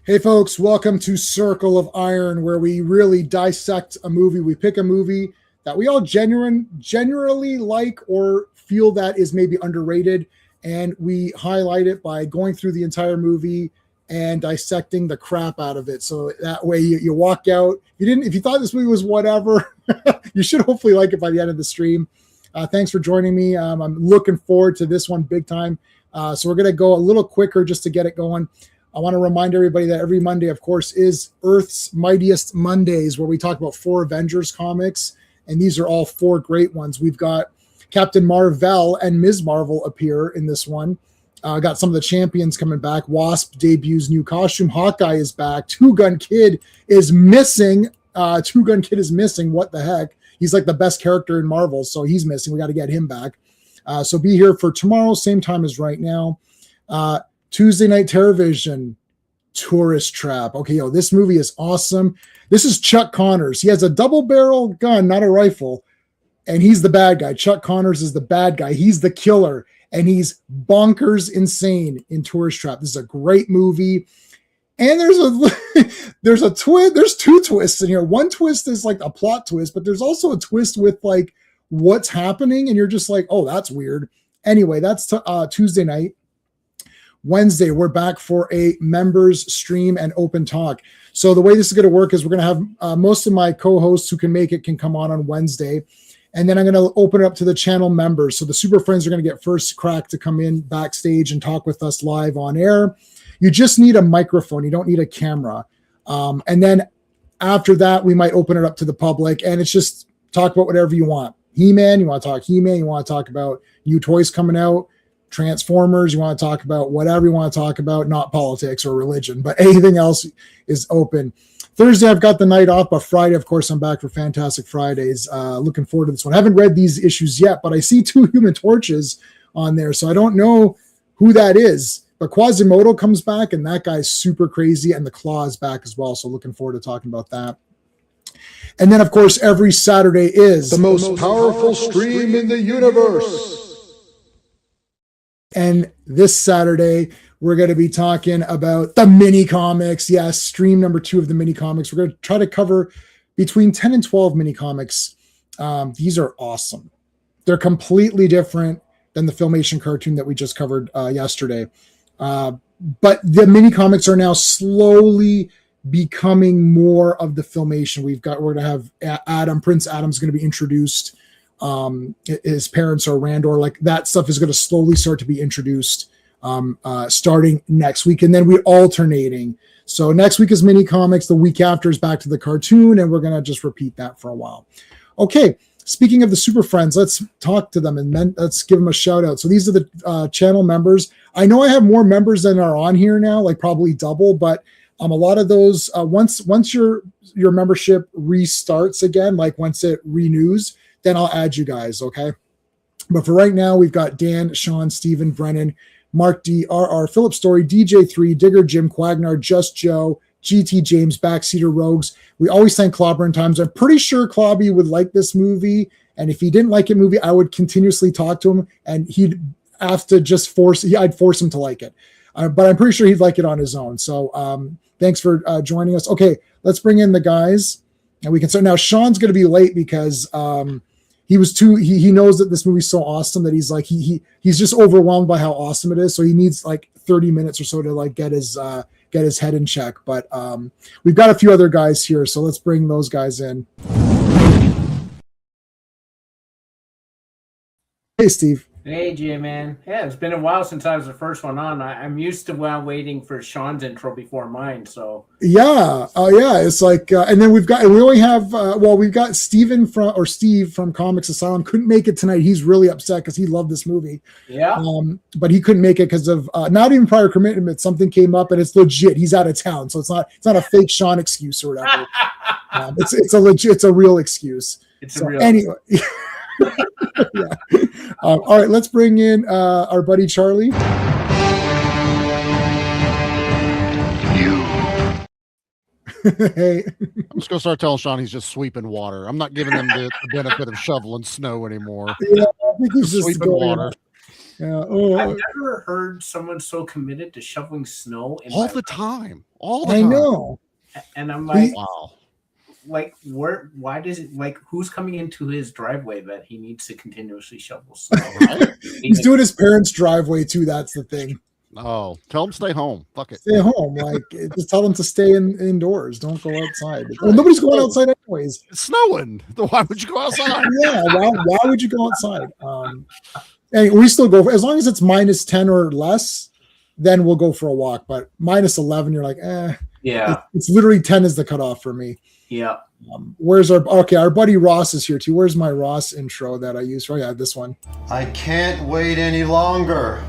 Hey folks, welcome to Circle of Iron, where we really dissect a movie. We pick a movie that we all generally like or feel that is maybe underrated, and we highlight it by going through the entire movie and dissecting the crap out of it. So that way you walk out. If you thought this movie was whatever, you should hopefully like it by the end of the stream. Thanks for joining me. I'm looking forward to this one big time. So we're going to go a little quicker just to get it going. I want to remind everybody that every Monday, of course, is Earth's Mightiest Mondays, where we talk about 4 Avengers comics, and these are all 4 great ones. We've got Captain Marvel and Ms. Marvel appear in this one. Got some of the champions coming back. Wasp debuts new costume. Hawkeye is back. Two Gun Kid is missing. What the heck? He's like the best character in Marvel, so he's missing. We got to get him back. So be here for tomorrow, same time as right now. Tuesday Night Terrorvision, Tourist Trap. Okay, this movie is awesome. This is Chuck Connors. He has a double-barrel gun, not a rifle, and he's the bad guy. Chuck Connors is the bad guy. He's the killer, and he's bonkers insane in Tourist Trap. This is a great movie. And there's a twist. There's 2 twists in here. One twist is like a plot twist, but there's also a twist with like what's happening, and you're just like, oh, that's weird. Anyway, that's Tuesday night. Wednesday, we're back for a members stream and open talk. So the way this is going to work is we're going to have most of my co-hosts who can make it can come on Wednesday. And then I'm going to open it up to the channel members. So the super friends are going to get first crack to come in backstage and talk with us live on air. You just need a microphone. You don't need a camera. And then after that, we might open it up to the public, and it's just talk about whatever you want. He-Man, you want to talk He-Man, you want to talk about new toys coming out, Transformers, you want to talk about whatever you want to talk about, not politics or religion, but anything else is open. Thursday, I've got the night off, but Friday, of course, I'm back for Fantastic Fridays. Looking forward to this one. I haven't read these issues yet, but I see 2 Human Torches on there, so I don't know who that is. But Quasimodo comes back, and that guy's super crazy, and the Claw is back as well, so looking forward to talking about that. And then, of course, every Saturday is the most powerful stream in the universe. And this Saturday, we're going to be talking about the mini comics. Yes, stream number 2 of the mini comics. We're going to try to cover between 10 and 12 mini comics. These are awesome. They're completely different than the Filmation cartoon that we just covered yesterday. But the mini comics are now slowly becoming more of the Filmation. We're going to have Prince Adam's going to be introduced. His parents are Randor, like that stuff is going to slowly start to be introduced starting next week, and then we're alternating. So next week is mini comics, the week after is back to the cartoon, and we're going to just repeat that for a while. Okay, speaking of the super friends, let's talk to them and then let's give them a shout out. So these are the channel members. I know I have more members than are on here now, like probably double, but a lot of those once your membership restarts again, like once it renews, then I'll add you guys, okay? But for right now, we've got Dan, Sean, Steven, Brennan, Mark D, RR, Philip Story, DJ3, Digger, Jim, Quagnar, Just Joe, GT James, Backseater Rogues. We always thank Clobber in times. I'm pretty sure Clobby would like this movie, and if he didn't like a movie, I would continuously talk to him, and he'd have to just I'd force him to like it. But I'm pretty sure he'd like it on his own. So thanks for joining us. Okay, let's bring in the guys, and we can start. Now, Sean's going to be late because he knows that this movie's so awesome that he's like he's just overwhelmed by how awesome it is, so he needs like 30 minutes or so to like get his head in check. But we've got a few other guys here, so let's bring those guys in. Hey, Steve. Hey, J-Man. Yeah, it's been a while since I was the first one on. I'm used to waiting for Sean's intro before mine, so. Yeah. It's like, and then we've got Steve from Comics Asylum couldn't make it tonight. He's really upset because he loved this movie. Yeah. But he couldn't make it because of not even prior commitment. Something came up and it's legit. He's out of town. So it's not a fake Sean excuse or whatever. It's a real excuse. Anyway. Yeah. All right, let's bring in our buddy Charlie. Hey, I'm just gonna start telling Sean he's just sweeping water. I'm not giving him the benefit of shoveling snow anymore. Yeah, I think he's just sweeping water. Yeah. I've Oh, never heard someone so committed to shoveling snow in All my the time. All the I time. know. and I'm He- Wow. like, why does it, like, who's coming into his driveway that he needs to continuously shovel snow? Right? He's doing his parents' driveway too. That's the thing. Oh, tell him to stay home. Fuck it. Stay home. Like, just tell them to stay indoors. Don't go outside. Well, nobody's going outside anyways. It's snowing. Why would you go outside? Yeah. Why would you go outside? Hey, we still go as long as it's minus 10 or less. Then we'll go for a walk. But minus 11, you're like, Yeah, It's literally 10 is the cutoff for me. yeah. Where's our buddy Ross is here too. Where's my Ross intro that I used? Oh yeah, this one. I can't wait any longer.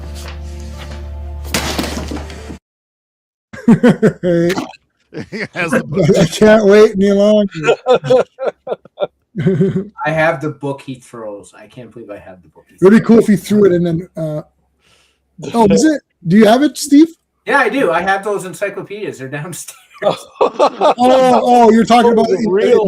He has the I can't wait any longer. I have the book he throws. I can't believe I have the book. It'd be cool if he threw it and then. Oh, is it? Do you have it, Steve? Yeah, I do. I have those encyclopedias. They're downstairs. Oh, you're talking about the real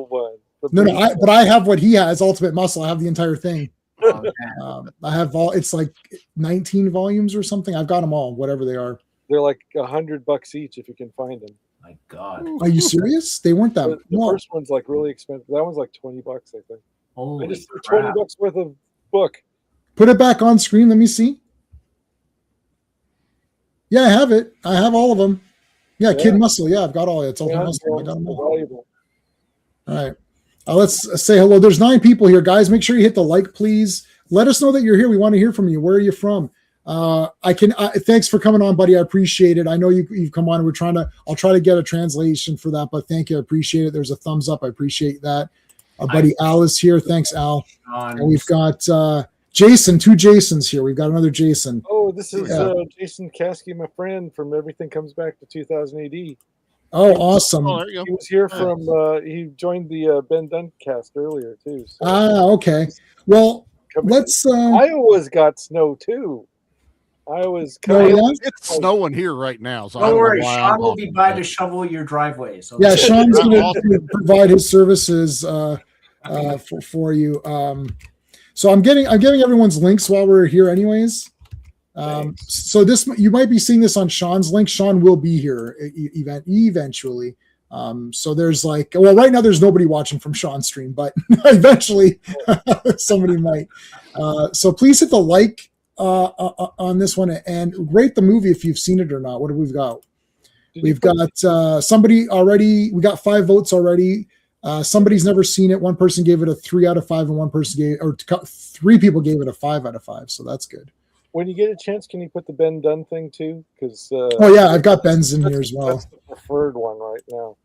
one. No, but I have what he has, Ultimate Muscle. I have the entire thing. Oh, man. I have it's like 19 volumes or something. I've got them all, whatever they are. They're like $100 each if you can find them. My God. Are you serious? They weren't that. The Well, first one's like really expensive. That one's like $20, I think. Holy I just threw crap. $20 worth of book. put it back on screen. Let me see. Yeah, I have it. I have all of them. Yeah, Yeah. Kid Muscle. Yeah, I've got all it. It's Ultimate Yeah, Muscle. I got them all. valuable. All right. Let's say hello. There's 9 people here, guys. Make sure you hit the like, please. Let us know that you're here. We want to hear from you. Where are you from? Thanks for coming on, buddy. I appreciate it. I know you've come on. I'll try to get a translation for that, but thank you. I appreciate it. There's a thumbs up. I appreciate that. Our buddy Al is here. Thanks, Al. And we've got Jason, 2 Jasons here. We've got another Jason. Oh, this is Yeah. Jason Caskey, my friend from Everything Comes Back to 2000 AD. Oh, awesome. Oh, there you He go. was here from, he joined the Ben Dunn cast earlier, too. So Okay. Well, let's. Iowa's got snow, too. Iowa's Oh, kind yeah? It's snowing here right now. So I Don't don't worry, know why Sean I'm will be talking by about to it. shovel your driveway. So Yeah, Sean's going Awesome. to provide his services for you. So I'm getting everyone's links while we're here, anyways. So you might be seeing this on Sean's link. Sean will be here eventually. So there's right now there's nobody watching from Sean's stream, but eventually somebody might. So please hit the like on this one and rate the movie if you've seen it or not. What have we got? We've got somebody already. We got 5 votes already. Somebody's never seen it. One person gave it a 3 out of 5, and one person 3 people gave it a 5 out of 5. So that's good. When you get a chance, can you put the Ben Dunn thing too? Because Oh yeah, I've got Ben's in here as well. That's the preferred one right now.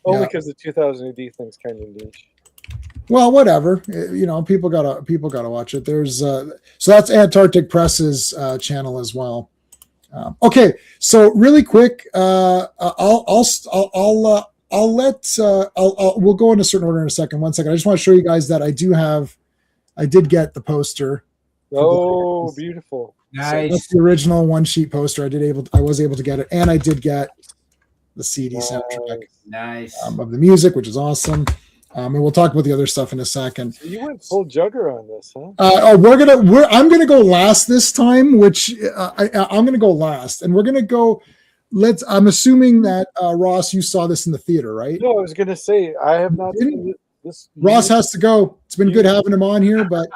Only Yeah. because the 2000 AD thing's kind of niche. Well, whatever. People gotta watch it. There's so that's Antarctic Press's channel as well. Okay, so really quick, we'll go in a certain order in a second. 1 second. I just want to show you guys that I did get the poster. Oh, beautiful. So nice. that's the original 1-sheet poster. I was able to get it, and I did get the CD soundtrack Nice. of the music, which is awesome. And we'll talk about the other stuff in a second. So you went full Jugger on this, huh? I'm gonna go last this time, which I'm gonna go last, and we're gonna go. I'm assuming that Ross, you saw this in the theater, right? No, I was going to say I have not seen this. Ross has to go. It's been good having him on here, but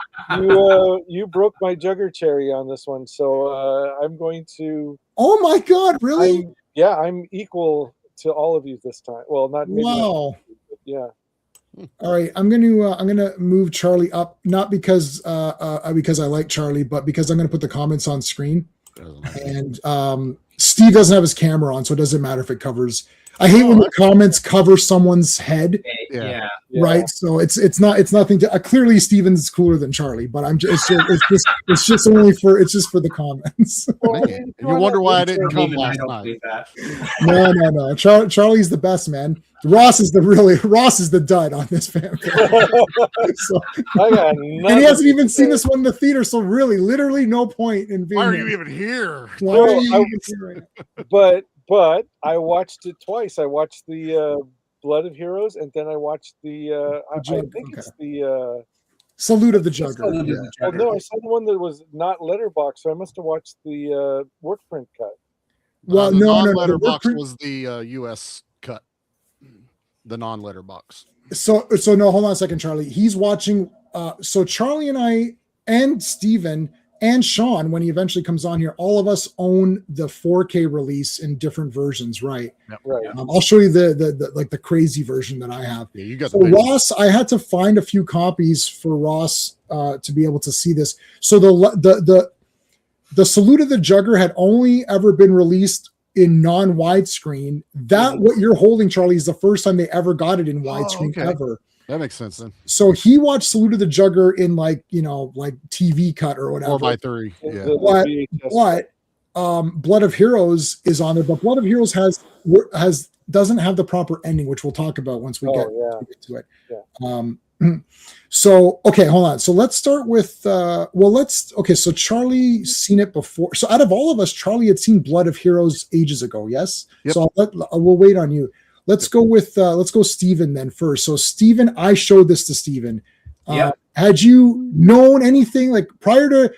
You broke my Jugger cherry on this one, so I'm going to. oh my God, really? I'm equal to all of you this time. Well, not maybe not, Wow. but yeah. All right, I'm gonna move Charlie up, not because I like Charlie, but because I'm gonna put the comments on screen. And Steve doesn't have his camera on, so it doesn't matter if it covers. I hate when the comments cover someone's head, Yeah. right? So it's nothing to. Clearly, Steven's cooler than Charlie, but it's just for the comments. Man, and you wonder why I didn't come last don't night. believe that. No. Charlie's the best, man. Ross is the dud on this family. So, I got and he hasn't even seen this one in the theater, so really, literally, no point in being. Why are here. you even here? Why are you No, even here right now? But I watched it twice. I watched the Blood of Heroes, and then I watched the. I Jug, think okay. it's the Salute of the Jugger. Salute Yeah. of the Oh, Jugger. no, I saw the one that was not letterbox, so I must have watched the work print cut. Well, the no. non-letterbox The work was the U.S. cut. The non-letterbox. So no, hold on a second, Charlie. He's watching. So Charlie and I and Steven and Sean, when he eventually comes on here, all of us own the 4K release in different versions, right? Right. I'll show you the like the crazy version that I have. Yeah, you got So the big one. Ross, I had to find a few copies for Ross to be able to see this. So the Salute of the Jugger had only ever been released in non-widescreen. That what you're holding, Charlie, is the first time they ever got it in widescreen okay. ever. That makes sense then. So he watched Salute of the Jugger in like TV cut or whatever. 4x3. Yeah. But Blood of Heroes is on there, but Blood of Heroes doesn't have the proper ending, which we'll talk about once we get to it. Yeah. So okay, hold on. So let's start with so Charlie's seen it before. So out of all of us, Charlie had seen Blood of Heroes ages ago, yes? Yep. So we'll wait on you. Let's go Steven then first. So Steven, I showed this to Steven. Had you known anything like prior to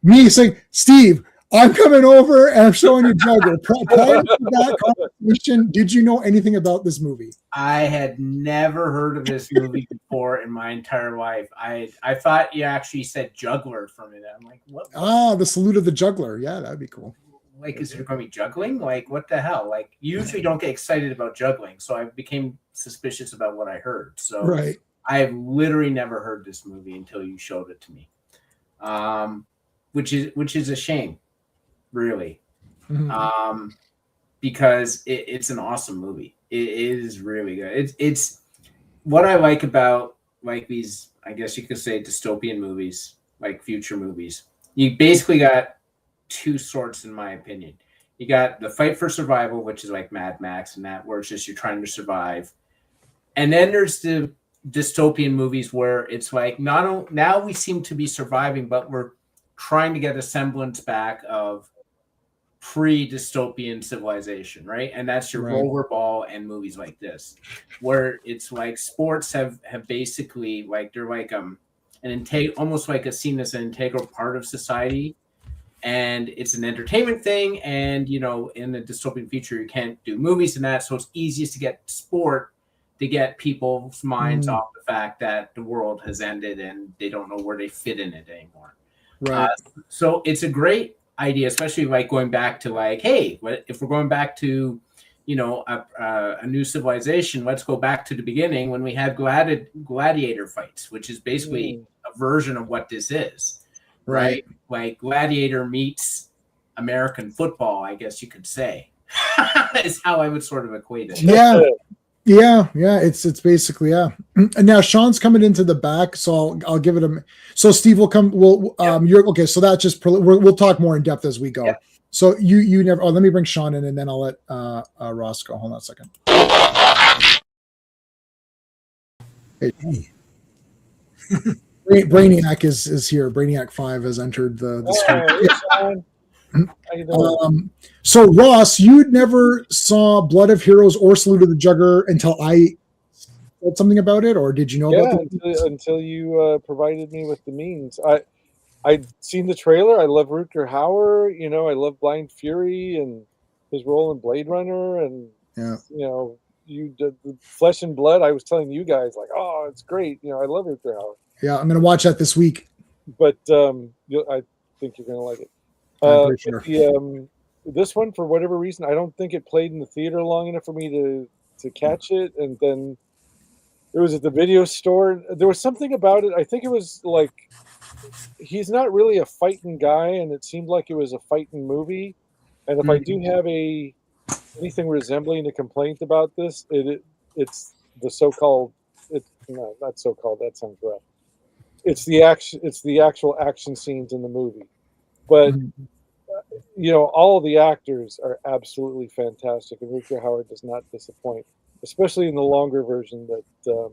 me saying, Steve, I'm coming over and I'm showing you Jugger. Prior to that conversation, did you know anything about this movie? I had never heard of this movie before in my entire life. I thought you actually said juggler for me. I'm like, what? The Salute of the Juggler. Yeah, that'd be cool. Like, is there going to be juggling? Like, what the hell? Like, you usually don't get excited about juggling, so I became suspicious about what I heard. So right. I've literally never heard this movie until you showed it to me, which is a shame, really, because it's an awesome movie. It is really good. It's what I like about like these, I guess you could say, dystopian movies, like future movies. You basically got two sorts, in my opinion. You got the fight for survival, which is like Mad Max and that, where it's just you're trying to survive. And then there's the dystopian movies where it's like now we seem to be surviving, but we're trying to get a semblance back of pre-dystopian civilization, right? And that's your Rollerball and movies like this, where it's like sports have basically like they're like almost like seen as an integral part of society. And it's an entertainment thing. And, in the dystopian future, you can't do movies and that. So it's easiest to get sport to get people's minds off the fact that the world has ended and they don't know where they fit in it anymore. Right. So it's a great idea, especially like going back to like, hey, if we're going back to, a new civilization, let's go back to the beginning when we had gladiator fights, which is basically a version of what this is. Right. Like Gladiator meets American football, I guess you could say, is how I would sort of equate it. Yeah. It's basically, yeah. And now Sean's coming into the back, so I'll give it a. So Steve will come. You're okay. So that's just we'll talk more in depth as we go. Yep. So you never. Oh, let me bring Sean in, and then I'll let Ross go. Hold on a second. Hey. Brainiac is here. Brainiac 5 has entered the screen. So Ross, you never saw Blood of Heroes or Salute of the Jugger until I said something about it, or did you know about it? Until you provided me with the means. I'd seen the trailer. I love Rutger Hauer. I love Blind Fury and his role in Blade Runner, and you did the Flesh and Blood. I was telling you guys like, oh, it's great. I love Rutger Hauer. Yeah, I'm going to watch that this week. But I think you're going to like it. Sure. This one, for whatever reason, I don't think it played in the theater long enough for me to catch it. And then it was at the video store. There was something about it. I think it was like he's not really a fighting guy, and it seemed like it was a fighting movie. And if I do have anything resembling a complaint about this, it's the so-called. No, not so-called. That sounds rough. It's the action. It's the actual action scenes in the movie, but all of the actors are absolutely fantastic, and Rutger Hauer does not disappoint, especially in the longer version that the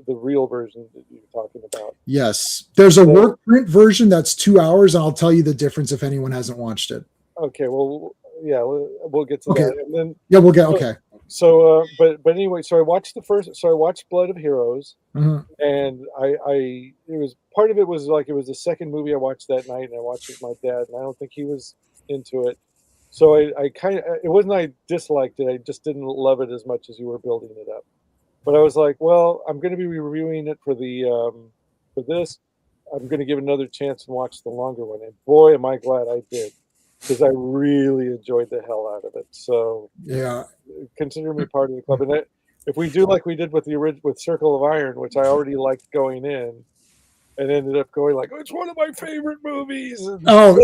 real version that you're talking about. Yes, there's a work print version that's 2 hours, and I'll tell you the difference if anyone hasn't watched it. Okay, well, yeah, we'll get to that, and then we'll get okay. but anyway, so I watched Blood of Heroes, Mhm. and it was part of it was like it was the second movie I watched that night, and I watched it with my dad, and I don't think he was into it. So I kind of, it wasn't I disliked it, I just didn't love it as much as you were building it up. But I was like, well, I'm going to be reviewing it for this. I'm going to give it another chance and watch the longer one. And boy, am I glad I did, because I really enjoyed the hell out of it. So Yeah. consider me part of the club. And if we do like we did with with Circle of Iron, which I already liked going in, and ended up going like, oh, it's one of my favorite movies. And Oh,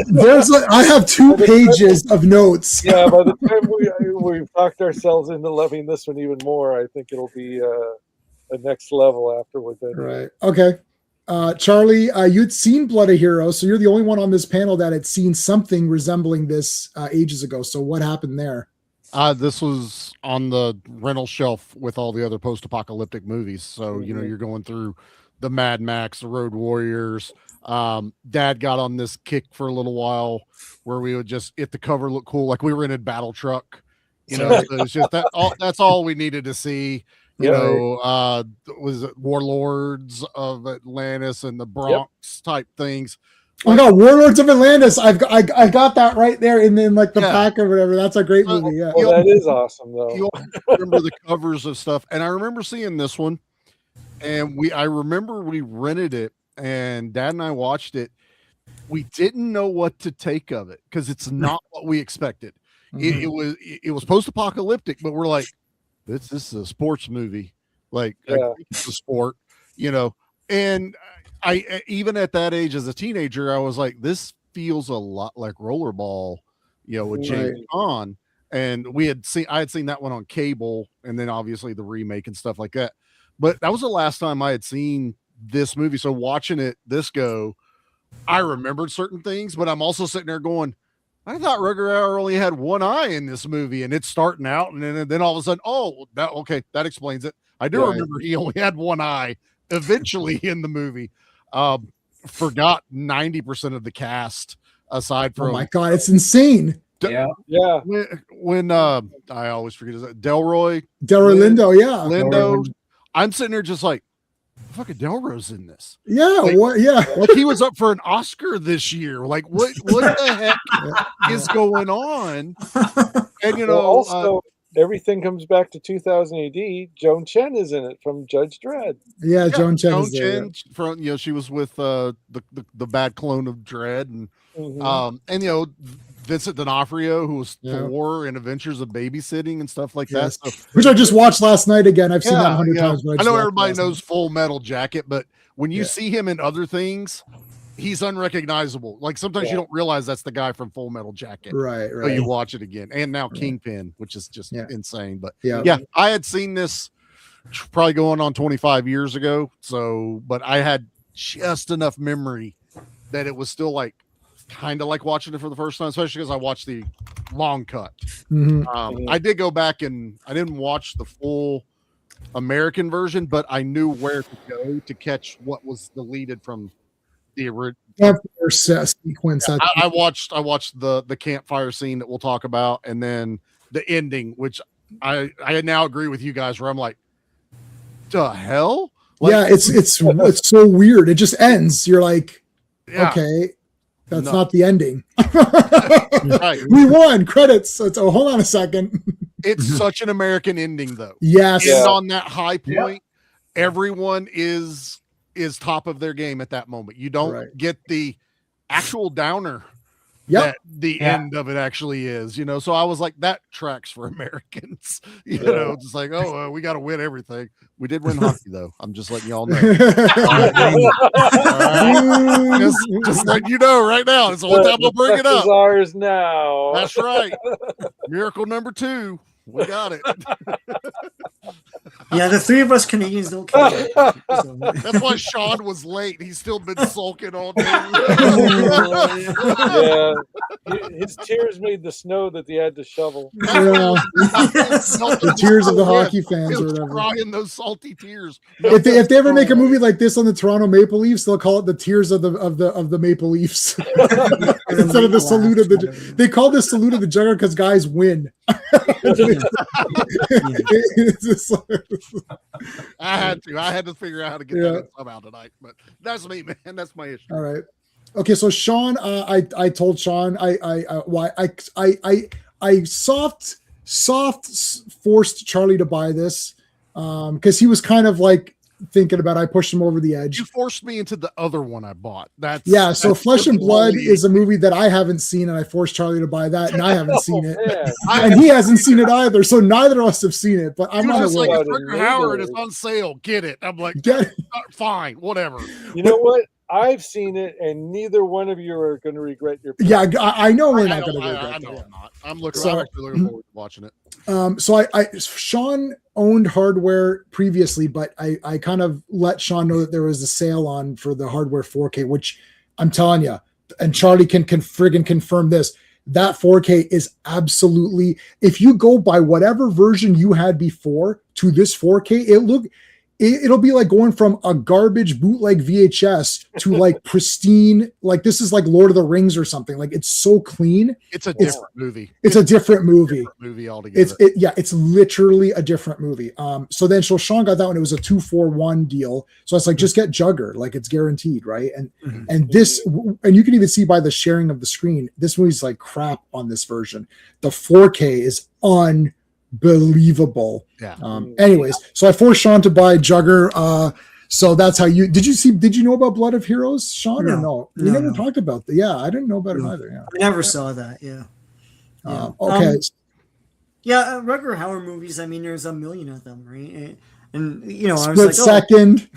I have 2 pages of notes. yeah, by the time we've talked ourselves into loving this one even more, I think it'll be a next level afterward. Right. Okay. Charlie, you'd seen Blood of Heroes, so you're the only one on this panel that had seen something resembling this ages ago. So what happened there? This was on the rental shelf with all the other post-apocalyptic movies. So, you know, you're going through the Mad Max, the Road Warriors. Dad got on this kick for a little while where we would just, if the cover looked cool, like we rented Battle Truck, you know, so it's just that's all we needed to see. You know, was it Warlords of Atlantis and the Bronx type things. Oh my God, Warlords of Atlantis! I got that right there in like the pack or whatever. That's a great movie. Yeah, well, that is awesome though. You remember the covers of stuff, and I remember seeing this one, and I remember we rented it, and Dad and I watched it. We didn't know what to take of it because it's not what we expected. It was post-apocalyptic, but we're like, this is a sports movie, like it's a sport, you know. And I even at that age as a teenager, I was like, this feels a lot like Rollerball, you know, with James Caan. And I had seen that one on cable, and then obviously the remake and stuff like that. But that was the last time I had seen this movie. So watching I remembered certain things, but I'm also sitting there going, I thought Rutger Hauer only had one eye in this movie, and it's starting out, and then all of a sudden, that explains it. I do remember he only had one eye eventually in the movie. Forgot 90% of the cast aside from. Oh my God, it's insane. Yeah. When I always forget his Delroy Lindo, yeah. Lindo. I'm sitting there just like, fucking Delroy's in this. Yeah, like he was up for an Oscar this year. Like what the heck is going on? And you know, also everything comes back to 2000 AD. Joan Chen is in it from Judge Dredd. Yeah, Joan Chen from, you know, she was with the bad clone of Dredd, and and you know, Vincent D'Onofrio, who was Thor in Adventures of Babysitting and stuff like that. So, which I just watched last night again. I've seen that 100 times. I know everybody knows Full Metal Jacket, but when you see him in other things, he's unrecognizable. Like sometimes you don't realize that's the guy from Full Metal Jacket. Right. So you watch it again. And now Kingpin, which is just insane. But yeah, I had seen this probably going on 25 years ago. So, but I had just enough memory that it was still like kind of like watching it for the first time, especially because I watched the long cut. I did go back and I didn't watch the full American version, but I knew where to go to catch what was deleted from the original sequence. I watched the campfire scene that we'll talk about, and then the ending, which I now agree with you guys, where I'm like, the hell? Like, it's so weird. It just ends. You're like, okay. That's not the ending. Right. We won. Credits. So hold on a second. It's such an American ending, though. Yes. And on that high point, everyone is top of their game at that moment. You don't get the actual downer that the end of it actually is, you know. So I was like, that tracks for Americans, you know, just like, we got to win everything. We did win hockey, though. I'm just letting y'all know. Just letting you know right now. It's the only time we'll bring it up. Ours now. That's right. Miracle number 2. We got it. Yeah, the three of us Canadians don't care. That's why Sean was late. He's still been sulking all day. Yeah, his tears made the snow that he had to shovel. Yeah. The tears of the hockey fans He or was whatever. crying those salty tears. If they ever make a movie like this on the Toronto Maple Leafs, they'll call it the Tears of the Maple Leafs instead of the Salute of the. They call this Salute of the Jugger because guys win. It's just like- I had to figure out how to get that in somehow tonight. But that's me, man. That's my issue. All right. Okay, so Sean, I told Sean I soft forced Charlie to buy this because he was kind of like thinking about it. I pushed him over the edge. You forced me into the other one I bought. So Flesh and Blood is a movie that I haven't seen, and I forced Charlie to buy that, and I haven't seen it, and he hasn't seen it either. So neither of us have seen it. But I'm not just like, aware. if Ricker Howard is on sale, get it. I'm like, fine, whatever. You know what? I've seen it, and neither one of you are going to regret your. Yeah, I know we're not I going to. I know I'm not. I'm actually looking forward to watching it. So Sean owned hardware previously, but I kind of let Sean know that there was a sale on for the hardware 4K, which I'm telling you, and Charlie can friggin' confirm this. That 4K is absolutely, if you go by whatever version you had before to this 4K, it'll be like going from a garbage bootleg VHS to like pristine, like this is like Lord of the Rings or something. Like it's so clean. It's a different movie. It's a different movie. Movie altogether. It's literally a different movie. So Sean got that one. It was a 2-for-1 deal. So it's like, just get Jugger, like it's guaranteed, right? And this, and you can even see by the sharing of the screen, this movie's like crap on this version. The 4K is unbelievable. Yeah. Anyways, so I forced Sean to buy Jugger. So that's how did you know about Blood of Heroes, Sean, or no? We never talked about that. Yeah, I didn't know about it either. Yeah. I never saw that. Yeah. Okay. Rutger Hauer movies. I mean, there's a million of them, right? And I was Split like, Second.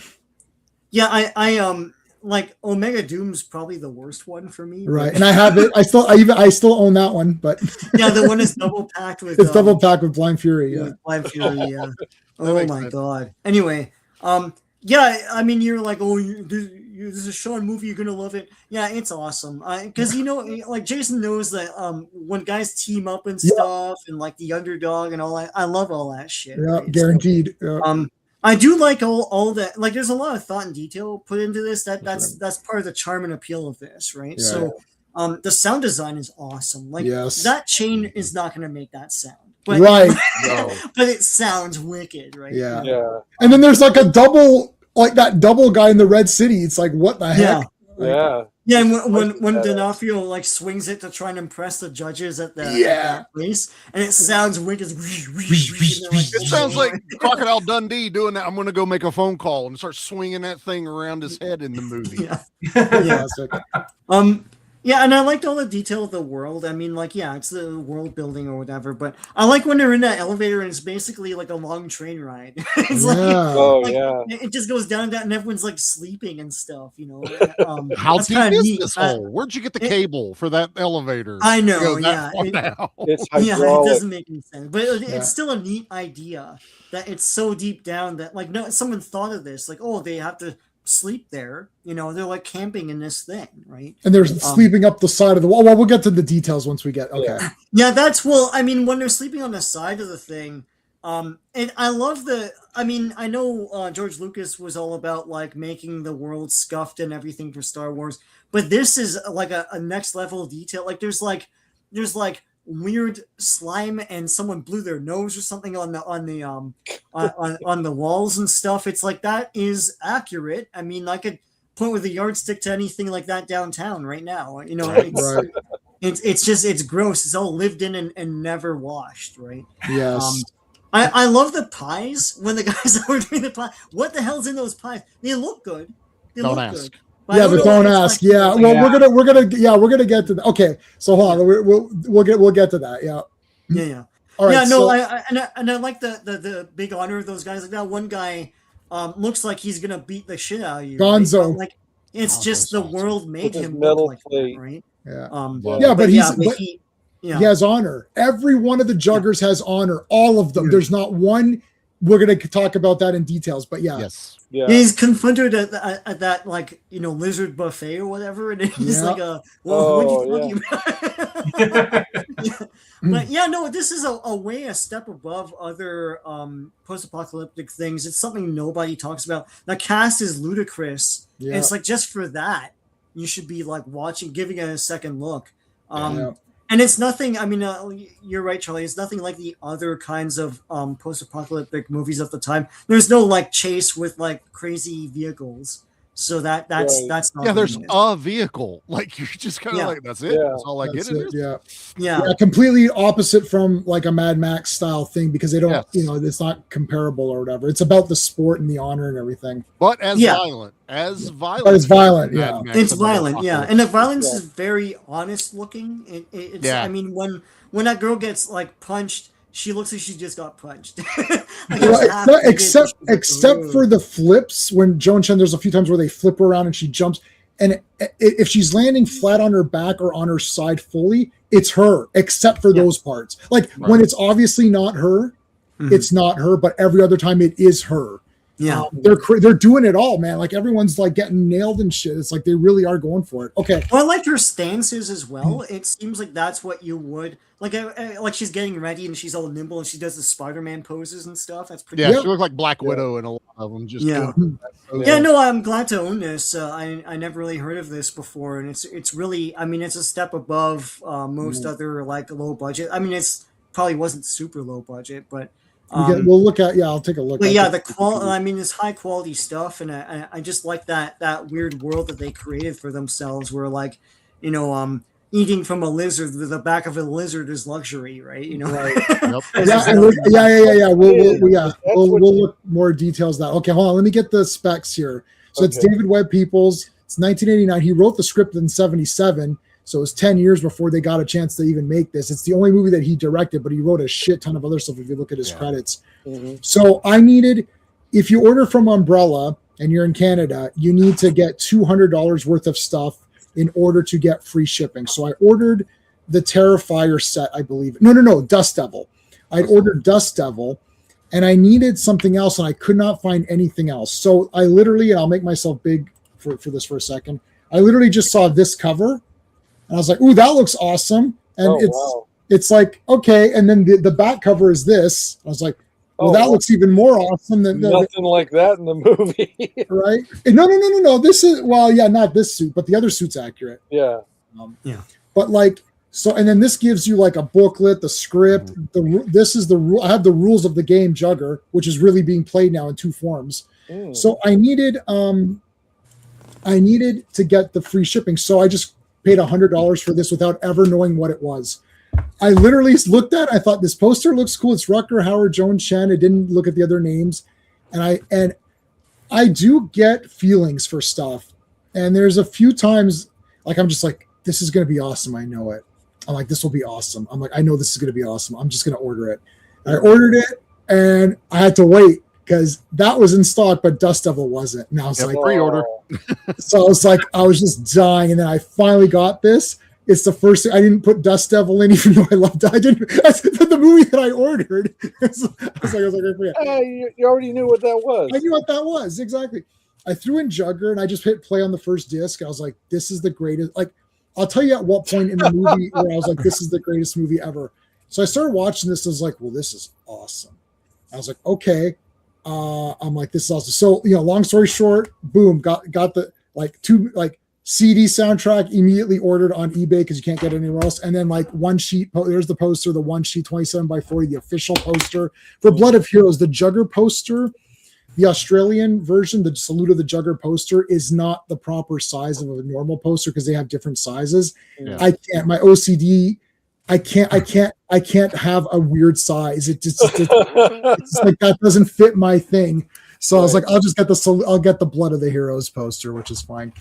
Yeah, I like Omega Doom's probably the worst one for me. Right, and I have it. I still own that one, but yeah, the one is double packed with. It's double packed with Blind Fury. Yeah, Blind Fury. Yeah. Oh my god. Anyway, yeah, I mean, you're like, this is a Sean movie. You're gonna love it. Yeah, it's awesome. Because like Jason knows that when guys team up and stuff, and like the underdog and all that, I love all that shit. Yeah, right? guaranteed. I do like all that. Like, there's a lot of thought and detail put into this. That's part of the charm and appeal of this, right? Yeah. So, the sound design is awesome. Like, that chain is not going to make that sound, but right? But it sounds wicked, right? Yeah. And then there's like a double, like that double guy in the Red City. It's like, what the heck? Yeah, and when D'Onofrio like swings it to try and impress the judges at that place, and it sounds wicked. It sounds like Crocodile Dundee doing that. I'm going to go make a phone call and start swinging that thing around his head in the movie. Yeah, and I liked all the detail of the world. I mean, like, it's the world building or whatever, but I like when they're in that elevator and it's basically like a long train ride. It's it just goes down, and everyone's like sleeping and stuff, How deep is this hole? Where'd you get the cable for that elevator? I know, it doesn't make any sense, but it's still a neat idea that it's so deep down that like someone thought of this, like, oh, they have to sleep there, they're like camping in this thing, right? And they're sleeping up the side of the wall. Well, we'll get to the details once we get I mean, when they're sleeping on the side of the thing, and I love I know George Lucas was all about like making the world scuffed and everything for Star Wars, but this is like a next level of detail. Like there's weird slime and someone blew their nose or something on the walls and stuff. It's like, that is accurate. I mean, I could point with a yardstick to anything like that downtown right now. It's gross. It's all lived in and never washed, right? Yes. I love the pies when the guys are doing the pie. What the hell's in those pies? They look good. Don't ask. Good. But don't ask. Like, we're gonna get to that. Okay, so hold on, we'll get to that. Yeah. All right. I like the big honor of those guys. Like that one guy looks like he's gonna beat the shit out of you. Gonzo. Right? Like it's just the world made him look like that, right? Yeah. But he has honor. Every one of the Juggers has honor. All of them. There's not one we're going to talk about that in details, but yeah. Yes. Yeah. He's confronted at that like lizard buffet or whatever, and he's Yeah. like, "Well, what Oh, are you talking about?" Yeah. But yeah, no, this is a step above other post-apocalyptic things. It's something nobody talks about. The cast is ludicrous. Yeah. And it's like just for that, you should be like watching, giving it a second look. Yeah. And it's nothing. I mean, you're right, Charlie. It's nothing like the other kinds of post-apocalyptic movies of the time. There's no like chase with like crazy vehicles. So that's Right. that's not. Yeah, what there's it is. a vehicle. Like you're just kind of Yeah. like, that's it. Yeah. That's all I That's get in it, this. yeah. Yeah. Yeah, completely opposite from like a Mad Max style thing because they don't, Yes. it's not comparable or whatever. It's about the sport and the honor and everything. But as Yeah. violent. As violent. But it's violent, as yeah. Mad Max It's and the violent, yeah, Apocalypse. and the violence Yeah. is very honest looking. It's, Yeah. I mean, when that girl gets like punched, she looks like she just got punched. Like, Well, it's half naked, except she's like, except "Ugh." for the flips when Joan Chen, there's a few times where they flip her around and she jumps. And if she's landing flat on her back or on her side fully, it's her, except for Yeah. those parts. Like Right. when it's obviously not her, Mhm. it's not her, but every other time it is her. Yeah. They're doing it all, man. Like everyone's like getting nailed and shit. It's like they really are going for it. Okay. Well, I like her stances as well. It seems like that's what you would like. She's getting ready and she's all nimble and she does the Spider-Man poses and stuff. That's pretty. Yeah, Yeah. she looked like Black Widow in a lot of them. Just Yeah. doing that. Yeah, no, I'm glad to own this. I never really heard of this before, and it's really, I mean, it's a step above most other like low budget. I mean, it's probably wasn't super low budget, but We'll look at, I'll take a look. but I'll yeah, take the a quality. look. I mean, it's high quality stuff, and I just like that weird world that they created for themselves, where like, eating from a lizard, the back of a lizard is luxury, right? Right. Yep. Yeah, and yeah. We'll what look more details that. Okay, hold on. Let me get the specs here. So it's Okay. David Webb Peoples. It's 1989. He wrote the script in 1977. So it was 10 years before they got a chance to even make this. It's the only movie that he directed, but he wrote a shit ton of other stuff if you look at his Yeah. credits. Mhm. So I needed, if you order from Umbrella and you're in Canada, you need to get $200 worth of stuff in order to get free shipping. So I ordered the Terrifier set, I believe. No, Dust Devil. I'd ordered Dust Devil and I needed something else and I could not find anything else. So I literally, and I'll make myself big for this for a second. I literally just saw this cover and I was like, ooh, that looks awesome. And Oh, it's wow. it's like, okay. And then the back cover is this. I was like, well, Oh, that wow. looks even more awesome than Nothing like that in the movie. right. No. This is, well, yeah, not this suit, but the other suit's accurate. Yeah. But like, so, and then this gives you like a booklet, the script, this is the rule. I have the rules of the game Jugger, which is really being played now in 2 forms. Mm. So I needed to get the free shipping. So I just paid $100 for this without ever knowing what it was. I literally looked at it, I thought this poster looks cool. It's Rutger Hauer, Joan Chen. I didn't look at the other names. And I do get feelings for stuff. And there's a few times like I'm just like, this is gonna be awesome. I know it. I'm like, this will be awesome. I'm like, I know this is gonna be awesome. I'm just gonna order it. And I ordered it and I had to wait because that was in stock, but Dust Devil wasn't. And I was like, Pre-order. so I was like, I was just dying. And then I finally got this. It's the first thing I didn't put Dust Devil in, even though I loved it. I didn't. That's the movie that I ordered. I was like, I forget. You already knew what that was. I knew what that was exactly. I threw in Jugger and I just hit play on the first disc. I was like, this is the greatest. Like, I'll tell you at what point in the movie where I was like, this is the greatest movie ever. So I started watching this. I was like, well, this is awesome. I was like, okay. I'm like, this is awesome. So, long story short, boom, got the CD soundtrack immediately ordered on eBay because you can't get it anywhere else. And then like one sheet, there's the poster, the one sheet 27x40, the official poster for Blood of Heroes. The Jugger poster, the Australian version, the Salute of the Jugger poster is not the proper size of a normal poster because they have different sizes. Yeah. I can't, my OCD, I can't have a weird size. It's like that doesn't fit my thing. So I was like, I'll just get the Blood of the Heroes poster, which is fine.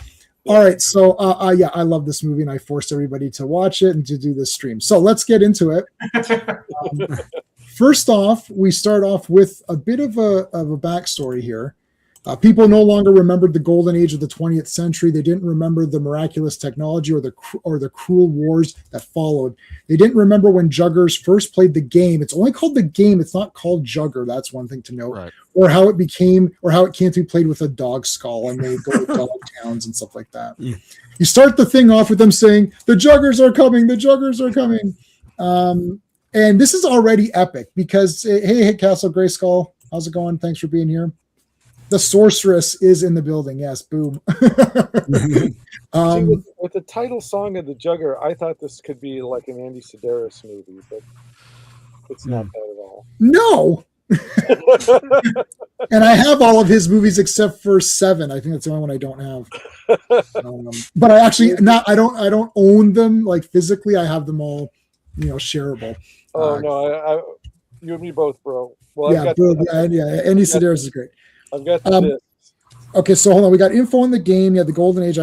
All right, so yeah, I love this movie, and I forced everybody to watch it and to do this stream. So let's get into it. First off, we start off with a bit of a backstory here. People no longer remembered the golden age of the 20th century. They didn't remember the miraculous technology or the cruel wars that followed. They didn't remember when Juggers first played the game. It's only called the game. It's not called Jugger. That's one thing to note. Right. Or how it came to be played with a dog skull, and they go to dog towns and stuff like that. Yeah. You start the thing off with them saying, "The Juggers are coming. The Juggers are coming." And this is already epic because, hey, Castle Grayskull, how's it going? Thanks for being here. The sorceress is in the building. Yes, boom. See, with the title song of the Jugger, I thought this could be like an Andy Sedaris movie, but it's not that at all. No. And I have all of his movies except for 7. I think that's the only one I don't have. But I actually I don't own them like physically. I have them all, shareable. Oh no, you and me both, bro. Well, yeah, Andy Sedaris is great. I've got the discs. Okay, so hold on. We got info on the game. Yeah, the Golden Age.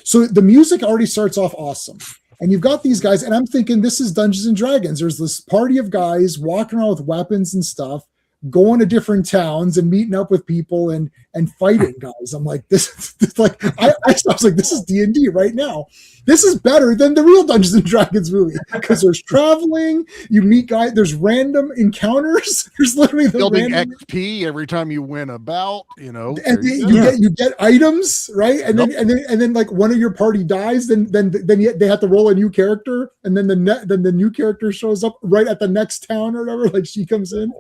So the music already starts off awesome. And you've got these guys, and I'm thinking this is Dungeons and Dragons. There's this party of guys walking around with weapons and stuff, going to different towns and meeting up with people and fighting guys. I'm like, this like I was like, this is D&D right now. This is better than the real Dungeons and Dragons movie because there's traveling, you meet guys, there's random encounters. There's literally the building random XP every time you win a bout, and you get items, right? And then like one of your party dies, then they have to roll a new character, and then the new character shows up right at the next town or whatever. Like she comes in.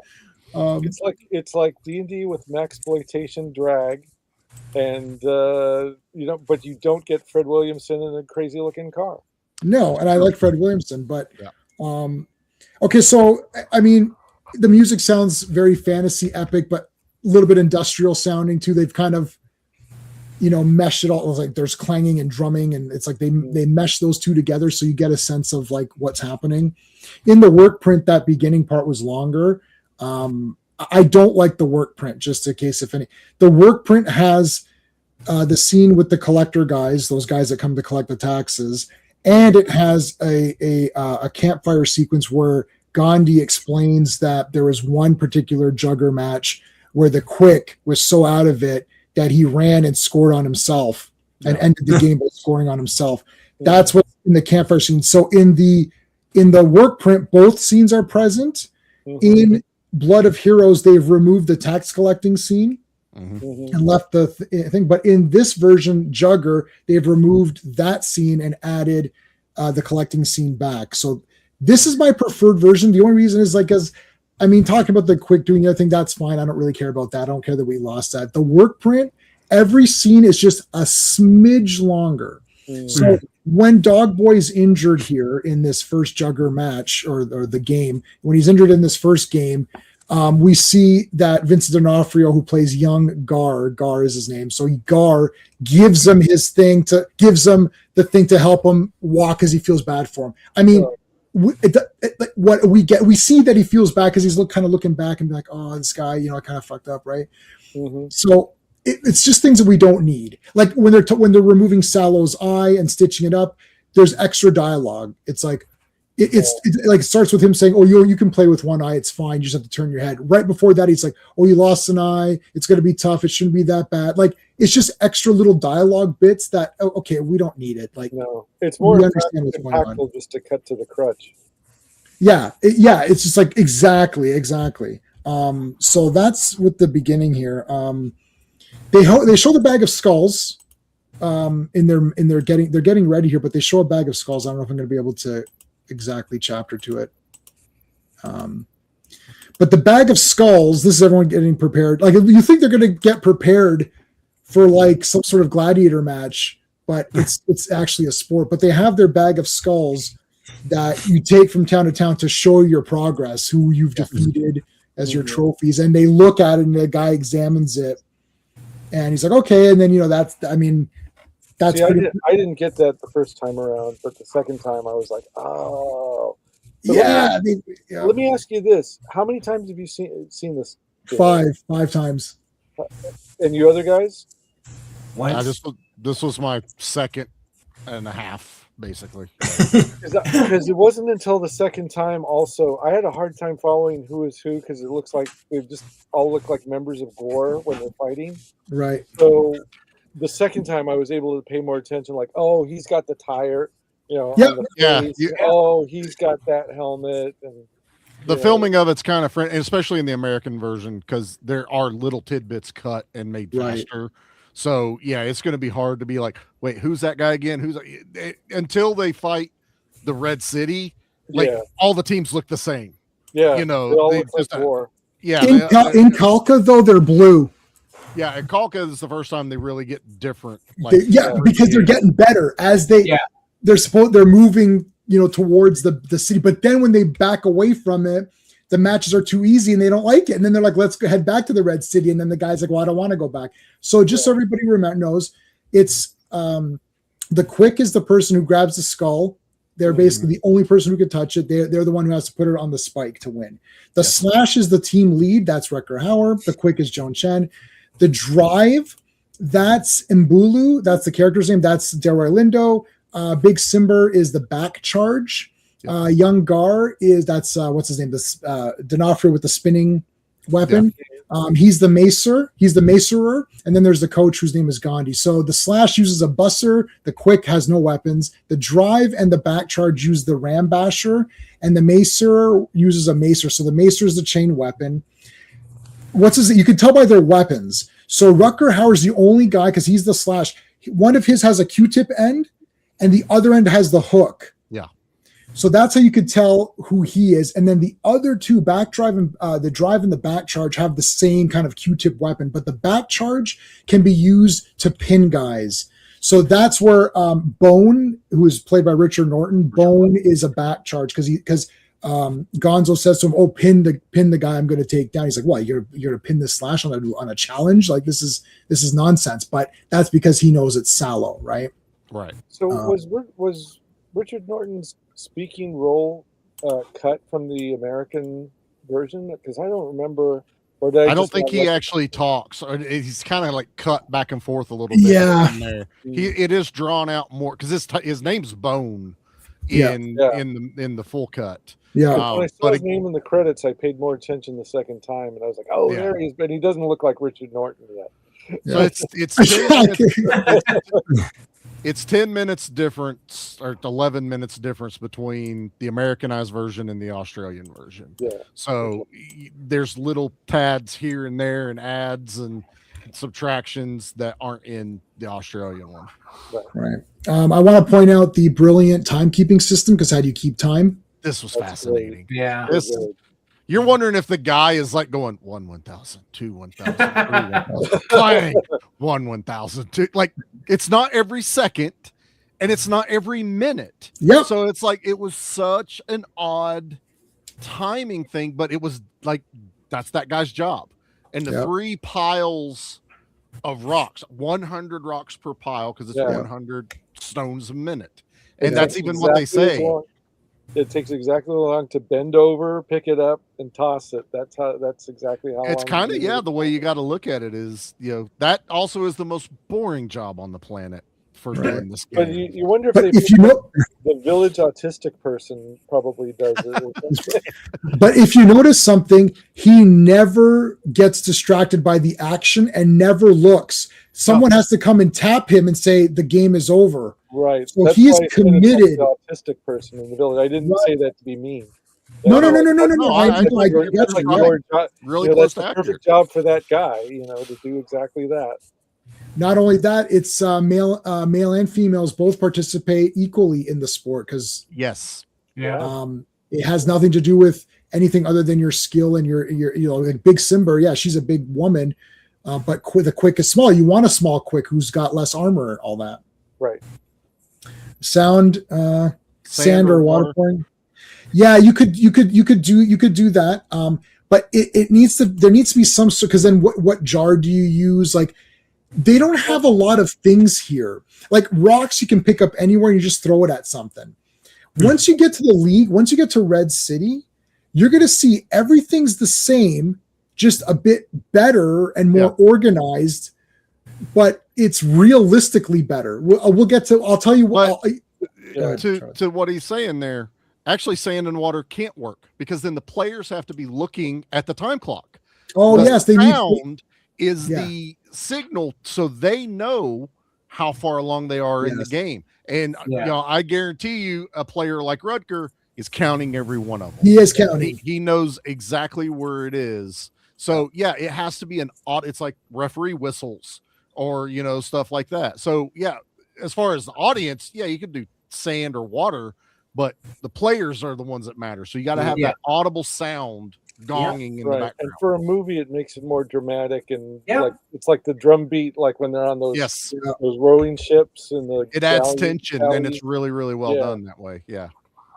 It's like D&D with maxploitation drag, and but you don't get Fred Williamson in a crazy looking car. No, and I like Fred Williamson, but okay, so I mean, the music sounds very fantasy epic, but a little bit industrial sounding too. They've kind of meshed it all. It's like there's clanging and drumming, and it's like they mesh those two together, so you get a sense of like what's happening. In the work print, that beginning part was longer. I don't like the work print, just in case if any. The work print has the scene with the collector guys, those guys that come to collect the taxes, and it has a campfire sequence where Gandhi explains that there was one particular Jugger match where the Quick was so out of it that he ran and scored on himself and ended the game by scoring on himself. That's what's in the campfire scene. So in the work print, both scenes are present. In Blood of Heroes, they've removed the tax collecting scene and left the thing. But in this version, Jugger, they've removed that scene and added the collecting scene back. So this is my preferred version. The only reason is because, I mean, talking about the Quick doing the other thing, that's fine. I don't really care about that. I don't care that we lost that. The work print, every scene is just a smidge longer. So when Dog Boy's injured here in this first Jugger match or the game, when he's injured in this first game, we see that Vincent D'Onofrio, who plays young Gar is his name. So Gar gives him the thing to help him walk as he feels bad for him. I mean, what we get, we see that he feels bad because he's kind of looking back and be like, oh, this guy, I kind of fucked up, right? So it's just things that we don't need. Like when they're removing Sallow's eye and stitching it up, there's extra dialogue. It's like it's like it starts with him saying, "Oh, you can play with one eye. It's fine. You just have to turn your head." Right before that, he's like, "Oh, you lost an eye. It's going to be tough. It shouldn't be that bad." Like it's just extra little dialogue bits that okay, we don't need it. Like no, it's more impactful just to cut to the crutch. Yeah, it's just like exactly. So that's with the beginning here. They show the bag of skulls they're getting ready here, but they show a bag of skulls. I don't know if I'm going to be able to exactly chapter to it. But the bag of skulls, this is everyone getting prepared. Like you think they're going to get prepared for like some sort of gladiator match, but it's actually a sport. But they have their bag of skulls that you take from town to town to show your progress, who you've defeated as your trophies. And they look at it and the guy examines it. And he's like, okay. And then, that's See, I didn't get that the first time around, but the second time I was like, oh. So let me ask you this. How many times have you seen this? Five times. And you other guys? This was my second and a half basically. Because it wasn't until the second time. Also, I had a hard time following who is who because it looks like they just all look like members of Gore when they're fighting. Right. So the second time, I was able to pay more attention. Like, oh, he's got the tire, on the face. Yeah. Oh, he's got that helmet, and The filming of it's kind of especially in the American version, because there are little tidbits cut and made faster. So yeah, it's going to be hard to be like, wait, who's that guy again? Until they fight the Red City, like all the teams look the same. Yeah, they all look like War. Yeah, in Kalka though, they're blue. Yeah, and Kalka is the first time they really get different. Because they're getting better as they're moving, towards the city. But then when they back away from it, the matches are too easy and they don't like it. And then they're like, let's go head back to the Red City. And then the guy's like, well, I don't want to go back. So just so everybody knows, it's the Quick is the person who grabs the skull. They're basically the only person who can touch it. They're the one who has to put it on the spike to win. The Slash is the team lead. That's Rutger Hauer. The Quick is Joan Chen. The Drive, that's Mbulu. That's the character's name. That's Delroy Lindo. Big Simber is the back charge. Young Gar that's what's his name? This D'Onofrio with the spinning weapon. He's the macer. He's the macerer. And then there's the coach whose name is Gandhi. So the Slash uses a busser. The Quick has no weapons. The Drive and the back charge use the ram basher. And the macer uses a macer. So the macer is the chain weapon. You can tell by their weapons. So Rutger Hauer's the only guy, because he's the Slash. One of his has a Q-tip end, and the other end has the hook. Yeah. So that's how you could tell who he is. And then the other two, back drive and the drive and the back charge, have the same kind of Q-tip weapon, but the back charge can be used to pin guys. So that's where Bone, who is played by Richard Norton, Bone is a back charge because Gonzo says to him, "Oh, pin the guy I'm going to take down." He's like, "What? You're going to pin this Slash on a challenge? Like this is nonsense." But that's because he knows it's Sallow, right? Right. So was Richard Norton's speaking role cut from the American version? Because I don't remember. Or I don't think he actually talks. He's kind of like cut back and forth a little bit. Yeah. In there. It is drawn out more because his name's Bone in the full cut. Yeah. When I saw his name in the credits, I paid more attention the second time, and I was like, "Oh, there he is," but he doesn't look like Richard Norton yet. So it's 10 minutes difference or 11 minutes difference between the Americanized version and the Australian version. Yeah. So there's little pads here and there and adds and subtractions that aren't in the Australian one. Right. I want to point out the brilliant timekeeping system, because how do you keep time? This was fascinating. Great. Yeah. You're wondering if the guy is like going 1,000, 2 1,000, 3 1,000, clang, 1,000, 2. Like it's not every second, and it's not every minute. Yep. So it's like it was such an odd timing thing, but it was like that's that guy's job. And the 3 piles of rocks, 100 rocks per pile, because it's 100 stones a minute, and that's even what they say. It takes exactly long to bend over, pick it up, and toss it. That's exactly how it's long. Kind of the way you got to look at it is, that also is the most boring job on the planet for doing this game. But you wonder if the village autistic person probably does it. But if you notice something, he never gets distracted by the action and never looks. Someone has to come and tap him and say the game is over. Right. So he is committed. The autistic person in the village. I didn't say that to be mean. No. Really close to accurate. Perfect job for that guy, to do exactly that. Not only that, it's male and females both participate equally in the sport because it has nothing to do with anything other than your skill and your like Big Simber. Yeah, she's a big woman, but the Quick is small. You want a small Quick who's got less armor and all that. Right. Sand or water pouring. Yeah, you could do that. But there needs to be some sort, because then what jar do you use? Like they don't have a lot of things here. Like rocks you can pick up anywhere and you just throw it at something. Once you get to the league, once you get to Red City, you're gonna see everything's the same, just a bit better and more organized. But it's realistically better. We'll get to. I'll tell you what. to what he's saying there, actually sand and water can't work because then the players have to be looking at the time clock. Oh, The yes, they sound need is the signal so they know how far along they are in the game. And you know, I guarantee you a player like Rutger is counting every one of them. He is counting. He knows exactly where it is. So yeah, it has to be it's like referee whistles or, you know, stuff like that. So yeah, as far as the audience, yeah, you could do sand or water, but the players are the ones that matter. So you got to have that audible sound gonging in the background. And for a movie, it makes it more dramatic and like it's like the drum beat, like when they're on those those rowing ships and it adds tension and it's really, really well done that way. Yeah.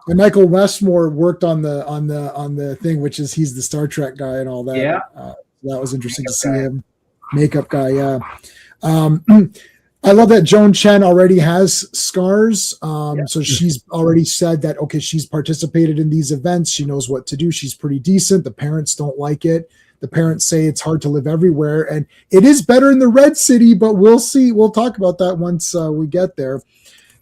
And Michael Westmore worked on the thing, which is he's the Star Trek guy and all that. Yeah. That was interesting to see him. Makeup guy, yeah. I love that Joan Chen already has scars. So she's already said that, okay, she's participated in these events. She knows what to do. She's pretty decent. The parents don't like it. The parents say it's hard to live everywhere. And it is better in the Red City, but we'll see. We'll talk about that once we get there.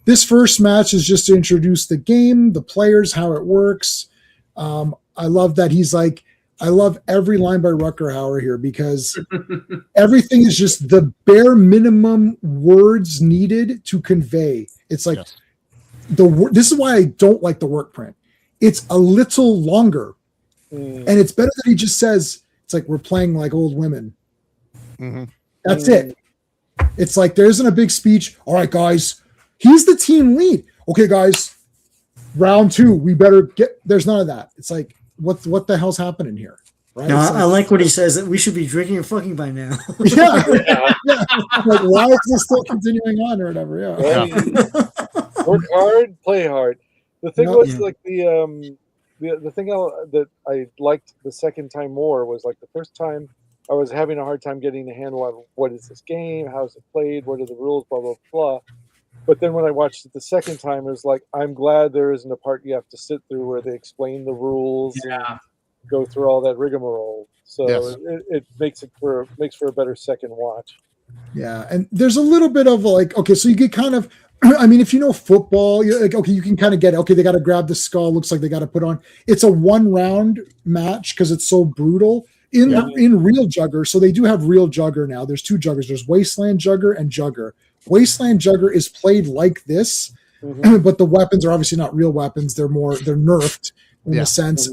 This first match is just to introduce the game, the players, how it works. I love that he's like, I love every line by Rutger Hauer here because everything is just the bare minimum words needed to convey. It's like this is why I don't like the work print. It's a little longer, and it's better that he just says it's like we're playing like old women. That's it. It's like there isn't a big speech. All right, guys, he's the team lead. Okay, guys, round 2. We better get. There's none of that. It's like. What the hell's happening here? Right? No, I like what he says that we should be drinking and fucking by now. yeah. Like why is this still continuing on or whatever? Yeah. Work hard, play hard. The thing was like the thing that I liked the second time more was like the first time I was having a hard time getting a handle on what is this game, how is it played, what are the rules, blah blah blah. But then when I watched it the second time, it was like, I'm glad there isn't a part you have to sit through where they explain the rules and go through all that rigmarole. So it makes for a better second watch. Yeah, and there's a little bit of like, okay, so you get kind of, I mean, if you know football, you're like, okay, you can kind of get it. Okay, they got to grab the skull. Looks like they got to put on. It's a 1-round match because it's so brutal in real Jugger. So they do have real Jugger now. There's 2 Juggers. There's Wasteland Jugger and Jugger. Wasteland Jugger is played like this, but the weapons are obviously not real weapons. They're nerfed in a sense.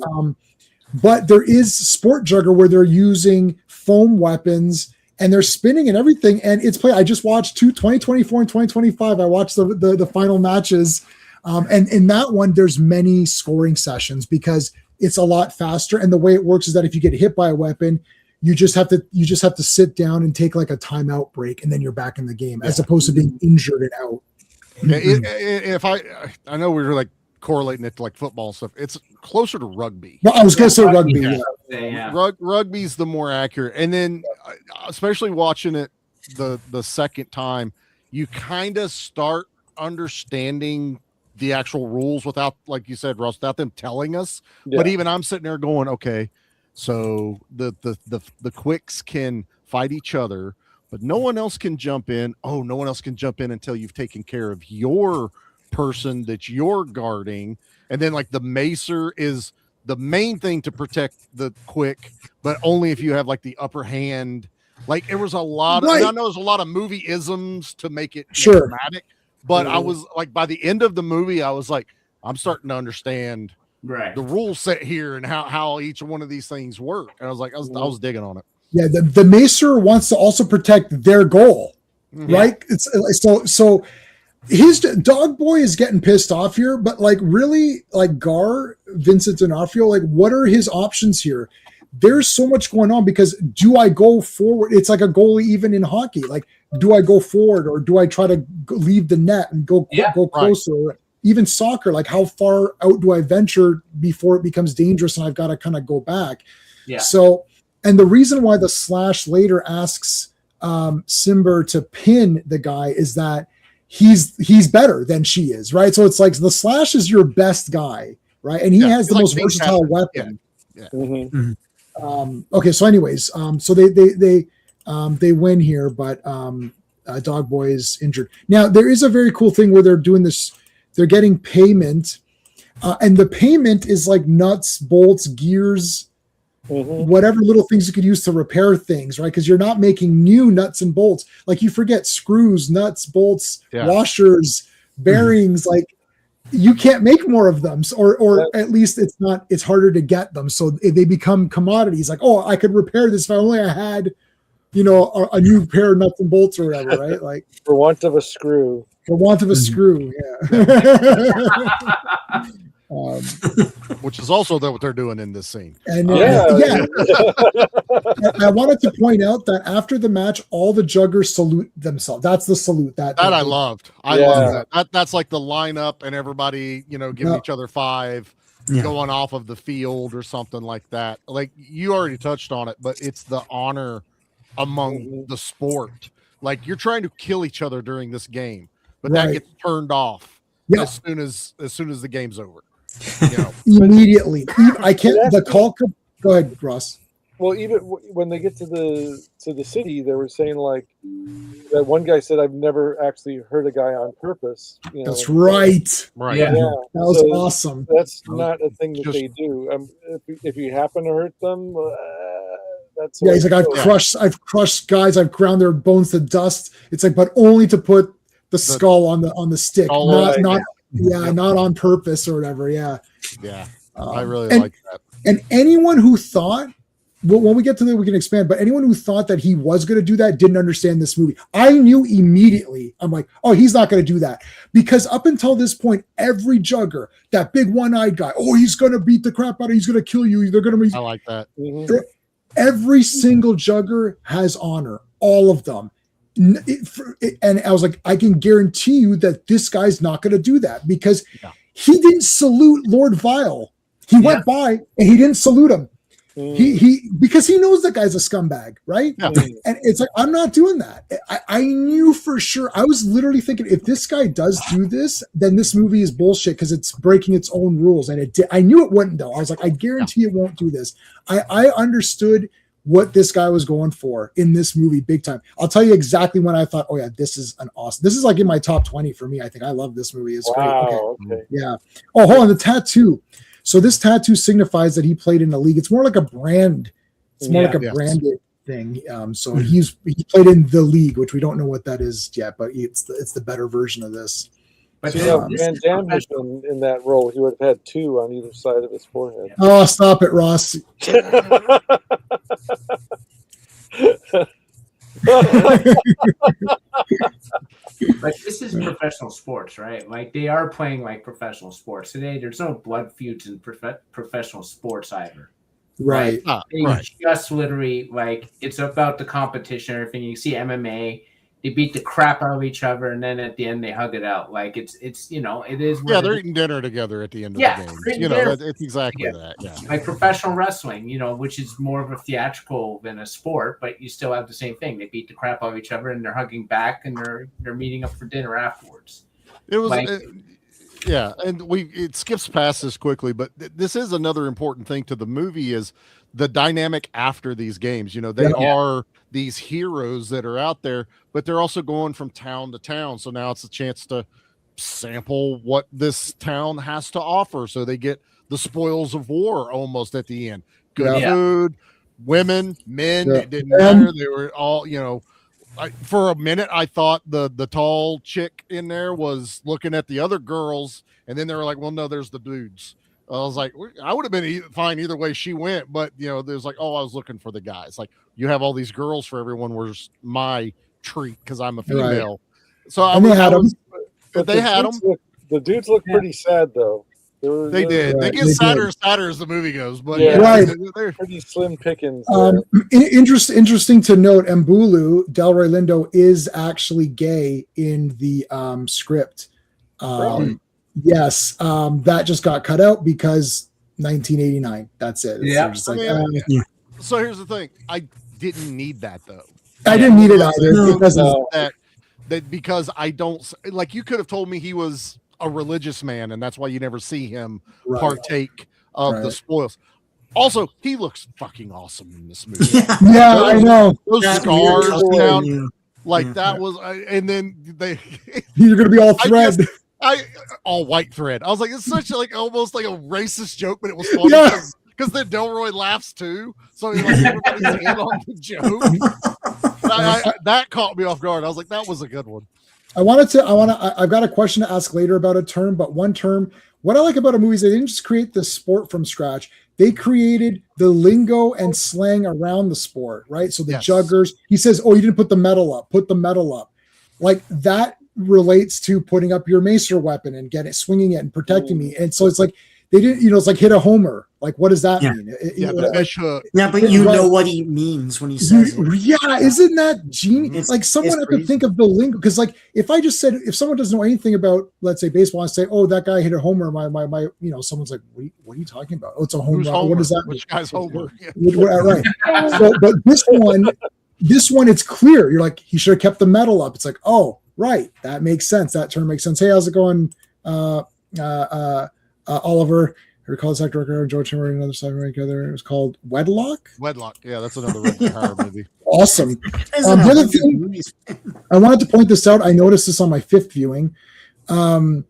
But there is Sport Jugger where they're using foam weapons and they're spinning and everything. And it's played. I just watched 2024 and 2025. I watched the final matches. And in that one, there's many scoring sessions because it's a lot faster. And the way it works is that if you get hit by a weapon, you just have to sit down and take like a timeout break, and then you're back in the game, as opposed to being injured and out. If I know we were like correlating it to like football and stuff, it's closer to rugby. Well, I was going to say rugby. Rugby's the more accurate, and then especially watching it the second time, you kind of start understanding the actual rules without, like you said, Russ, without them telling us. But even I'm sitting there going, okay. So the quicks can fight each other, but no one else can jump in. Oh, no one else can jump in until you've taken care of your person that you're guarding. And then like the macer is the main thing to protect the quick, but only if you have like the upper hand. Like it was a lot of, I know there's a lot of movie isms to make it dramatic, but I was like, by the end of the movie, I was like, I'm starting to understand the rule set here and how each one of these things work. And I was like, I was digging on it. Yeah, the macer wants to also protect their goal, right? It's so his dog boy is getting pissed off here, but like really, like Vincent D'Onofrio, like what are his options here? There's so much going on because do I go forward? It's like a goalie even in hockey. Like, do I go forward or do I try to leave the net and go closer? Right. Even soccer, like how far out do I venture before it becomes dangerous and I've got to kind of go back? Yeah. So, and the reason why the Slash later asks Simber to pin the guy is that he's better than she is, right? So it's like the Slash is your best guy, right? And he has the most versatile weapon. Yeah. Okay, so anyways, so they win here, but Dog Boy is injured. Now there is a very cool thing where they're doing this they're getting payment, and the payment is like nuts, bolts, gears, whatever little things you could use to repair things, right? Because you're not making new nuts and bolts. Like you forget screws, nuts, bolts, washers, bearings. Like you can't make more of them, or at least it's harder to get them. So they become commodities. Like, oh, I could repair this if I had, a new pair of nuts and bolts or whatever, right? Like for want of a screw. For want of a screw, yeah. Which is also what they're doing in this scene. And I wanted to point out that after the match, all the Juggers salute themselves. That's the salute that I loved. I love that. That's like the lineup and everybody, giving each other five, going off of the field or something like that. Like you already touched on it, but it's the honor among the sport. Like you're trying to kill each other during this game, but that gets turned off as soon as the game's over. Immediately. I can't. The call. Go ahead, Ross. Well, even when they get to the city, they were saying like that one guy said, "I've never actually hurt a guy on purpose." That's right. Right. Yeah, that was awesome. That's not a thing that they do. If you happen to hurt them, that's he's like, I've crushed guys. I've ground their bones to dust. It's like, but only to put the skull on the stick, not on purpose or whatever. Yeah. I really like that. And anyone who thought, when we get to that, we can expand. But anyone who thought that he was going to do that didn't understand this movie. I knew immediately. I'm like, oh, he's not going to do that, because up until this point, every Jugger, that big one-eyed guy, oh, he's going to beat the crap out of you. He's going to kill you. They're going to. I like that. Every single Jugger has honor. All of them. And I was like, I can guarantee you that this guy's not going to do that, because he didn't salute Lord Vile. He went by and he didn't salute him. He because he knows that guy's a scumbag, right? And it's like, I'm not doing that. I knew for sure. I was literally thinking, if this guy does do this, then this movie is bullshit because it's breaking its own rules. And it did. I knew it wouldn't, though. I was like, I guarantee it won't do this. I understood what this guy was going for in this movie big time. I'll tell you exactly when I thought, oh yeah, this is this is like in my top 20 for me. I think I love this movie. It's great. Okay. Yeah. Oh, hold on. The tattoo. So this tattoo signifies that he played in the league. It's more like a brand. It's more like a branded thing. So he played in the league, which we don't know what that is yet, but it's the better version of this. But Van Damme has been in that role. He would have had two on either side of his forehead. Oh, stop it, Ross. Like, this is professional sports, right? Like, they are playing like professional sports today. There's no blood feuds in professional sports either. Right. Just literally, like, it's about the competition. Everything. You see MMA, they beat the crap out of each other, and then at the end they hug it out. Like, it's it is. They're eating dinner together at the end of the game. It's exactly that. Yeah. Like professional wrestling, which is more of a theatrical than a sport, but you still have the same thing. They beat the crap out of each other, and they're hugging back, and they're meeting up for dinner afterwards. It was. And it skips past this quickly, but this is another important thing to the movie is the dynamic after these games. They are these heroes that are out there, but they're also going from town to town. So now it's a chance to sample what this town has to offer. So they get the spoils of war almost at the end. Good food, women, men, it didn't matter. They were all, for a minute, I thought the tall chick in there was looking at the other girls, and then they were like, well, no, there's the dudes. I was like, I would have been fine either way she went, but there's like, oh, I was looking for the guys. Like, you have all these girls for everyone. Where's my treat because I'm a female? Right. So they had them. The dudes look pretty sad though. They did. Right. They get sadder and sadder as the movie goes, but they're pretty slim pickings. Interesting to note, Mbulu, Delroy Lindo is actually gay in the script. Really? Yes, that just got cut out because 1989. That's it. So here's the thing: I didn't need that though. I didn't need it either because I don't like. You could have told me he was a religious man, and that's why you never see him partake of the spoils. Also, he looks fucking awesome in this movie. Yeah, I know. Those scars down, that was, and then you're gonna be all thread. all white thread. I was like, it's such like almost like a racist joke, but it was funny because then Delroy laughs too. So like, everybody's in on the joke. That caught me off guard. I was like, that was a good one. I've got a question to ask later about a term, but one term. What I like about a movie is they didn't just create the sport from scratch. They created the lingo and slang around the sport, right? So the juggers, he says, oh, you didn't put the medal up. Put the medal up. Like that relates to putting up your macer weapon and swinging it and protecting me. And so it's like, they didn't, it's like hit a homer. Like, what does that mean? The fish hook. Yeah, but you know what he means when he says it. Yeah, isn't that genius? Like, someone have to think of the lingo. Because, like, if someone doesn't know anything about, let's say, baseball, and say, oh, that guy hit a homer, someone's like, what are you talking about? Oh, it's a home run. What does that mean? Which guy's homer? Right. So, but this one, it's clear. You're like, he should have kept the medal up. It's like, oh, right. That makes sense. That term makes sense. Hey, how's it going, Oliver? I recall this actor and George Timmer and another side together. It was called Wedlock. Yeah, that's another Richard Horror movie. Awesome. The other thing, I wanted to point this out. I noticed this on my 5th viewing. Kidda,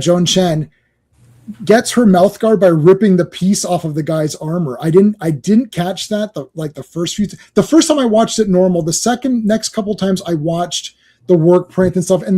Joan Chen, gets her mouth guard by ripping the piece off of the guy's armor. I didn't catch that the first few. The first time I watched it normal. The next couple times I watched the work print and stuff, and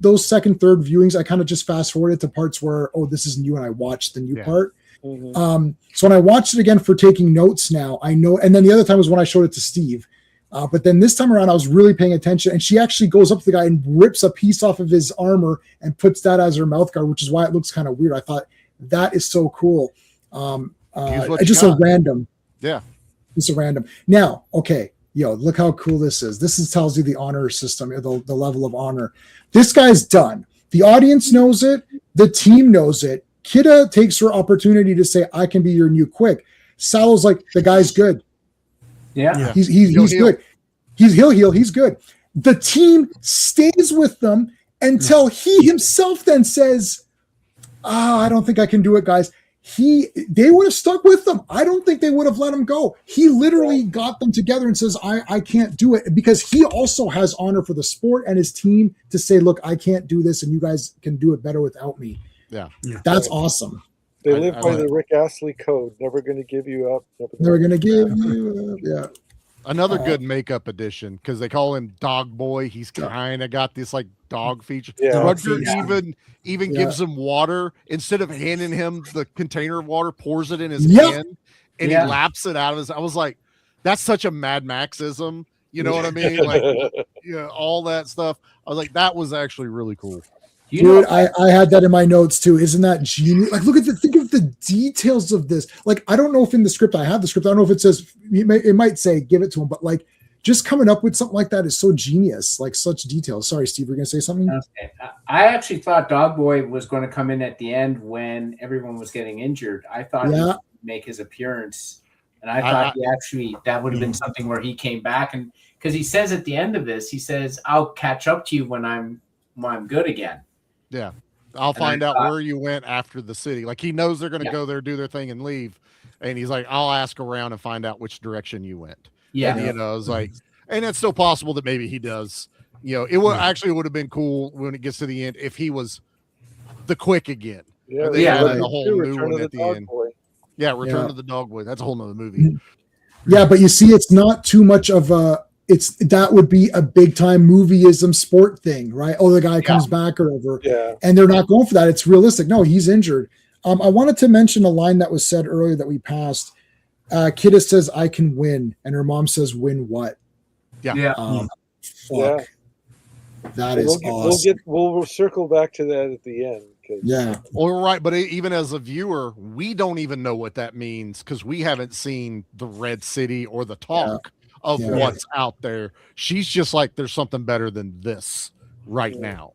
those second, third viewings, I kind of just fast forwarded to parts where, oh, this is new, and I watched the new part. Mm-hmm. So when I watched it again for taking notes now, I know, and then the other time was when I showed it to Steve. But then this time around, I was really paying attention, and she actually goes up to the guy and rips a piece off of his armor and puts that as her mouth guard, which is why it looks kind of weird. I thought that is so cool. Just a random. Yeah. Just a random. Now, okay. Yo, look how cool this is. Tells you the honor system, the level of honor. This guy's done. The audience knows it. The team knows it. Kidda takes her opportunity to say, I can be your new Quick. Salo's like, the guy's good. Yeah. He's good. He'll heal. He's good. The team stays with them until he himself then says, I don't think I can do it, guys. They would have stuck with them. I don't think they would have let him go. He literally got them together and says, I can't do it, because he also has honor for the sport and his team to say, look, I can't do this and you guys can do it better without me. Yeah. That's awesome. They live by the Rick Astley code. Never going to give you up. Never going to give you up. Yeah. Another good makeup addition, because they call him Dog Boy. He's kind of got this like dog feature. Yeah. Rutger even gives him water instead of handing him the container of water, pours it in his hand and he laps it out of his. I was like, that's such a Mad Maxism. You know what I mean? Like, all that stuff. I was like, that was actually really cool. Dude, I had that in my notes too. Isn't that genius? Like, think of the details of this. Like, I don't know if in the script, I have the script. I don't know if it says, it might say, give it to him, but like, just coming up with something like that is so genius, like such details. Sorry, Steve, you're going to say something? Okay. I actually thought Dog Boy was going to come in at the end when everyone was getting injured. I thought he would make his appearance. And I thought that would have been something where he came back, and because he says at the end of this, he says, I'll catch up to you when I'm good again. Yeah. I'll find out where you went after the city. Like, he knows they're going to go there, do their thing, and leave. And he's like, I'll ask around and find out which direction you went. Yeah. And, it's like, and it's still possible that maybe he does. It would have been cool when it gets to the end if he was the Quick again. Yeah. The whole new one at the end. Boy. Yeah. Return of the Dog Boy. That's a whole nother movie. Yeah. But you see, it's not too much of that would be a big time movieism sport thing, right? Oh, the guy comes back or whatever. Yeah. And they're not going for that. It's realistic. No, he's injured. I wanted to mention a line that was said earlier that we passed. Kidda says, I can win. And her mom says, win what? Yeah. Fuck. That is awesome. We'll circle back to that at the end. Yeah. All right. But even as a viewer, we don't even know what that means because we haven't seen the Red City or the talk of what's out there. She's just like, there's something better than this right now.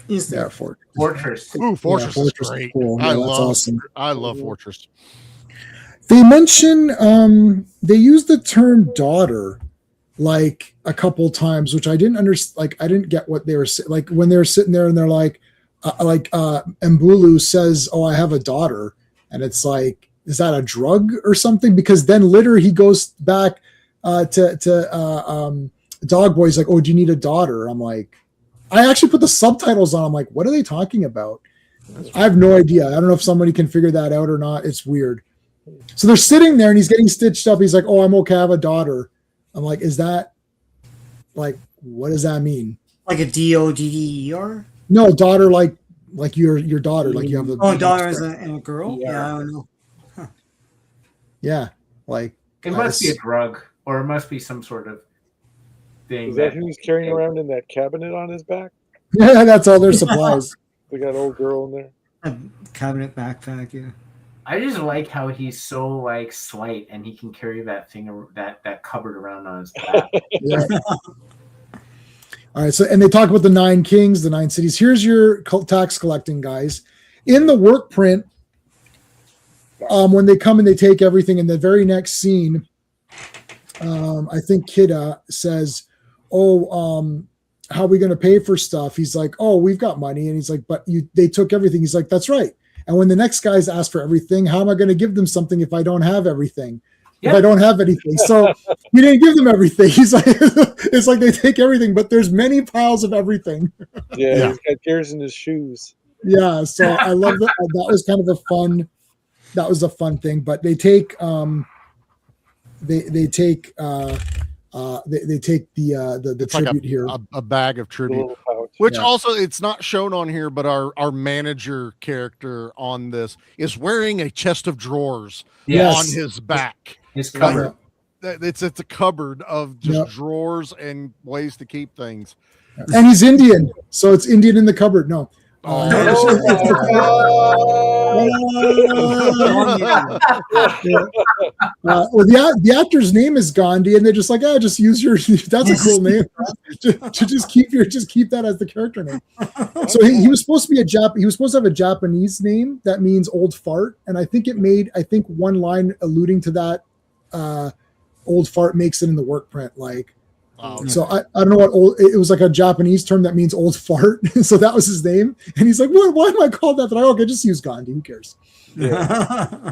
Is there Fortress? Ooh, Fortress is great. Cool. I love Fortress. They mention they use the term daughter like a couple times, which I didn't understand. Like, I didn't get what they were saying. Like, when they're sitting there and they're like Mbulu says, oh, I have a daughter. And it's like, is that a drug or something? Because then later he goes back to Dog Boy's like, oh, do you need a daughter? I'm like, I actually put the subtitles on. I'm like, what are they talking about? I have no idea. I don't know if somebody can figure that out or not. It's weird. So they're sitting there and he's getting stitched up. He's like, oh, I'm okay. I have a daughter. I'm like, is that like, what does that mean? Like a DODDER? No, daughter, like your daughter, like you have the daughter and a girl? Yeah, I don't know. Yeah, like it must be a drug, or it must be some sort of thing. Is that who he's carrying around in that cabinet on his back? Yeah, that's all their supplies. They got an old girl in there. A cabinet backpack, yeah. I just like how he's so like slight, and he can carry that thing, that cupboard around on his back. Yeah. All right, so and they talk about the 9 kings, the 9 cities. Here's your tax collecting guys. In the work print, when they come and they take everything in the very next scene, I think Kidda says, oh, how are we going to pay for stuff? He's like, oh, we've got money. And he's like, but they took everything. He's like, that's right. And when the next guys ask for everything, how am I going to give them something if I don't have everything? If I don't have anything. So you didn't give them everything. He's like, it's like they take everything, but there's many piles of everything. Yeah, he's got gears in his shoes. Yeah. So I love that. That was kind of a fun thing, but they take, they take the tribute like here. A bag of tribute. Which also, it's not shown on here, but our manager character on this is wearing a chest of drawers on his back. His cupboard. It's a cupboard of just drawers and ways to keep things. And he's Indian, so it's Indian in the cupboard. No. Well, the actor's name is Gandhi, and they're just like, just use your. That's a cool name. to just keep that as the character name. So he was supposed to be he was supposed to have a Japanese name that means old fart, and I think one line alluding to that old fart makes it in the work print, like. So I don't know what it was, like a Japanese term that means old fart. So that was his name. And he's like, what? Why am I called that? But okay, just use Gandhi. Who cares? Yeah.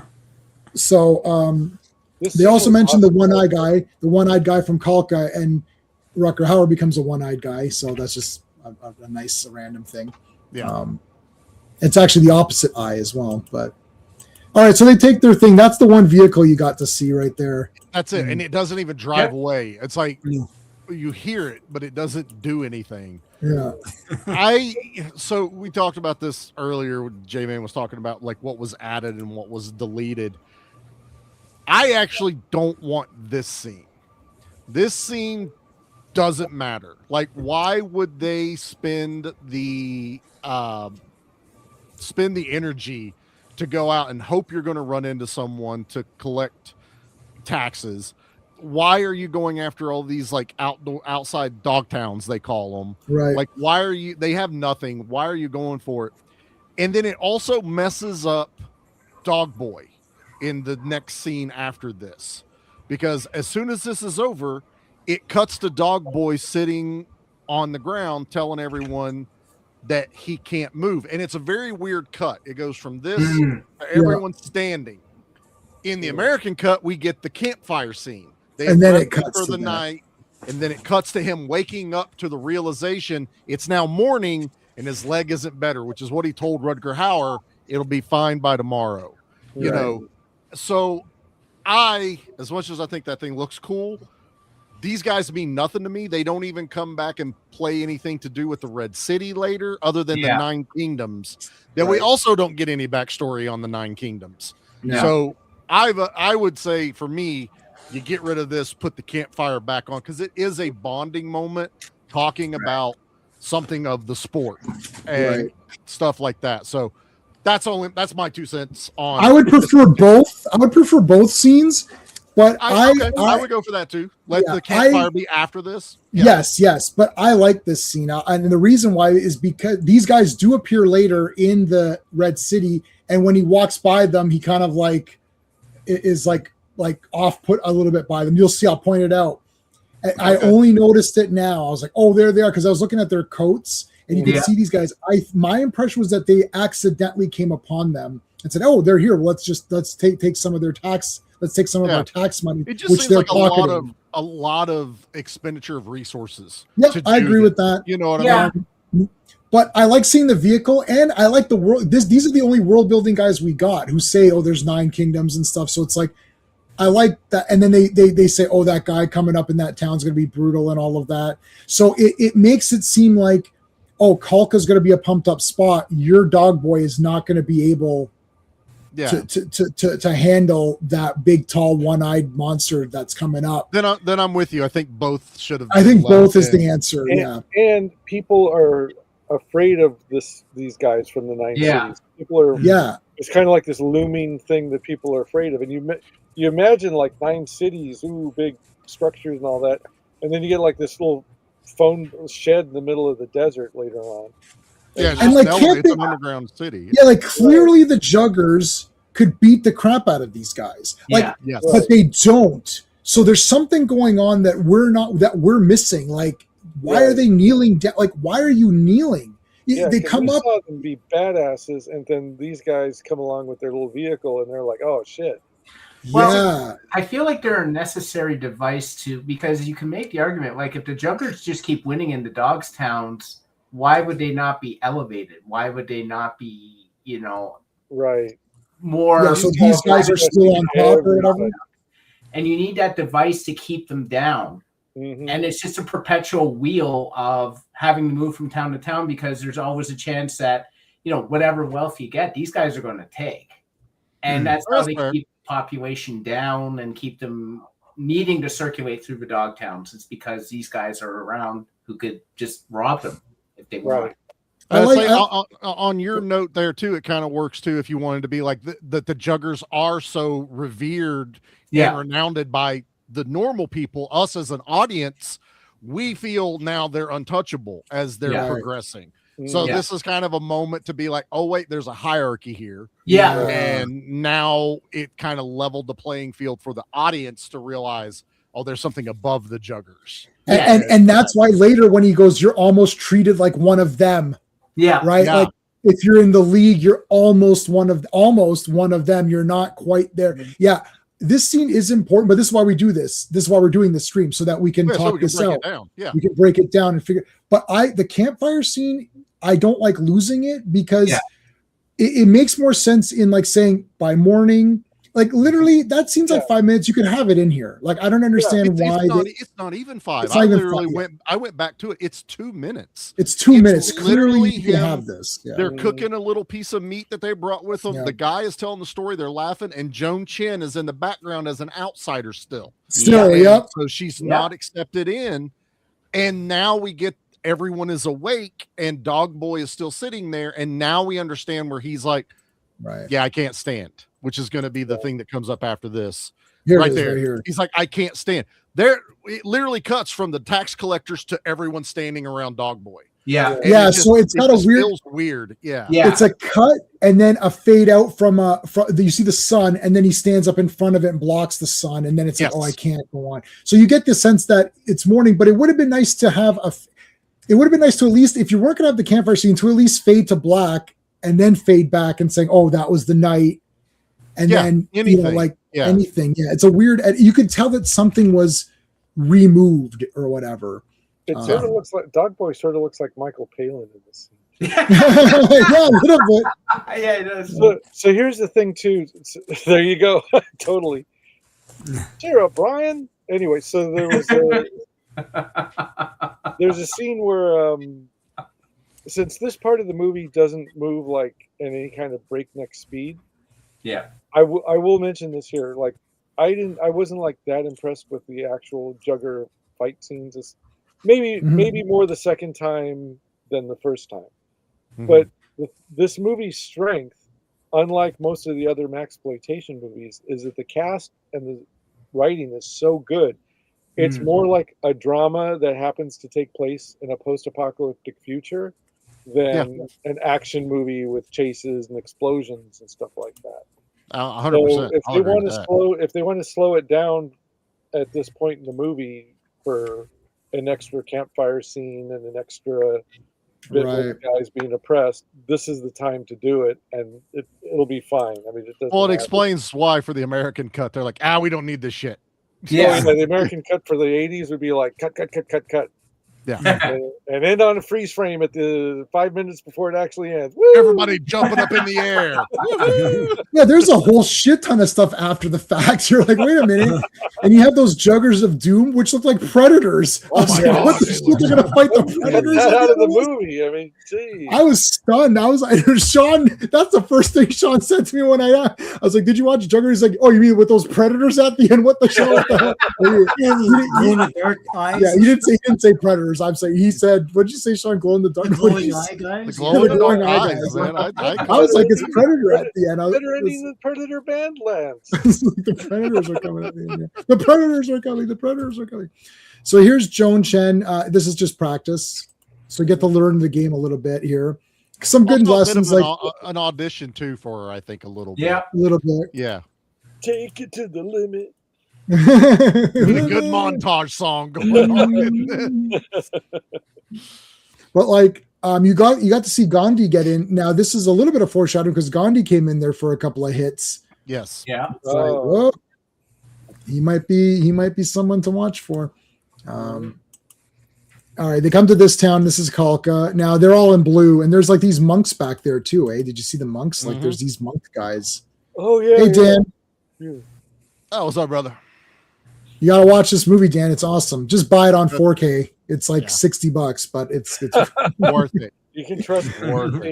So they also mentioned the one-eyed guy from Kalka, and Rutger Hauer becomes a one-eyed guy. So that's just a nice random thing. Yeah. It's actually the opposite eye as well. But all right, so they take their thing. That's the one vehicle you got to see right there. That's it. And it doesn't even drive away. It's like you hear it, but it doesn't do anything. Yeah. So we talked about this earlier when J-Man was talking about like what was added and what was deleted. I actually don't want this scene. This scene doesn't matter. Like, why would they spend the energy to go out and hope you're going to run into someone to collect taxes? Why are you going after all these like outside dog towns, they call them? Right. Like, they have nothing. Why are you going for it? And then it also messes up Dog Boy in the next scene after this, because as soon as this is over, it cuts to Dog Boy sitting on the ground telling everyone that he can't move. And it's a very weird cut. It goes from this to everyone standing. In the American cut, we get the campfire scene. And then it cuts for the night, and then it cuts to him waking up to the realization it's now morning and his leg isn't better, which is what he told Rutger Hauer. It'll be fine by tomorrow. You know, so as much as I think that thing looks cool, these guys mean nothing to me. They don't even come back and play anything to do with the Red City later, other than the 9 Kingdoms. That we also don't get any backstory on the 9 Kingdoms. No. So I would say for me, you get rid of this, put the campfire back on, because it is a bonding moment talking about something of the sport and stuff like that. So that's my 2 cents on. I would prefer both. I would prefer both scenes, but I would go for that too. Let the campfire be after this. Yeah. Yes, but I like this scene, and the reason why is because these guys do appear later in the Red City, and when he walks by them, he kind of like is like off put a little bit by them. You'll see, I'll point it out. I only noticed it now. I was like, oh, there they are, because I was looking at their coats, and you can see these guys. My impression was that they accidentally came upon them and said, oh, they're here. Well, let's take some of their tax. Let's take some of our tax money. It just seems like a lot of expenditure of resources. Yeah, I agree with that. You know what I mean? But I like seeing the vehicle, and I like the world. These are the only world building guys we got who say, "Oh, there's 9 kingdoms and stuff." So it's like, I like that. And then they say, "Oh, that guy coming up in that town's going to be brutal," and all of that. So it makes it seem like, oh, Kalka's going to be a pumped up spot. Your dog boy is not going to be able to handle that big, tall, one-eyed monster that's coming up. Then I'm with you. I think both should have. I think both is the answer. And people are afraid of these guys from the 9 cities. People are. Yeah. It's kind of like this looming thing that people are afraid of, and you imagine like 9 cities, big structures and all that, and then you get like this little phone shed in the middle of the desert later on. Yeah, and like it's an underground city. Yeah, like clearly the Juggers could beat the crap out of these guys. Like, but they don't. So there's something going on that we're missing. Like, why are they kneeling down? Like, why are you kneeling? They come up saw them be badasses, and then these guys come along with their little vehicle, and they're like, "Oh shit!" Well, I feel like they're a necessary device because you can make the argument, like, if the Juggers just keep winning in the Dogs Towns, why would they not be elevated? Why would they not be, right? More. Yeah, so these guys are still on top or whatever. And you need that device to keep them down. Mm-hmm. And it's just a perpetual wheel of having to move from town to town, because there's always a chance that, whatever wealth you get, these guys are going to take. And that's how they keep the population down and keep them needing to circulate through the dog towns. It's because these guys are around who could just rob them if they want. On your note there too, it kind of works too if you wanted to be like that the Juggers are so revered and renowned by the normal people. Us as an audience, we feel now they're untouchable as they're progressing. So this is kind of a moment to be like, oh wait, there's a hierarchy here. Yeah. And now it kind of leveled the playing field for the audience to realize, oh, there's something above the Juggers. And that's why later when he goes, you're almost treated like one of them. Yeah. Right. Yeah. Like if you're in the league, you're almost one of them. You're not quite there. Yeah. This scene is important, but this is why we do this. This is why we're doing this stream, so that we can talk this out. Yeah. We can break it down and figure. But the campfire scene, I don't like losing it because it makes more sense in like saying by morning. Like literally, that seems like 5 minutes. You could have it in here. Like I don't understand why. It's not even 5. I went back to it. It's 2 minutes. It's 2 minutes. Clearly, you have this. Yeah. They're cooking a little piece of meat that they brought with them. Yeah. The guy is telling the story. They're laughing, and Joan Chen is in the background as an outsider still. Yep. So she's not accepted in, and now we get everyone is awake, and Dog Boy is still sitting there, and now we understand where he's like, yeah, I can't stand. Which is going to be the thing that comes up after this. Right there. He's like, I can't stand. There, it literally cuts from the tax collectors to everyone standing around Dog Boy. Yeah. Yeah. So it's got a weird. Yeah. It's a cut and then a fade out from you see the sun, and then he stands up in front of it and blocks the sun. And then it's like, oh, I can't go on. So you get the sense that it's morning, but it would have been nice to have it would have been nice to at least, if you weren't going to have the campfire scene, to at least fade to black and then fade back and saying, oh, that was the night. And then anything. Anything. Yeah. It's a weird, you could tell that something was removed or whatever. It sort of looks like Dog Boy sort of looks like Michael Palin in this scene. Yeah, a little bit. Yeah, it does. So here's the thing too. There you go. Totally. Cheer up, Brian. Anyway, so there's a scene where since this part of the movie doesn't move like in any kind of breakneck speed. Yeah. I will mention this here. Like, I wasn't like that impressed with the actual Jugger fight scenes. Maybe more the second time than the first time. Mm-hmm. But this movie's strength, unlike most of the other Maxploitation movies, is that the cast and the writing is so good. It's more like a drama that happens to take place in a post-apocalyptic future than an action movie with chases and explosions and stuff like that. 100%. So if they want to slow it down at this point in the movie for an extra campfire scene and an extra bit with the guys being oppressed, this is the time to do it, and it'll be fine. I mean, it explains why for the American cut they're like, we don't need this shit. Yeah, the American cut for the 80s would be like cut. Yeah. And end on a freeze frame at the 5 minutes before it actually ends. Woo! Everybody jumping up in the air. Yeah, there's a whole shit ton of stuff after the fact. You're like, wait a minute. And you have those Juggers of Doom, which look like predators. I was my like, what God, the they shit? look They're going to fight the Cut predators? that out of the movie. I mean, geez. I was stunned. I was like, Sean, that's the first thing Sean said to me when I was like, did you watch Jugger? He's like, oh, you mean with those predators at the end? What the show? What the hell? Glow in the dark eyes. Yeah, he didn't say predators. I'm saying, he said, what'd you say, Sean? Glow in the dark? The glowing eye The guys. glowing The glowing dark eye eyes, guys. man. I was like, it's Predator at the end. Better ending than Predator Badlands. The Predators are coming at the end. Yeah. The Predators are coming. The Predators are coming. So here's Joan Chen. This is just practice. So get to learn the game a little bit here. Some good Also a bit of lessons, like an audition too for her, I think, a little bit. Yeah. a little bit. Yeah. Take it to the limit. With a good montage song going on. But like you got to see Gandhi get in. Now this is a little bit of foreshadowing because Gandhi came in there for a couple of hits. Yes. Yeah. It's like, whoa, he might be someone to watch for. All right, they come to this town. This is Kalka. Now they're all in blue, and there's like these monks back there too. Eh? Did you see the monks? Like there's these monk guys. Oh yeah. Hey Dan, Oh, what's up, brother? you gotta watch this movie, Dan. It's awesome. Just buy it on 4K. It's like Yeah. $60, but it's Worth it. You can trust me,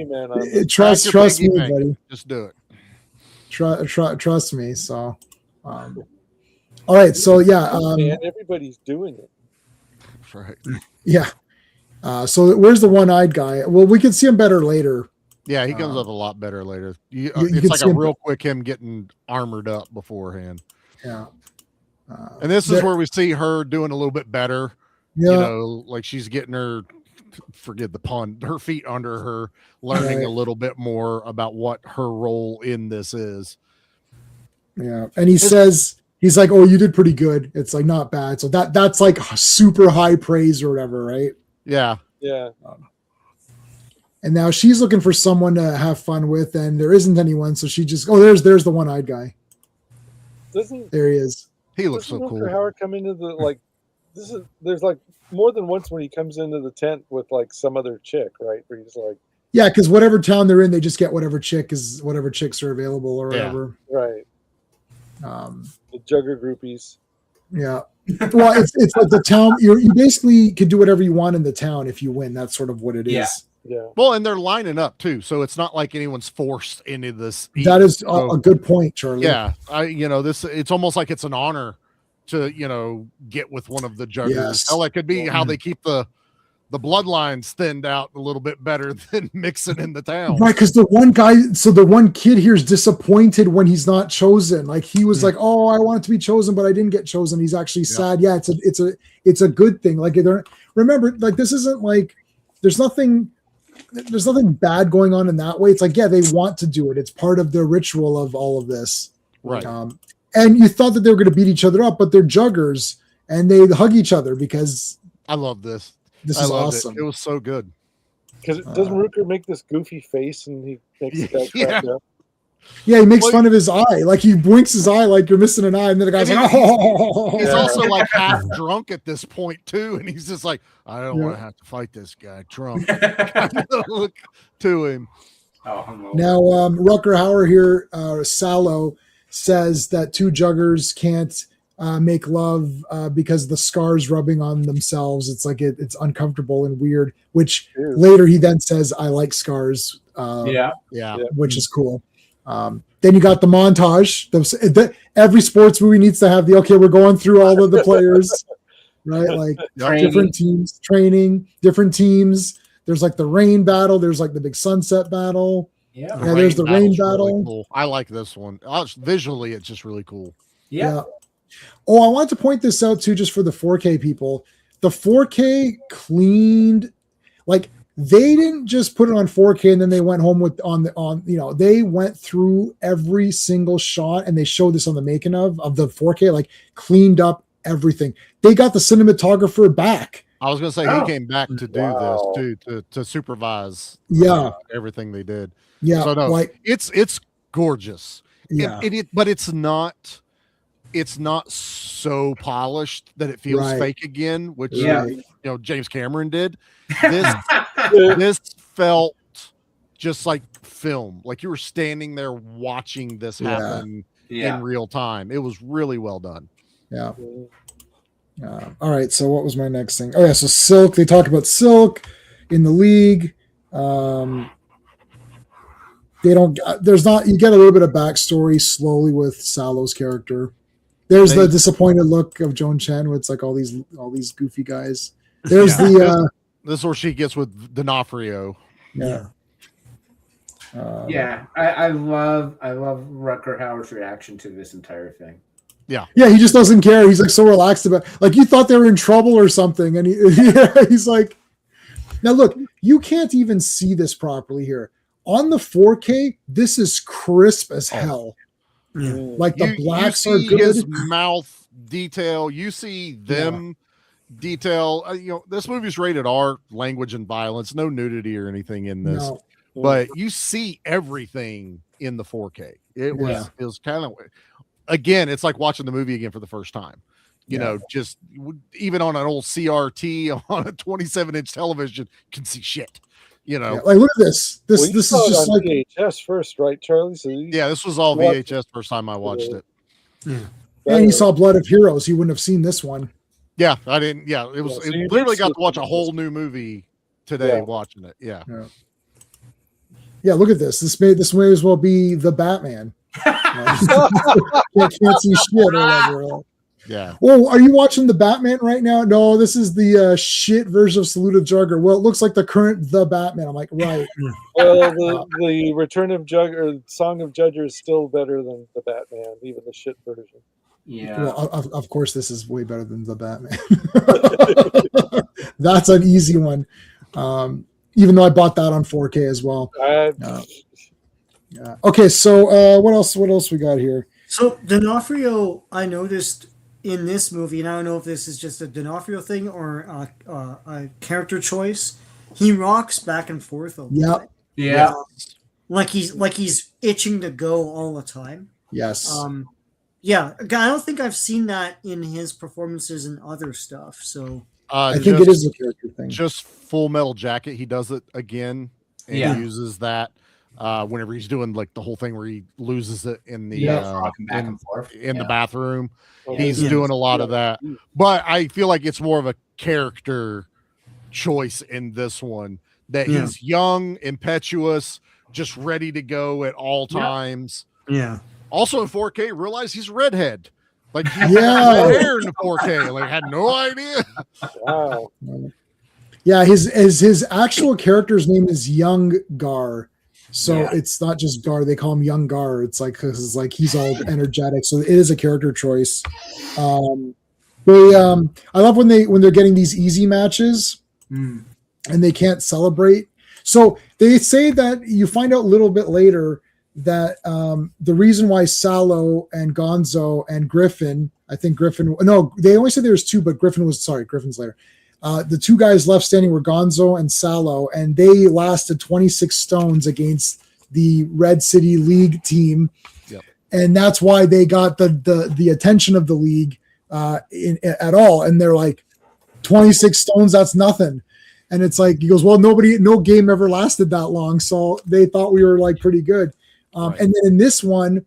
man. On this. trust Back your me, piggy bank. buddy. Just do it. Trust me. So, all right. So yeah, Man, everybody's doing it. That's right. yeah. So where's the one-eyed guy? Well, we can see him better later. Yeah, he comes up a lot better later. you It's can like see a him- real quick him getting armored up beforehand. Yeah. And this is there- where we see her doing a little bit better. Yeah. You know, like she's getting her, forget the pun, her feet under her, learning Right. a little bit more about what her role in this is. Yeah. And he says, he's like, oh, you did pretty good. It's like not bad. So that's like super high praise or whatever, right? Yeah. Yeah. And now she's looking for someone to have fun with, and there isn't anyone. So she just, there's the one-eyed guy. Doesn't There he is. He looks so Rutger cool. Howard come into the like? There's like more than once when he comes into the tent with like some other chick, right? Where he's like, Yeah, because whatever town they're in, they just get whatever chicks are available or Yeah. whatever. right, Um, the Jugger groupies. yeah. Well, it's like the town. You basically can do whatever you want in the town if you win. That's sort of what it is. Yeah. Yeah. Well, and they're lining up too, so it's not like anyone's forced into this. That is So, a good point, Charlie. yeah. It's almost like it's an honor to get with one of the Juggers. Yes. Hell, it could be how they keep the bloodlines thinned out a little bit better than mixing in the town. Right, because the one kid here is disappointed when he's not chosen. Like he was like, "Oh, I wanted to be chosen, but I didn't get chosen." He's actually sad. Yeah, it's a good thing. Like, remember, like this isn't like there's nothing bad going on in that way. It's like, yeah, they want to do it. It's part of the ritual of all of this. Right. And you thought that they were going to beat each other up, but they're Juggers and they hug each other because I love this. this I is loved awesome. It was so good. Because doesn't Rutger make this goofy face and he makes the guy Yeah. crack up? Yeah, he makes fun of his eye. Like he blinks his eye like you're missing an eye, and then the guy's like, "Oh." He's Yeah. also like half drunk at this point too, and he's just like, I don't want to have to fight this guy drunk. Look to him. Oh, Now, Rutger Hauer here, Sallow, says that two Juggers can't make love because the scars rubbing on themselves. It's like it's uncomfortable and weird, which Ew. later he then says, I like scars, yeah. Yeah. which is cool. Then you got the montage. Every sports movie needs to have we're going through all of the players, right? Like Training. different teams, training, different teams. There's like the rain battle. There's like the big sunset battle. Yeah. Yeah, there's the rain battle's really battle. cool. I like this one. Visually, it's just really cool. Yeah. Oh, I want to point this out too, just for the 4K people. The 4K cleaned, like they didn't just put it on 4K and then they went home with they went through every single shot and they showed this on the making of the 4K, like cleaned up everything. They got the cinematographer back. I was gonna say Oh. he came back to do Wow. this too, to supervise everything they did. Yeah, So no, like it's gorgeous. yeah, But it's not so polished that it feels Right. fake again, which Yeah. James Cameron did. This felt just like film, like you were standing there watching this happen in real time. It was really well done. Yeah. All right. So what was my next thing? Oh yeah. So Silk. They talk about Silk in the league. They don't. There's not. You get a little bit of backstory slowly with Sallow's character. There's the disappointed look of Joan Chen with like all these goofy guys. There's the. This is where she gets with D'Onofrio. Yeah. I love Rutger Hauer's reaction to this entire thing. Yeah, he just doesn't care. He's like so relaxed about, like you thought they were in trouble or something, and he's like, now look, you can't even see this properly here on the 4K. This is crisp as hell. Like the blacks are good. His mouth detail. You see them detail. This movie's rated R, language and violence, no nudity or anything in this. No. But you see everything in the 4K. It was kind of, again, it's like watching the movie again for the first time. You know, just even on an old CRT on a 27-inch television, you can see shit. Like look at this. This is just like VHS first, right, Charlie? So this was all VHS first time I watched it. And he saw Blood of Heroes. He wouldn't have seen this one. Yeah, I didn't. Yeah, it was. So you literally did got to see watch it. a whole new movie today watching it. Yeah. Yeah, look at this. This may as well be the Batman. Can't see shit or whatever. Yeah. Oh, are you watching the Batman right now? No, this is the shit version of Salute of Jugger. Well, it looks like the current The Batman. I'm like, right. Well, the Return of Jugger, Song of Jugger is still better than the Batman, even the shit version. Yeah. Well, of course, this is way better than the Batman. That's an easy one. Even though I bought that on 4K as well. Okay, so what else we got here? So D'Onofrio, I noticed in this movie, and I don't know if this is just a D'Onofrio thing or a character choice. He rocks back and forth a lot. Yeah. Like he's itching to go all the time. Yes. I don't think I've seen that in his performances and other stuff. So I think it is a character thing. Just Full Metal Jacket, he does it again and he uses that whenever he's doing like the whole thing where he loses it in the the bathroom. He's doing a lot of that. But I feel like it's more of a character choice in this one, that he's young, impetuous, just ready to go at all times. Yeah. Also in 4K, realize he's a redhead. Like he had red hair in the 4K. Like had no idea. Wow. Yeah, his actual character's name is Young Gar. So it's not just Gar, they call him Young Gar. It's like, cause it's like he's all energetic. So it is a character choice. I love when they're getting these easy matches and they can't celebrate. So they say that you find out a little bit later that the reason why Sallow and Gonzo and Griffin, they only said there was two, but Griffin's later. The two guys left standing were Gonzo and Sallow, and they lasted 26 stones against the Red City League team. Yep. And that's why they got the attention of the league at all. And they're like, 26 stones, that's nothing. And it's like, he goes, well, no game ever lasted that long. So they thought we were like pretty good. And then in this one,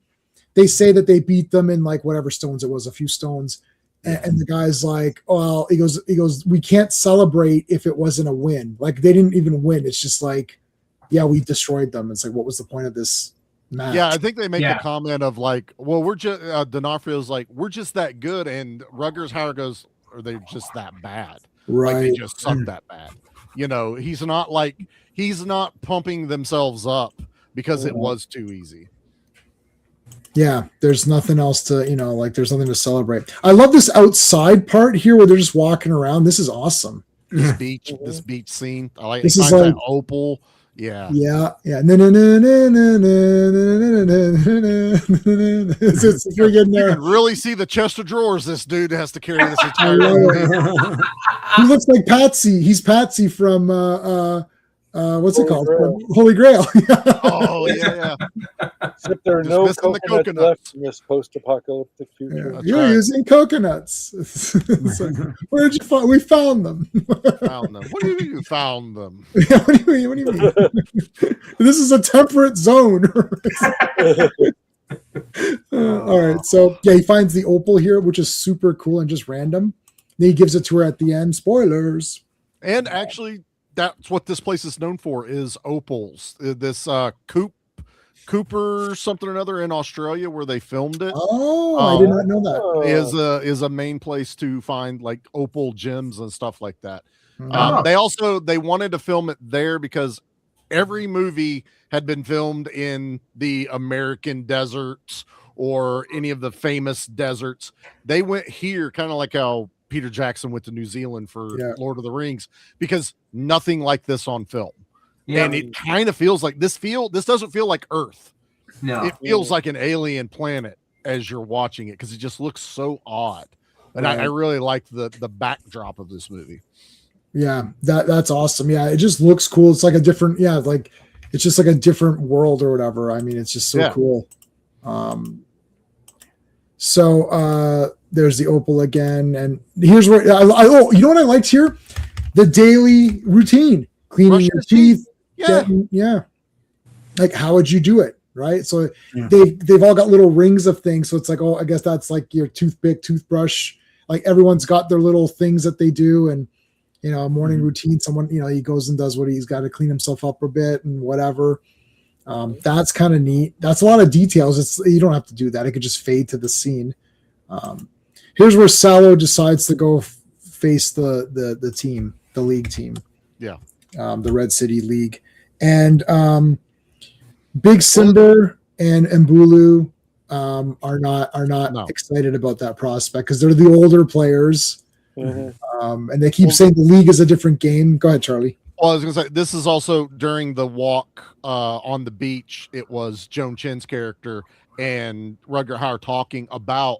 they say that they beat them in like whatever stones it was, a few stones. And the guy's like, well, he goes, we can't celebrate if it wasn't a win. Like they didn't even win. It's just like, yeah, we destroyed them. It's like, what was the point of this match? Yeah, I think they make the comment of like, well, we're just D'Onofrio's like, we're just that good, and Rutger Hauer goes, are they just that bad? Right. Like they just suck that bad. He's not pumping themselves up because it was too easy. Yeah, there's nothing else to, there's nothing to celebrate. I love this outside part here where they're just walking around. This is awesome. This beach scene. I like this is like opal. Yeah. Yeah. It's friggin' You can really see the chest of drawers this dude has to carry this entire movie. He looks like Patsy. He's Patsy from What's it Holy called? Grail. Holy Grail. Oh yeah. Except there are Just no missing the coconuts coconuts. left in this post-apocalyptic future. That's You're right. using coconuts. It's like, where did you find? We found them. Found them. What do you mean you found them? Yeah, what do you mean? This is a temperate zone. All right. So yeah, he finds the opal here, which is super cool and just random. Then he gives it to her at the end. Spoilers. And actually, that's what this place is known for is opals. This Cooper something or another in Australia where they filmed it Oh, I did not know that. Oh. is a main place to find like opal gems and stuff like that. Oh. They wanted to film it there because every movie had been filmed in the American deserts or any of the famous deserts. They went here kind of like how Peter Jackson went to New Zealand for Lord of the Rings because nothing like this on film. Yeah. And it kind of feels like this doesn't feel like Earth. No. It feels like an alien planet as you're watching it because it just looks so odd. And I really like the backdrop of this movie. Yeah, that's awesome. Yeah, it just looks cool. It's like a different, like it's just like a different world or whatever. I mean, it's just so cool. So there's the opal again, and here's where you know what I liked here? The daily routine, cleaning Brushing your the teeth. Yeah. Like how would you do it? Right. So they've all got little rings of things. So it's like, I guess that's like your toothpick, toothbrush. Like everyone's got their little things that they do, and a morning routine. Someone, he goes and does what he's got to clean himself up a bit and whatever. That's kind of neat. That's a lot of details. You don't have to do that. It could just fade to the scene. Here's where Sallow decides to go face the team, the league team. Yeah. The Red City League. And Big Simber and Mbulu are not excited about that prospect because they're the older players. Mm-hmm. And they keep saying the league is a different game. Go ahead, Charlie. Well, I was going to say, this is also during the walk on the beach. It was Joan Chin's character and Rutger Hauer talking about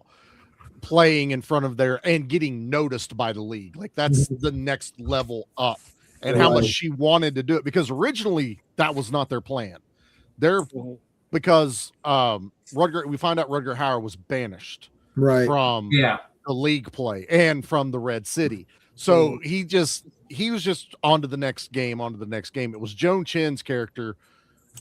playing in front of there and getting noticed by the league. Like that's the next level up and how much she wanted to do it because originally that was not their plan. Because we find out Rutger Hauer was banished from the league play and from the Red City. So he was just on to the next game. It was Joan Chin's character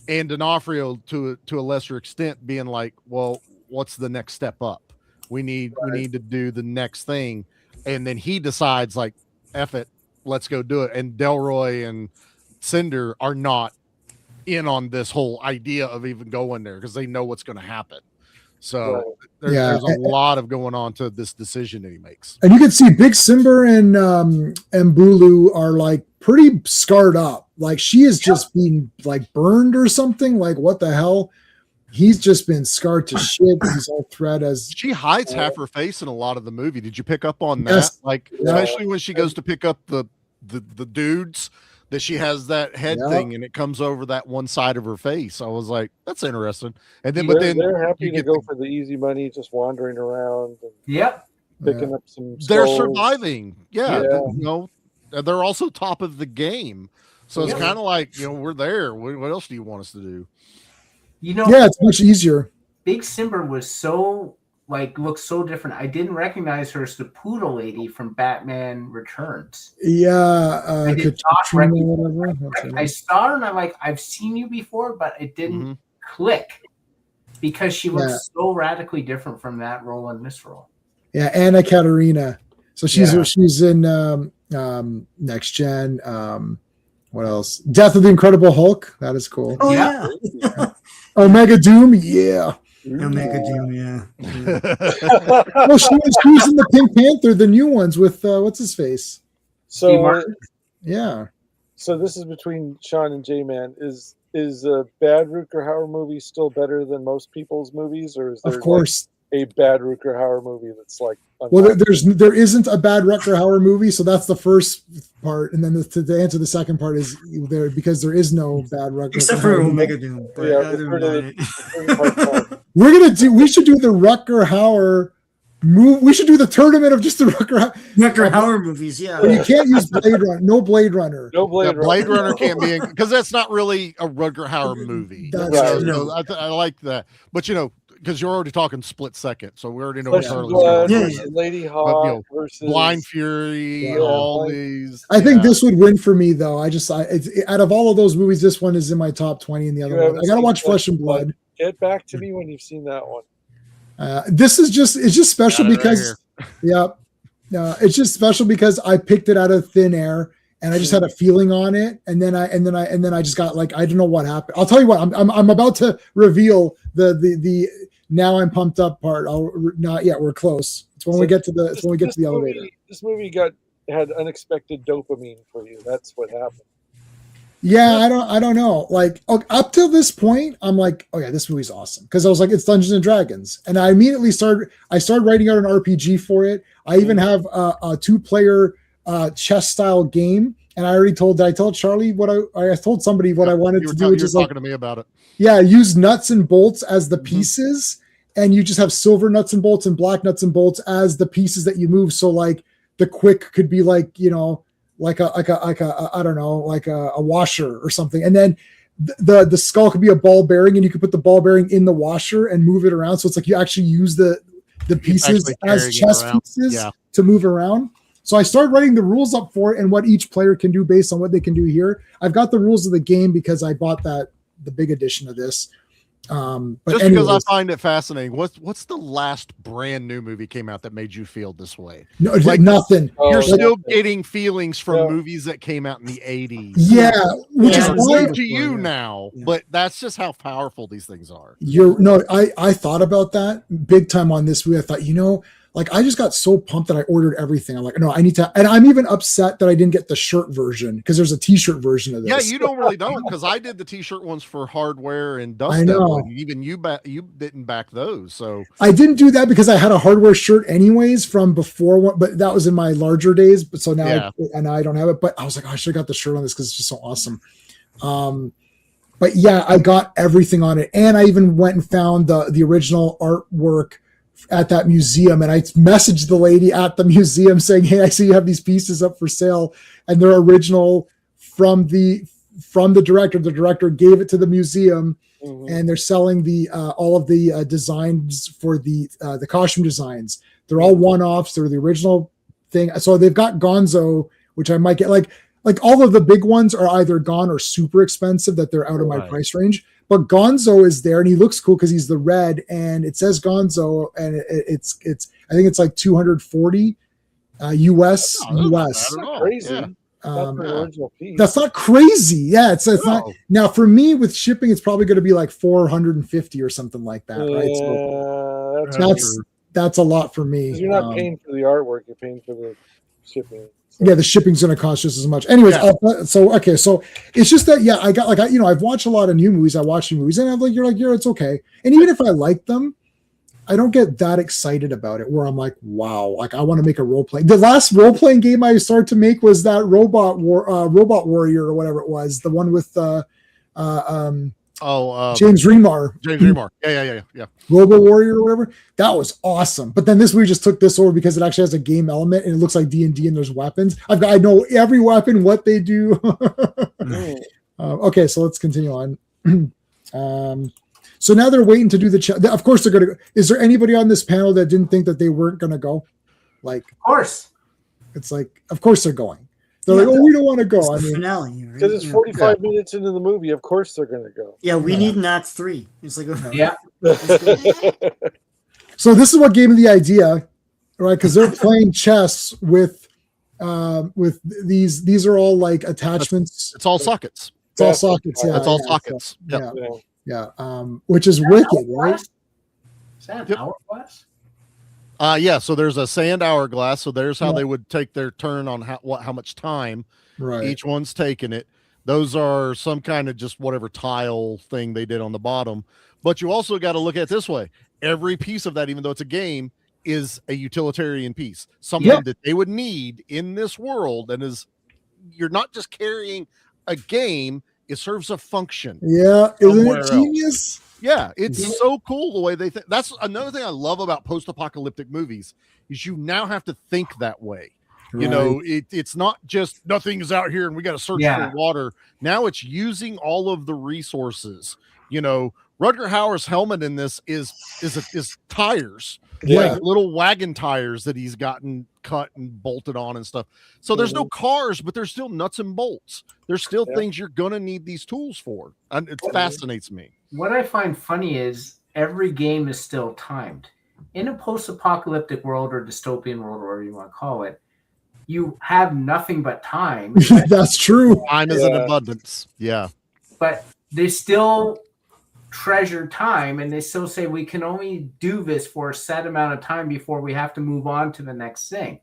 and D'Onofrio to a lesser extent being like, well, what's the next step up? We need to do the next thing. And then he decides like, F it, let's go do it. And Delroy and Cinder are not in on this whole idea of even going there because they know what's going to happen. So there's a lot of going on to this decision that he makes. And you can see Big Simber and Mbulu are like pretty scarred up. Like she is just being like burned or something. Like what the hell? He's just been scarred to shit. He's all thread as she hides half her face in a lot of the movie. Did you pick up on that? Like especially when she goes to pick up the dudes, that she has that head thing and it comes over that one side of her face. I was like, that's interesting. And then, they're happy to go for the easy money, just wandering around. And picking up some. They're surviving. Yeah. They're also top of the game. So it's kind of like, we're there. What else do you want us to do? It's much easier. Big Simber was looks so different. I didn't recognize her as the poodle lady from Batman Returns. Yeah, I saw her and I'm like, I've seen you before, but it didn't click because she looks so radically different from that role and this role. Yeah, Anna Katarina. So she's in Next Gen. What else? Death of the Incredible Hulk. That is cool. Oh yeah. Omega Doom. Yeah. Omega Doom, yeah. Well, she was in the Pink Panther, the new ones with what's his face. So So this is between Sean and J-Man. Is a bad Rutger Hauer movie still better than most people's movies, or is there of course a bad Rutger Hauer movie that's like? Well, there isn't a bad Rutger Hauer movie, so that's the first part, and then to answer the second part is there because there is no bad Rutger. Except for Omega Doom. We should do the Rutger Hauer We should do the tournament of just the Rutger Hauer movies. Yeah, But you can't use Blade Runner. No Blade Runner. No Blade Runner. Blade Runner can't be in because that's not really a Rutger Hauer movie. That's Right. So I like that, but because you're already talking split second, so we already know Flesh what and Charlie's Blood going. Yeah. versus Lady Hawk versus Blind Fury, Yeah. all these. I think this would win for me, though. Out of all of those movies, this one is in my top 20, and the other You one. haven't I gotta seen watch Flesh and Blood. Get back to me when you've seen that one. This is just special Got it right because it's just special because I picked it out of thin air and I just had a feeling on it, and then I just got like, I don't know what happened. I'll tell you what, I'm about to reveal the now I'm pumped up part. Not yet, we're close. It's when we get to the elevator. This movie had unexpected dopamine for you. That's what happened. Yeah, I don't know. Like up till this point, I'm like, oh yeah, this movie's awesome because I was like, it's Dungeons and Dragons, and I immediately started writing out an RPG for it. I even have a 2-player chess style game, and I told Charlie what I told somebody what I wanted to do. You were just talking to me about it. Yeah, use nuts and bolts as the pieces, and you just have silver nuts and bolts and black nuts and bolts as the pieces that you move. So like the quick could be like, like a I don't know, like a washer or something, and then the skull could be a ball bearing, and you could put the ball bearing in the washer and move it around. So it's like you actually use the pieces as chess pieces to move around. So I started writing the rules up for it and what each player can do based on what they can do here. I've got the rules of the game because I bought the big edition of this. But just anyways, because I find it fascinating. What's the last brand new movie came out that made you feel this way? no, like- nothing. You're like- still getting feelings from movies that came out in the 80s. Yeah, which is They're why new to you now, but that's just how powerful these things are. I thought about that big time on this movie. I thought, like I just got so pumped that I ordered everything. I'm like, no, I need to, and I'm even upset that I didn't get the shirt version because there's a t-shirt version of this. Yeah, you don't because I did the t-shirt ones for Hardware and Dust I know. Devil, and even you didn't back those. So I didn't do that because I had a Hardware shirt anyways from before, but that was in my larger days. But so now, I don't have it. But I was like, I should have got the shirt on this because it's just so awesome. But yeah, I got everything on it, and I even went and found the original artwork at that museum, and I messaged the lady at the museum saying, hey, I see you have these pieces up for sale, and they're original from the director. The director gave it to the museum, and they're selling all of the designs for the costume designs. They're all one-offs. They're the original thing. So they've got Gonzo, which I might get. Like all of the big ones are either gone or super expensive that they're out of my price range. But Gonzo is there, and he looks cool because he's the red, and it says Gonzo, and it's I think it's like $240 US. That's not crazy. Yeah. That's the original piece. That's not crazy. Yeah, it's not. Now for me with shipping, it's probably going to be like $450 or something like that, right? So that's a lot for me. You're not paying for the artwork; you're paying for the shipping. Yeah, the shipping's going to cost just as much. Anyways, so it's just that I got I've watched a lot of new movies. I watch new movies, and I'm like, it's okay. And even if I like them, I don't get that excited about it. Where I'm like, wow, like I want to make a role playing. The last role playing game I started to make was that Robot Warrior or whatever it was, the one with James Remar. James Remar. Yeah. Robo Warrior or whatever. That was awesome. But then this movie just took this over because it actually has a game element and it looks like D&D and there's weapons. I know every weapon, what they do. Okay, so let's continue on. So now they're waiting to do the of course they're going to go. Is there anybody on this panel that didn't think that they weren't going to go? Like, of course. It's like, of course they're going. They're like, we don't want to go. It's the finale, right? Because it's 45 minutes into the movie. Of course they're going to go. Yeah, we need an Act 3. It's like, So this is what gave me the idea, right? Because they're playing chess with these. These are all like attachments. It's all sockets. It's all sockets. Yeah, it's all sockets. So, yeah. Which is wicked, right? Is that an hourglass? Yeah. So there's a sand hourglass. So there's how they would take their turn on how much time each one's taking it. Those are some kind of just whatever tile thing they did on the bottom. But you also got to look at it this way. Every piece of that, even though it's a game, is a utilitarian piece, something that they would need in this world. And you're not just carrying a game, it serves a function. Yeah, isn't it genius? Yeah, it's so cool the way they think. That's another thing I love about post-apocalyptic movies is you now have to think that way. You know, it's not just nothing is out here and we got to search for water. Now it's using all of the resources. You know, Rutger Hauer's helmet in this is tires, like little wagon tires that he's gotten cut and bolted on and stuff. So there's no cars, but there's still nuts and bolts. There's still things you're gonna need these tools for. And it fascinates me. What I find funny is every game is still timed. In a post-apocalyptic world or dystopian world, or whatever you want to call it, you have nothing but time. That's true. Time is an abundance. Yeah. But they still treasure time, and they still say we can only do this for a set amount of time before we have to move on to the next thing.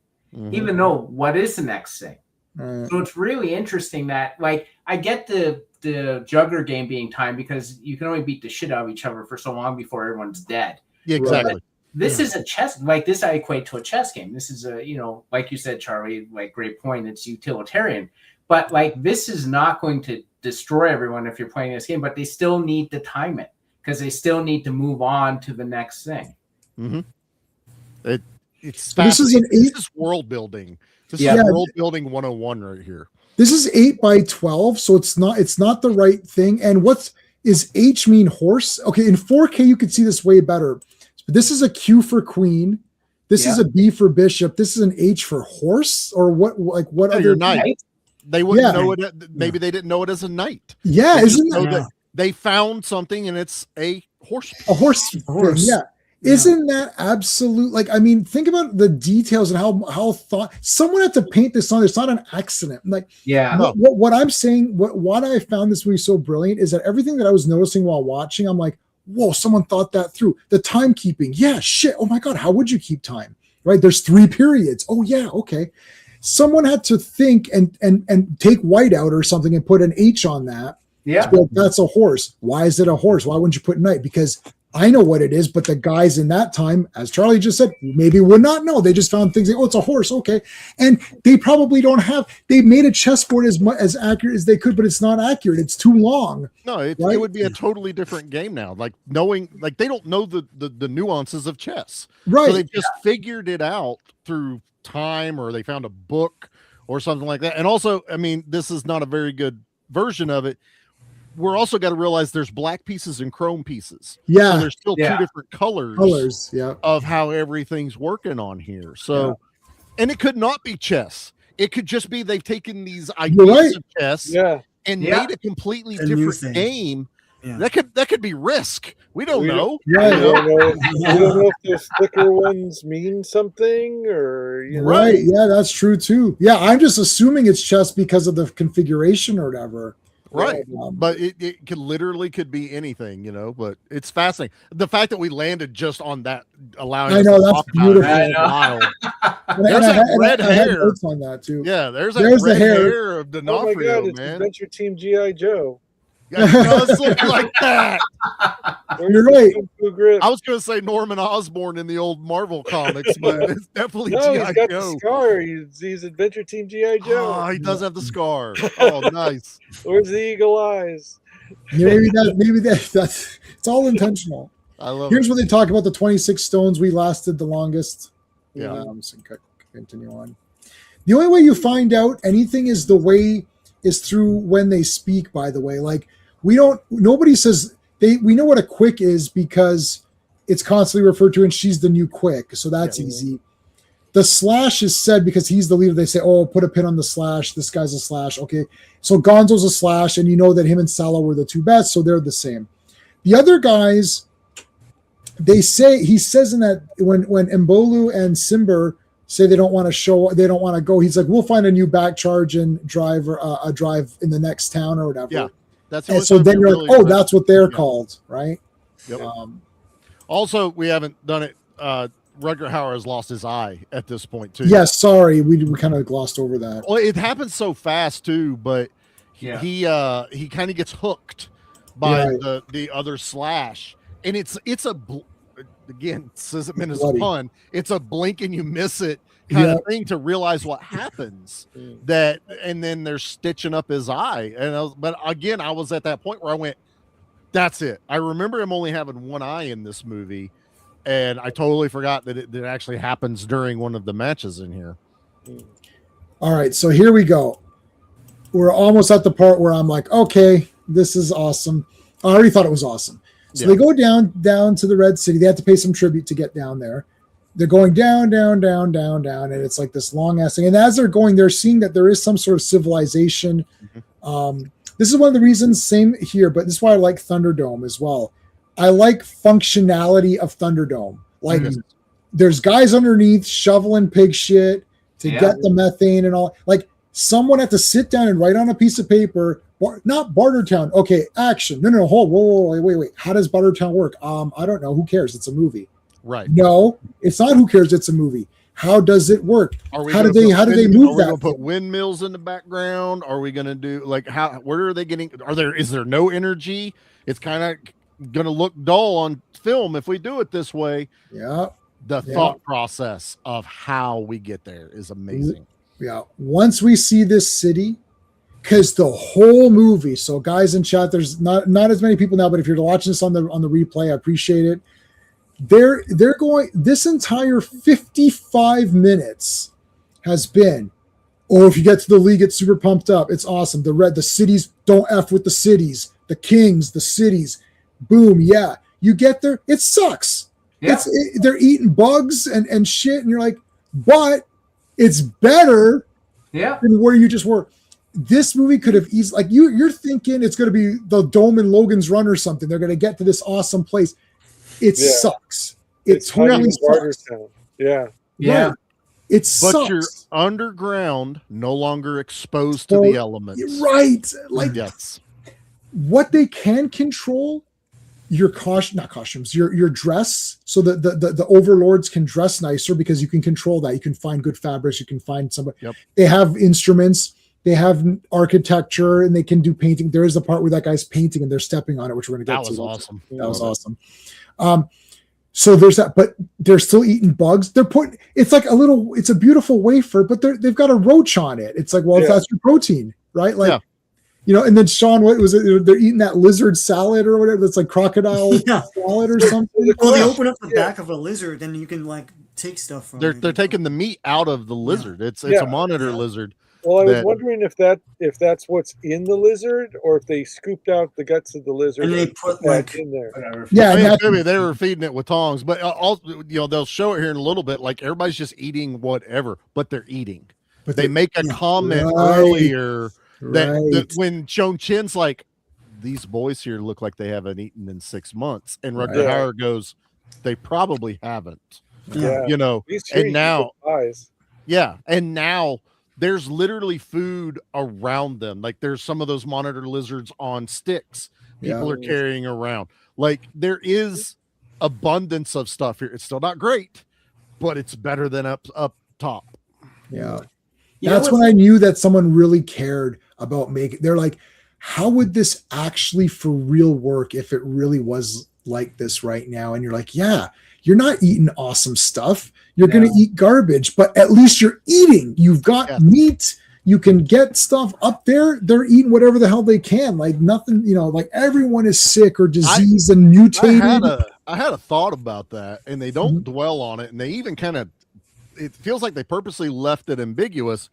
Even though what is the next thing? So it's really interesting that, like, I get the Jugger game being timed because you can only beat the shit out of each other for so long before everyone's dead. Yeah, exactly. This is a chess, like this I equate to a chess game. This is a, you know, like you said, Charlie, like great point. It's utilitarian, but like this is not going to destroy everyone if you're playing this game, but they still need to time it because they still need to move on to the next thing. It's this is world building. This is world building 101 right here. This is 8x12, so it's not the right thing. And is H mean horse? Okay, in 4K you could see this way better. But this is a Q for queen. This is a B for bishop. This is an H for horse, or what? Like what other knight? They wouldn't know it. Maybe they didn't know it as a knight. Yeah, isn't that? They found something and it's a horse. A horse. Thing, yeah. Isn't that absolute? Like, I mean, think about the details and how someone had to paint this on. It's not an accident. Like, what I'm saying, what I found this movie so brilliant is that everything that I was noticing while watching, I'm like, whoa, someone thought that through. The timekeeping. Yeah, shit. Oh my God, how would you keep time? Right? There's 3 periods. Oh yeah, okay. Someone had to think and take white out or something and put an H on that. Yeah. So that's a horse. Why is it a horse? Why wouldn't you put knight? Because I know what it is, but the guys in that time, as Charlie just said, maybe would not know. They just found things like, oh, it's a horse. Okay. And they probably they made a chessboard as accurate as they could, but it's not accurate. It's too long. No, it would be a totally different game now. Like they don't know the nuances of chess. Right. So they've just figured it out through time, or they found a book or something like that. And also, I mean, this is not a very good version of it. We're also got to realize there's black pieces and chrome pieces. Yeah. So there's still 2 different colors yeah, of how everything's working on here. So, and it could not be chess. It could just be they've taken these ideas of chess and made a completely different game. Yeah. That could be Risk. We don't know. Yeah, we don't know if those thicker ones mean something, or right. Yeah, that's true too. Yeah, I'm just assuming it's chess because of the configuration or whatever. Right. But it could be anything, but it's fascinating. The fact that we landed just on that, allowing us to talk beautiful. About it. There's a red hair on that too. Yeah, there's red hair of D'Onofrio, oh my God, man. Adventure Team G.I. Joe. Yeah, it does look like that. You're right. I was going to say Norman Osborn in the old Marvel comics, but it's definitely G.I. He's got Joe. The scar. He's Adventure Team G.I. Joe. Oh, he does have the scar. Oh, nice. Where's the eagle eyes? Maybe that's it's all intentional. I love Here's where they talk about the 26 stones we lasted the longest. Yeah. So continue on. The only way you find out anything is through when they speak, by the way. Like, nobody says we know what a quick is because it's constantly referred to and she's the new quick. So that's easy. The slash is said because he's the leader. They say, oh, put a pin on the slash. This guy's a slash. Okay. So Gonzo's a slash, and you know that him and Salo were the 2 best. So they're the same. The other guys, he says in that when Mbolu and Simber say they don't want to go, he's like, we'll find a new back charge and drive a drive in the next town or whatever. Yeah. That's and so then you're like, oh, that's what they're called, right? Yep. Also, we haven't done it. Rutger Hauer has lost his eye at this point too. Yes, sorry, we kind of glossed over that. Well, it happens so fast too, but he kind of gets hooked by the other slash, and it's again, this isn't meant as a pun. It's a blink and you miss it kind of thing to realize what happens. And then they're stitching up his eye, but again, I was at that point where I went, That's it. I remember him only having one eye in this movie, and I totally forgot that it actually happens during one of the matches in here. All right, so here we go. We're almost at the part where I'm like, okay, this is awesome. I already thought it was awesome. So they go down to the Red City. They have to pay some tribute to get down there. They're going down, and it's like this long ass thing. And as they're going, they're seeing that there is some sort of civilization. This is one of the reasons, same here, but this is why I like Thunderdome as well. I like functionality of Thunderdome. Like there's guys underneath shoveling pig shit to get the methane and all. Like someone had to sit down and write on a piece of paper, not Bartertown. Okay, action. No, hold, whoa, wait. How does Bartertown work? I don't know. Who cares? It's a movie. Right. No, it's not who cares, it's a movie. How does it work? How do they move that? Are we going to put windmills in the background? Are we going to do like where are they getting? Is there no energy? It's kind of going to look dull on film if we do it this way. Yeah. The thought process of how we get there is amazing. Yeah. Once we see this city, because the whole movie, so guys in chat, there's not as many people now, but if you're watching this on the replay, I appreciate it. They're going, this entire 55 minutes has been, if you get to the league, it's super pumped up. It's awesome. The cities, don't F with the cities, the kings, the cities, boom. Yeah. You get there. It sucks. Yeah. They're eating bugs and shit. And you're like, but it's better than where you just were. This movie could have easily, like you're thinking it's going to be the Dome in Logan's Run or something. They're going to get to this awesome place. It sucks. It totally sucks. Yeah. Right. It sucks. But you're underground, no longer exposed to the elements. Right. Like what they can control, your not costumes, your dress. So the overlords can dress nicer because you can control that. You can find good fabrics. You can find somebody. Yep. They have instruments. They have architecture and they can do painting. There is a part where that guy's painting and they're stepping on it, which we're going to get to. That was awesome. That was awesome. So there's that, but they're still eating bugs. They're putting, it's like it's a beautiful wafer, but they've got a roach on it. It's like, that's your protein, right? Like, and then Sean, what was it? They're eating that lizard salad or whatever. That's like crocodile salad or something. Well, they open up the back of a lizard and you can like take stuff from it. They're taking the meat out of the lizard. It's a monitor lizard. Well, I was wondering if that's what's in the lizard, or if they scooped out the guts of the lizard and they put like in there. Yeah, maybe they were feeding it with tongs, but also, they'll show it here in a little bit. Like everybody's just eating whatever, but they're eating. But they make a comment earlier that when Chong Chin's like, "These boys here look like they haven't eaten in 6 months," and Rutger Hauer goes, "They probably haven't." Yeah, and now, and now. There's literally food around them. Like there's some of those monitor lizards on sticks people are carrying around. Like there is abundance of stuff here. It's still not great, but it's better than up top. Yeah. That's when I knew that someone really cared about making. They're like, how would this actually for real work if it really was like this right now? And you're like, you're not eating awesome stuff. You're going to eat garbage, but at least you're eating. You've got meat. You can get stuff up there. They're eating whatever the hell they can. Like nothing, like everyone is sick or diseased and mutated. I had a thought about that, and they don't dwell on it. And they even it feels like they purposely left it ambiguous.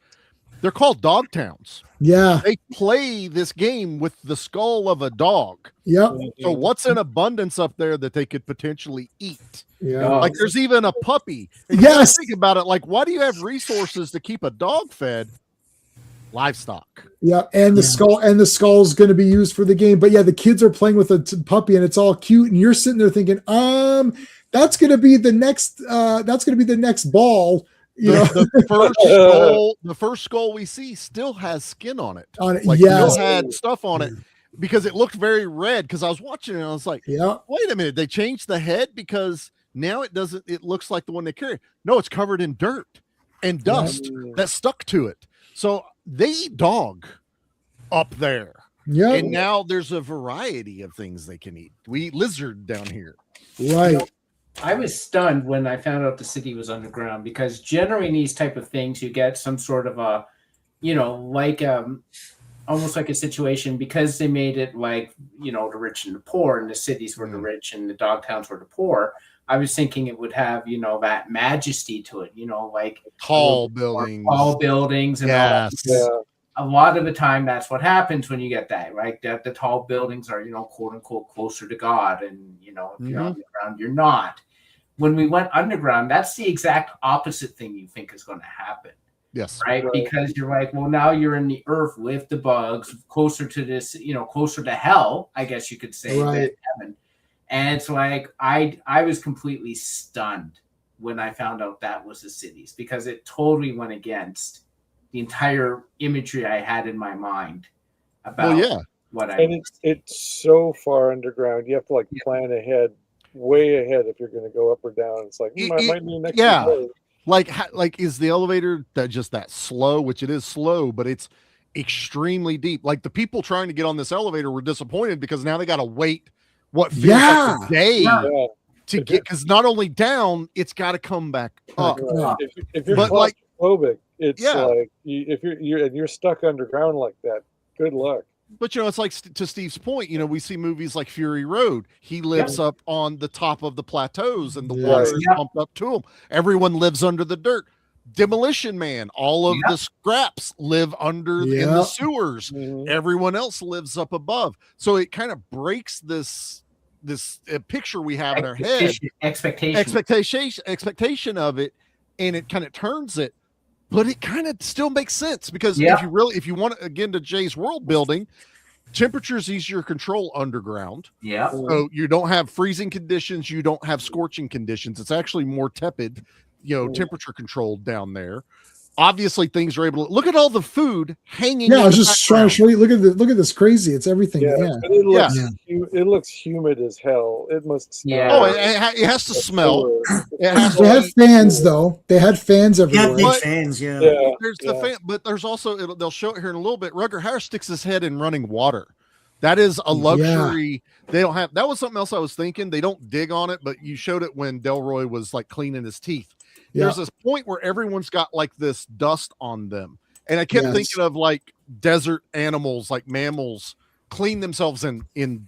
They're called dog towns. Yeah. They play this game with the skull of a dog. Yep. So what's in abundance up there that they could potentially eat? Yeah. Like there's even a puppy. And yes. Think about it. Like, why do you have resources to keep a dog fed? Livestock. Yeah. And the skull's going to be used for the game. But the kids are playing with a puppy and it's all cute. And you're sitting there thinking, that's going to be the next ball. The first skull we see still has skin on it. Still had stuff on it because it looked very red. Because I was watching it and I was like, wait a minute, they changed the head because now it looks like the one they carry. No, it's covered in dirt and dust that stuck to it. So they eat dog up there. Yeah. And now there's a variety of things they can eat. We eat lizard down here. Right. I was stunned when I found out the city was underground because generally in these type of things, you get some sort of a, almost like a situation because they made it like, the rich and the poor, and the cities were the rich and the dog towns were the poor. I was thinking it would have, that majesty to it, like Tall buildings. Tall buildings and all that. Yeah. A lot of the time that's what happens when you get that, right? That the tall buildings are, quote unquote, closer to God. And, if you're underground, you're not. When we went underground, that's the exact opposite thing you think is going to happen. Yes. Right. Because you're like, well, now you're in the earth with the bugs, closer to this, closer to hell, I guess you could say, than heaven. And it's like, I was completely stunned when I found out that was the cities, because it totally went against the entire imagery I had in my mind about what I. And it's so far underground. You have to plan ahead, way ahead, if you're going to go up or down. It's like, might be next. Like is the elevator that slow, which it is slow, but it's extremely deep. Like the people trying to get on this elevator were disappointed because now they got to wait what feels like a day to get, because not only down, it's got to come back up. If you're claustrophobic, it's like if you're stuck underground like that, good luck. But it's like, to Steve's point, we see movies like Fury Road. He lives up on the top of the plateaus and the water is pumped up to him. Everyone lives under the dirt. Demolition Man, all of the scraps live under in the sewers. Everyone else lives up above. So it kind of breaks this picture we have in our head, expectation of it, and it kind of turns it. But it kind of still makes sense, because if you want, again, to Jay's world building, temperature is easier to control underground. Yeah. So you don't have freezing conditions. You don't have scorching conditions. It's actually more tepid, temperature controlled down there. Obviously, things are able to look at all the food hanging. Yeah, I was just trying to show you. Look at this crazy. It's everything. It looks humid as hell. It must smell. Yeah. Oh, it has to smell. They had fans though. They had fans everywhere. Yeah, big fans. There's the fan, but there's also they'll show it here in a little bit. Rutger Hauer sticks his head in running water. That is a luxury. They don't have. That was something else I was thinking. They don't dig on it, but you showed it when Delroy was like cleaning his teeth. There's this point where everyone's got like this dust on them. And I kept thinking of like desert animals, like mammals, clean themselves in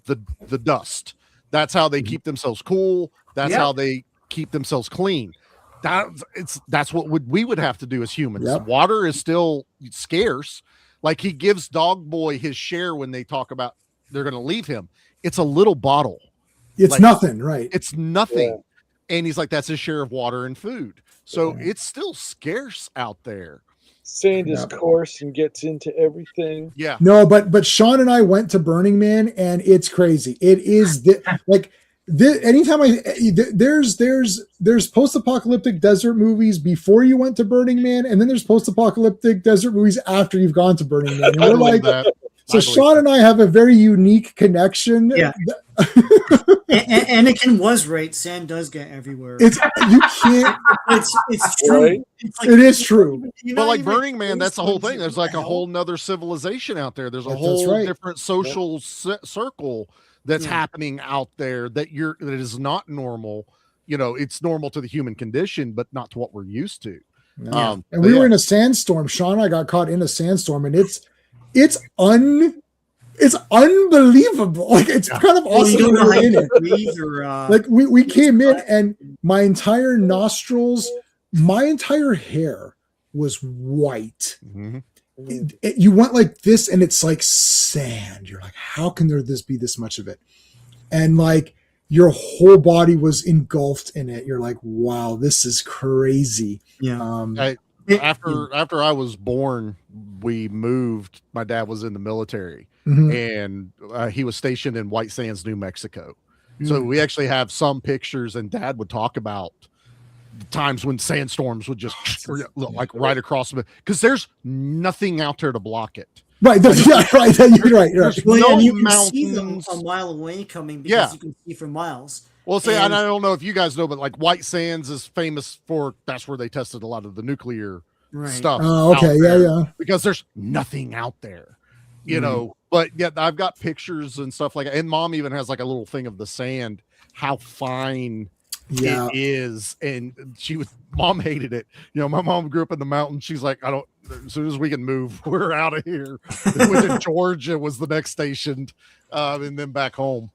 the dust. That's how they keep themselves cool. That's how they keep themselves clean. That's what we would have to do as humans. Water is still scarce. Like he gives Dog Boy his share when they talk about they're going to leave him. It's a little bottle. It's nothing, right? It's nothing. And he's like, that's his share of water and food. So it's still scarce out there. Sand is coarse and gets into everything. Yeah. No, but Sean and I went to Burning Man, and it's crazy. It is anytime there's post-apocalyptic desert movies before you went to Burning Man, and then there's post-apocalyptic desert movies after you've gone to Burning Man. And we're like, so Sean and I have a very unique connection. Yeah. Anakin was right. Sand does get everywhere. You can't. It's true. Right? It is true. But like Burning Man, that's the whole thing. There's like a whole nother civilization out there. There's a whole different social circle that's happening out there that is not normal. It's normal to the human condition, but not to what we're used to. And we were in a sandstorm. Sean and I got caught in a sandstorm, and it's unbelievable. Like it's kind of awesome. You don't know how to breathe or, like we came in, and my entire nostrils, my entire hair was white. Mm-hmm. You went like this, and it's like sand. You're like, how can there be this much of it? And like your whole body was engulfed in it. You're like, wow, this is crazy. Yeah. After I was born, we moved. My dad was in the military, and he was stationed in White Sands, New Mexico. So we actually have some pictures, and Dad would talk about the times when sandstorms would just like right across them, because there's nothing out there to block it. Right, right. You're right. Well, you can see them a mile away coming because you can see for miles. Well, and I don't know if you guys know, but like White Sands is famous for, that's where they tested a lot of the nuclear stuff. Oh, okay, yeah. Because there's nothing out there, But I've got pictures and stuff like that. And Mom even has like a little thing of the sand, how fine Yeah. It is. And mom hated it. My mom grew up in the mountains. She's like, as soon as we can move, we're out of here. We went to Georgia was the next station, and then back home.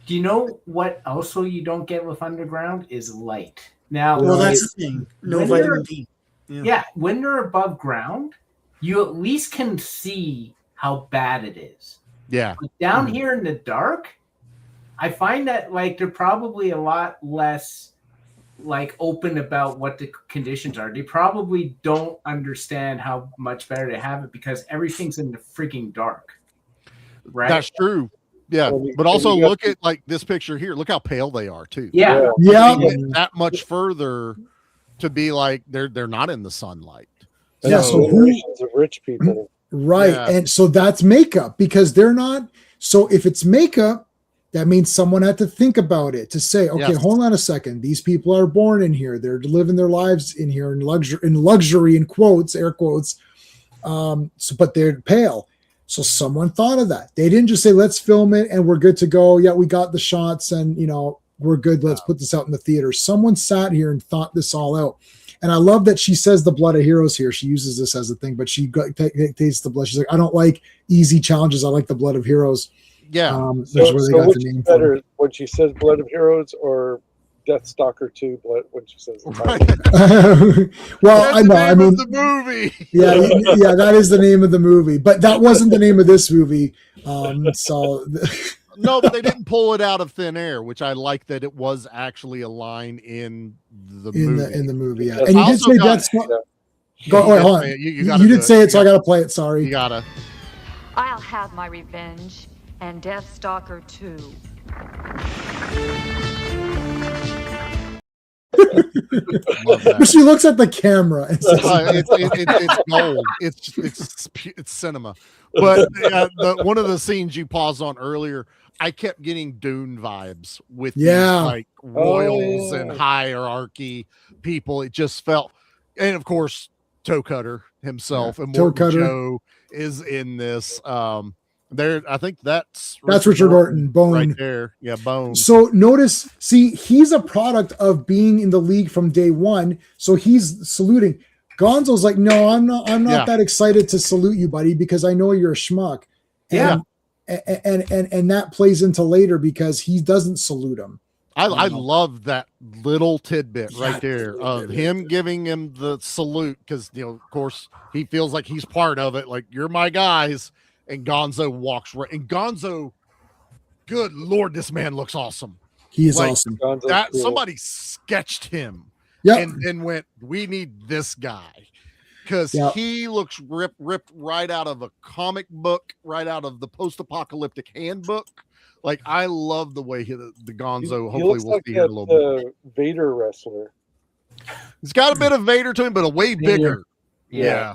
Do you know what also you don't get with underground is light? Now, Well, that's the thing. No vitamin D. Yeah, when they're above ground, you at least can see how bad it is. Yeah. But down here in the dark, I find that like they're probably a lot less like open about what the conditions are. They probably don't understand how much better they have it because everything's in the freaking dark. Right? That's true. Yeah, but also look at like this picture here. Look how pale they are too. Yeah. That much further to be like they're not in the sunlight. Yeah, so generations of rich people. Right. Yeah. And so that's makeup because they're not. So if it's makeup, that means someone had to think about it to say, okay, hold on a second. These people are born in here. They're living their lives in here in luxury in quotes, air quotes. But they're pale. So someone thought of that. They didn't just say, let's film it and we're good to go. Yeah, we got the shots and, we're good. Let's put this out in the theater. Someone sat here and thought this all out. And I love that she says the blood of heroes here. She uses this as a thing, but she tastes the blood. She's like, I don't like easy challenges. I like the blood of heroes. Yeah. So which is better when she says blood of heroes or Deathstalker 2 blood when she says the title? Well, I know. I mean, the movie. Yeah, that is the name of the movie, but that wasn't the name of this movie. So no, but they didn't pull it out of thin air, which I like that it was actually a line in the movie. In the movie, yeah. And you did say that's hold on. You did say it, so I got to play it. Sorry. You gotta. I'll have my revenge, and Deathstalker 2. But she looks at the camera and says, it's gold. It's cinema. But one of the scenes you paused on earlier, I kept getting Dune vibes with these, like royals and hierarchy people. It just felt, and of course, Toe Cutter himself and Morton Joe is in this. I think that's Richard Norton, Bone right there. Yeah, Bone. So notice, he's a product of being in the league from day one. So he's saluting. Gonzo's like, no, I'm not that excited to salute you, buddy, because I know you're a schmuck. And that plays into later because he doesn't salute him. I love that little tidbit right there of him giving him the salute because of course he feels like he's part of it. Like, you're my guys. And Gonzo walks right. And Gonzo, good Lord, this man looks awesome. He is awesome. That cool. Somebody sketched him, and then went, "We need this guy," because he looks ripped right out of a comic book, right out of the post-apocalyptic handbook. Like, I love the way the Gonzo. Hopefully, we'll see here a little bit. Vader wrestler. He's got a bit of Vader to him, but a way bigger. Yeah.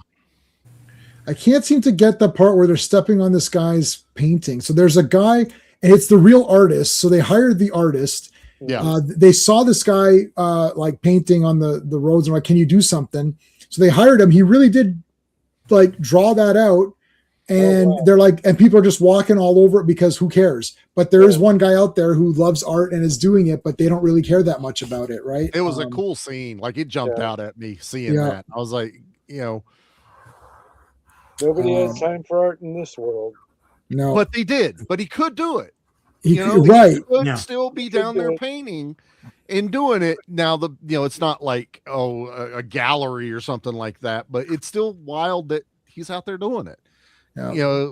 I can't seem to get the part where they're stepping on this guy's painting. So there's a guy, and it's the real artist. So they hired the artist. Yeah. They saw this guy like painting on the roads and like, can you do something? So they hired him. He really did like draw that out. And they're like, and people are just walking all over it because who cares? But there is one guy out there who loves art and is doing it, but they don't really care that much about it, right? It was a cool scene. Like, it jumped out at me seeing that. I was like, nobody has time for art in this world. No, but they did. But he could do it. He could still be down there painting and doing it. Now it's not like a gallery or something like that, but it's still wild that he's out there doing it. Yeah.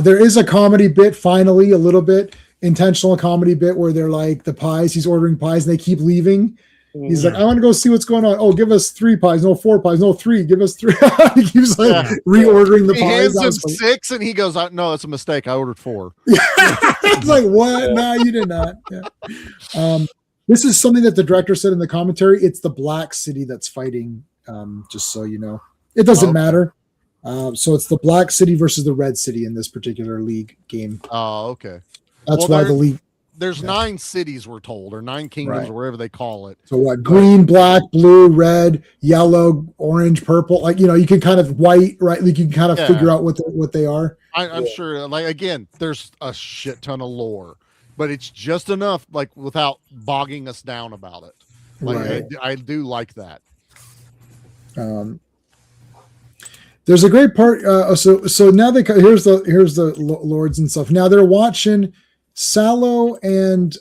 There is a comedy bit, finally, a little bit intentional comedy bit where they're like the pies. He's ordering pies and they keep leaving. He's like, I want to go see what's going on. Oh, give us 3 pies. No, 4 pies. No, 3. Give us 3. He keeps reordering the pies. He hands him 6 and he goes, no, it's a mistake. I ordered 4. It's like, what? No, you did not. Yeah. This is something that the director said in the commentary. It's the black city that's fighting, just so you know. It doesn't matter. So it's the black city versus the red city in this particular league game. Oh, okay. That's why the league. There's 9 cities, we're told, or 9 kingdoms, or whatever they call it. So what? Green, black, blue, red, yellow, orange, purple. Like, you can kind of white, right? Like, you can kind of figure out what they are. I'm sure. Like, again, there's a shit ton of lore, but it's just enough, like without bogging us down about it. Like Right. I do like that. There's a great part. So now here's the lords and stuff. Now they're watching. Sallow and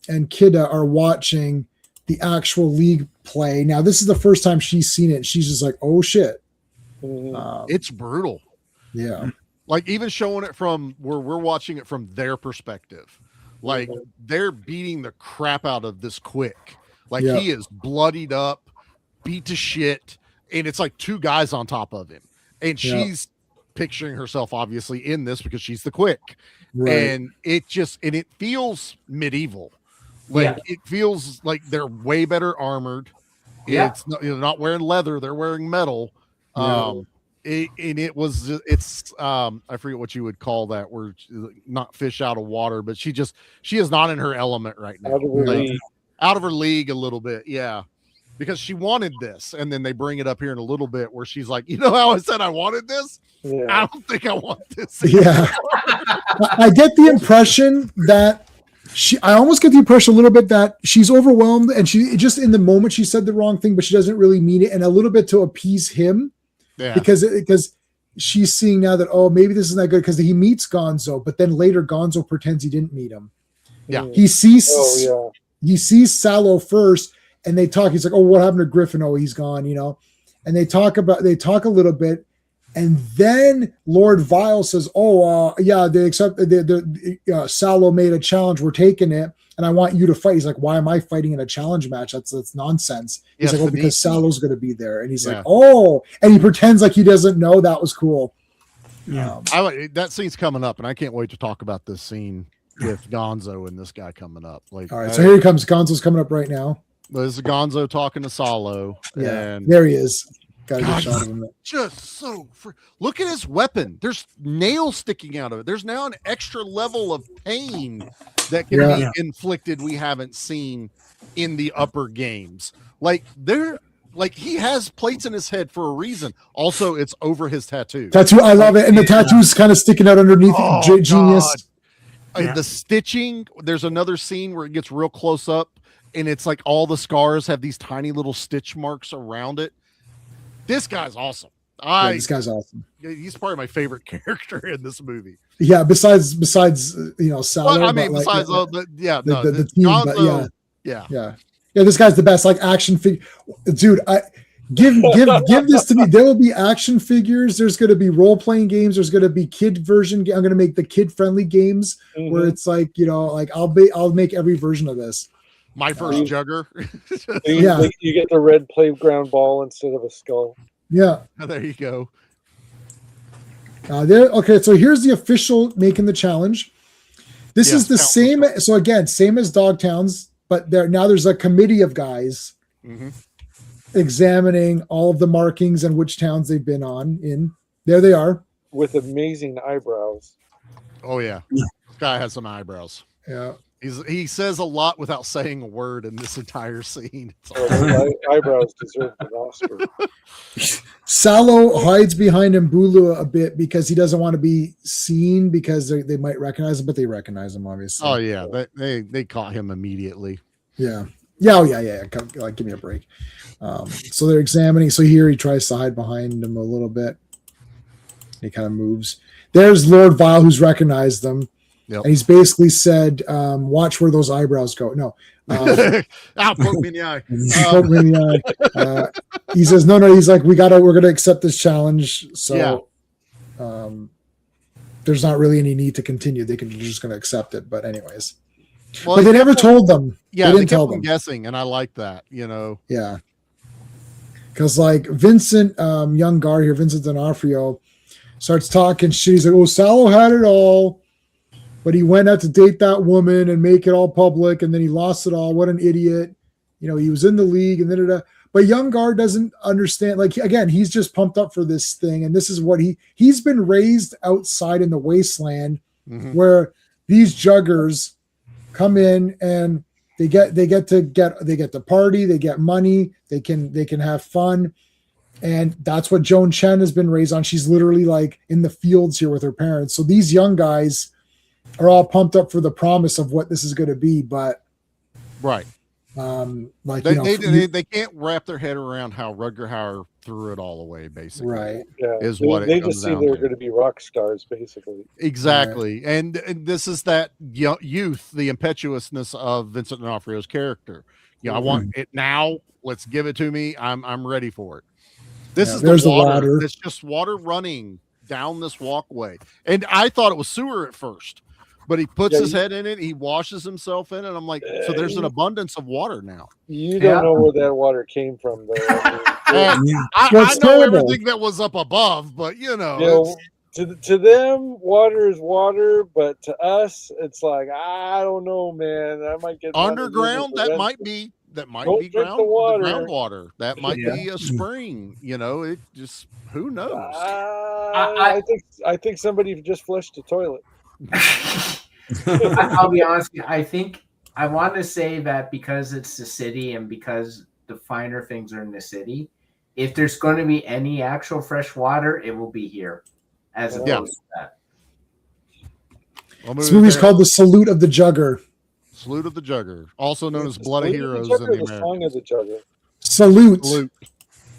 Kidda are watching the actual league play. Now this is the first time she's seen it. She's just like, oh shit. It's brutal. Yeah. Like even showing it from where we're watching it from their perspective. Like they're beating the crap out of this Quick. Like he is bloodied up, beat to shit, and it's like two guys on top of him. And she's picturing herself obviously in this because she's the Quick. Right. And it feels medieval. Like it feels like they're way better armored. It's not, not wearing leather, they're wearing metal. I forget what you would call that, where not fish out of water, but she is not in her element right now. Out of her league a little bit, because she wanted this, and then they bring it up here in a little bit where she's like, you know how I said I wanted this? I don't think I want this. I get the impression that I almost get the impression a little bit that she's overwhelmed, and she just in the moment she said the wrong thing, but she doesn't really mean it, and a little bit to appease him. Because she's seeing now that, oh, maybe this isn't that good, because he meets Gonzo, but then later Gonzo pretends he didn't meet him. He sees Sallow first, and they talk. He's like, oh, what happened to Griffin? Oh, he's gone, and they talk a little bit, and then Lord Vile says, oh, they accept Sallow made a challenge, we're taking it, and I want you to fight. He's like, why am I fighting in a challenge match? That's nonsense. He's like, oh, because Sallow's going to be there. And he's like, oh, and he pretends like he doesn't know. That was cool. That scene's coming up, and I can't wait to talk about this scene with Gonzo and this guy coming up. Like, all right, so here he comes. Gonzo's coming up right now. This is Gonzo talking to Sallow. And there he is. Got a good shot of him. Just so look at his weapon. There's nails sticking out of it. There's now an extra level of pain that can be inflicted we haven't seen in the upper games. Like he has plates in his head for a reason. Also, it's over his tattoo. I love it. And the tattoo's kind of sticking out underneath. Genius. The stitching, there's another scene where it gets real close up, and it's like all the scars have these tiny little stitch marks around it. This guy's awesome. This guy's awesome. He's probably my favorite character in this movie. Yeah, besides Sallow. Well, I mean, besides the team, this guy's the best. Like action figure, dude. Give this to me. There will be action figures. There's going to be role playing games. There's going to be kid version. I'm going to make the kid friendly games where it's like I'll make every version of this. My first Jugger. You get the red playground ball instead of a skull. Yeah. There you go. Okay, so here's the official making the challenge. This is the same. So again, same as Dogtowns, but there's a committee of guys examining all of the markings and which towns they've been in. There they are. With amazing eyebrows. Oh, yeah. This guy has some eyebrows. Yeah. He says a lot without saying a word in this entire scene. Eyebrows deserve an Oscar. Sallow hides behind Mbulu a bit because he doesn't want to be seen because they might recognize him, but they recognize him obviously. Oh yeah, they caught him immediately. Yeah. Like, give me a break. So they're examining. So here he tries to hide behind him a little bit. He kind of moves. There's Lord Vile, who's recognized them. Yep. And he's basically said, watch where those eyebrows go. No. Poke me in the eye. Poke me in the eye. He says, no, he's like, we're going to accept this challenge. So there's not really any need to continue. They're just going to accept it. But anyways. Well, but they never told them. Yeah, they didn't tell them. Guessing, and I like that, Yeah. Because like Vincent, young guard here, Vincent D'Onofrio, starts talking shit. He's like, oh, Sallow had it all. But he went out to date that woman and make it all public, and then he lost it all. What an idiot. He was in the league, and but young guard doesn't understand. Like, again, he's just pumped up for this thing, and this is what he's been raised outside in the wasteland where these juggers come in and they get to party, they get money, they can have fun. And that's what Joan Chen has been raised on. She's literally like in the fields here with her parents. So these young guys are all pumped up for the promise of what this is going to be, but Right. like they can't wrap their head around how Rutger Hauer threw it all away, basically. right. Yeah, Is what they it comes just see down they're to. going to be rock stars, basically. Exactly. And this is that youth, the impetuousness of Vincent D'Onofrio's character. I want it now. Let's give it to me. I'm ready for it. This is there's the water. the water. It's just water running down this walkway. And I thought it was sewer at first, but he puts his head in it. He washes himself in it. I'm like, so there's an abundance of water now. You don't know where that water came from, though. I know everything that was up above, but to them, water is water, but to us, it's like, I don't know, man. I might get underground. That might be groundwater. That might be a spring. It just, who knows? I think somebody just flushed the toilet. I'll be honest with you. I want to say that because it's the city and because the finer things are in the city, if there's going to be any actual fresh water, it will be here, as opposed to that. This movie's called The Salute of the Jugger. Salute of the Jugger, also known as Blood of Heroes in the Americas. Song of the Jugger. Salute.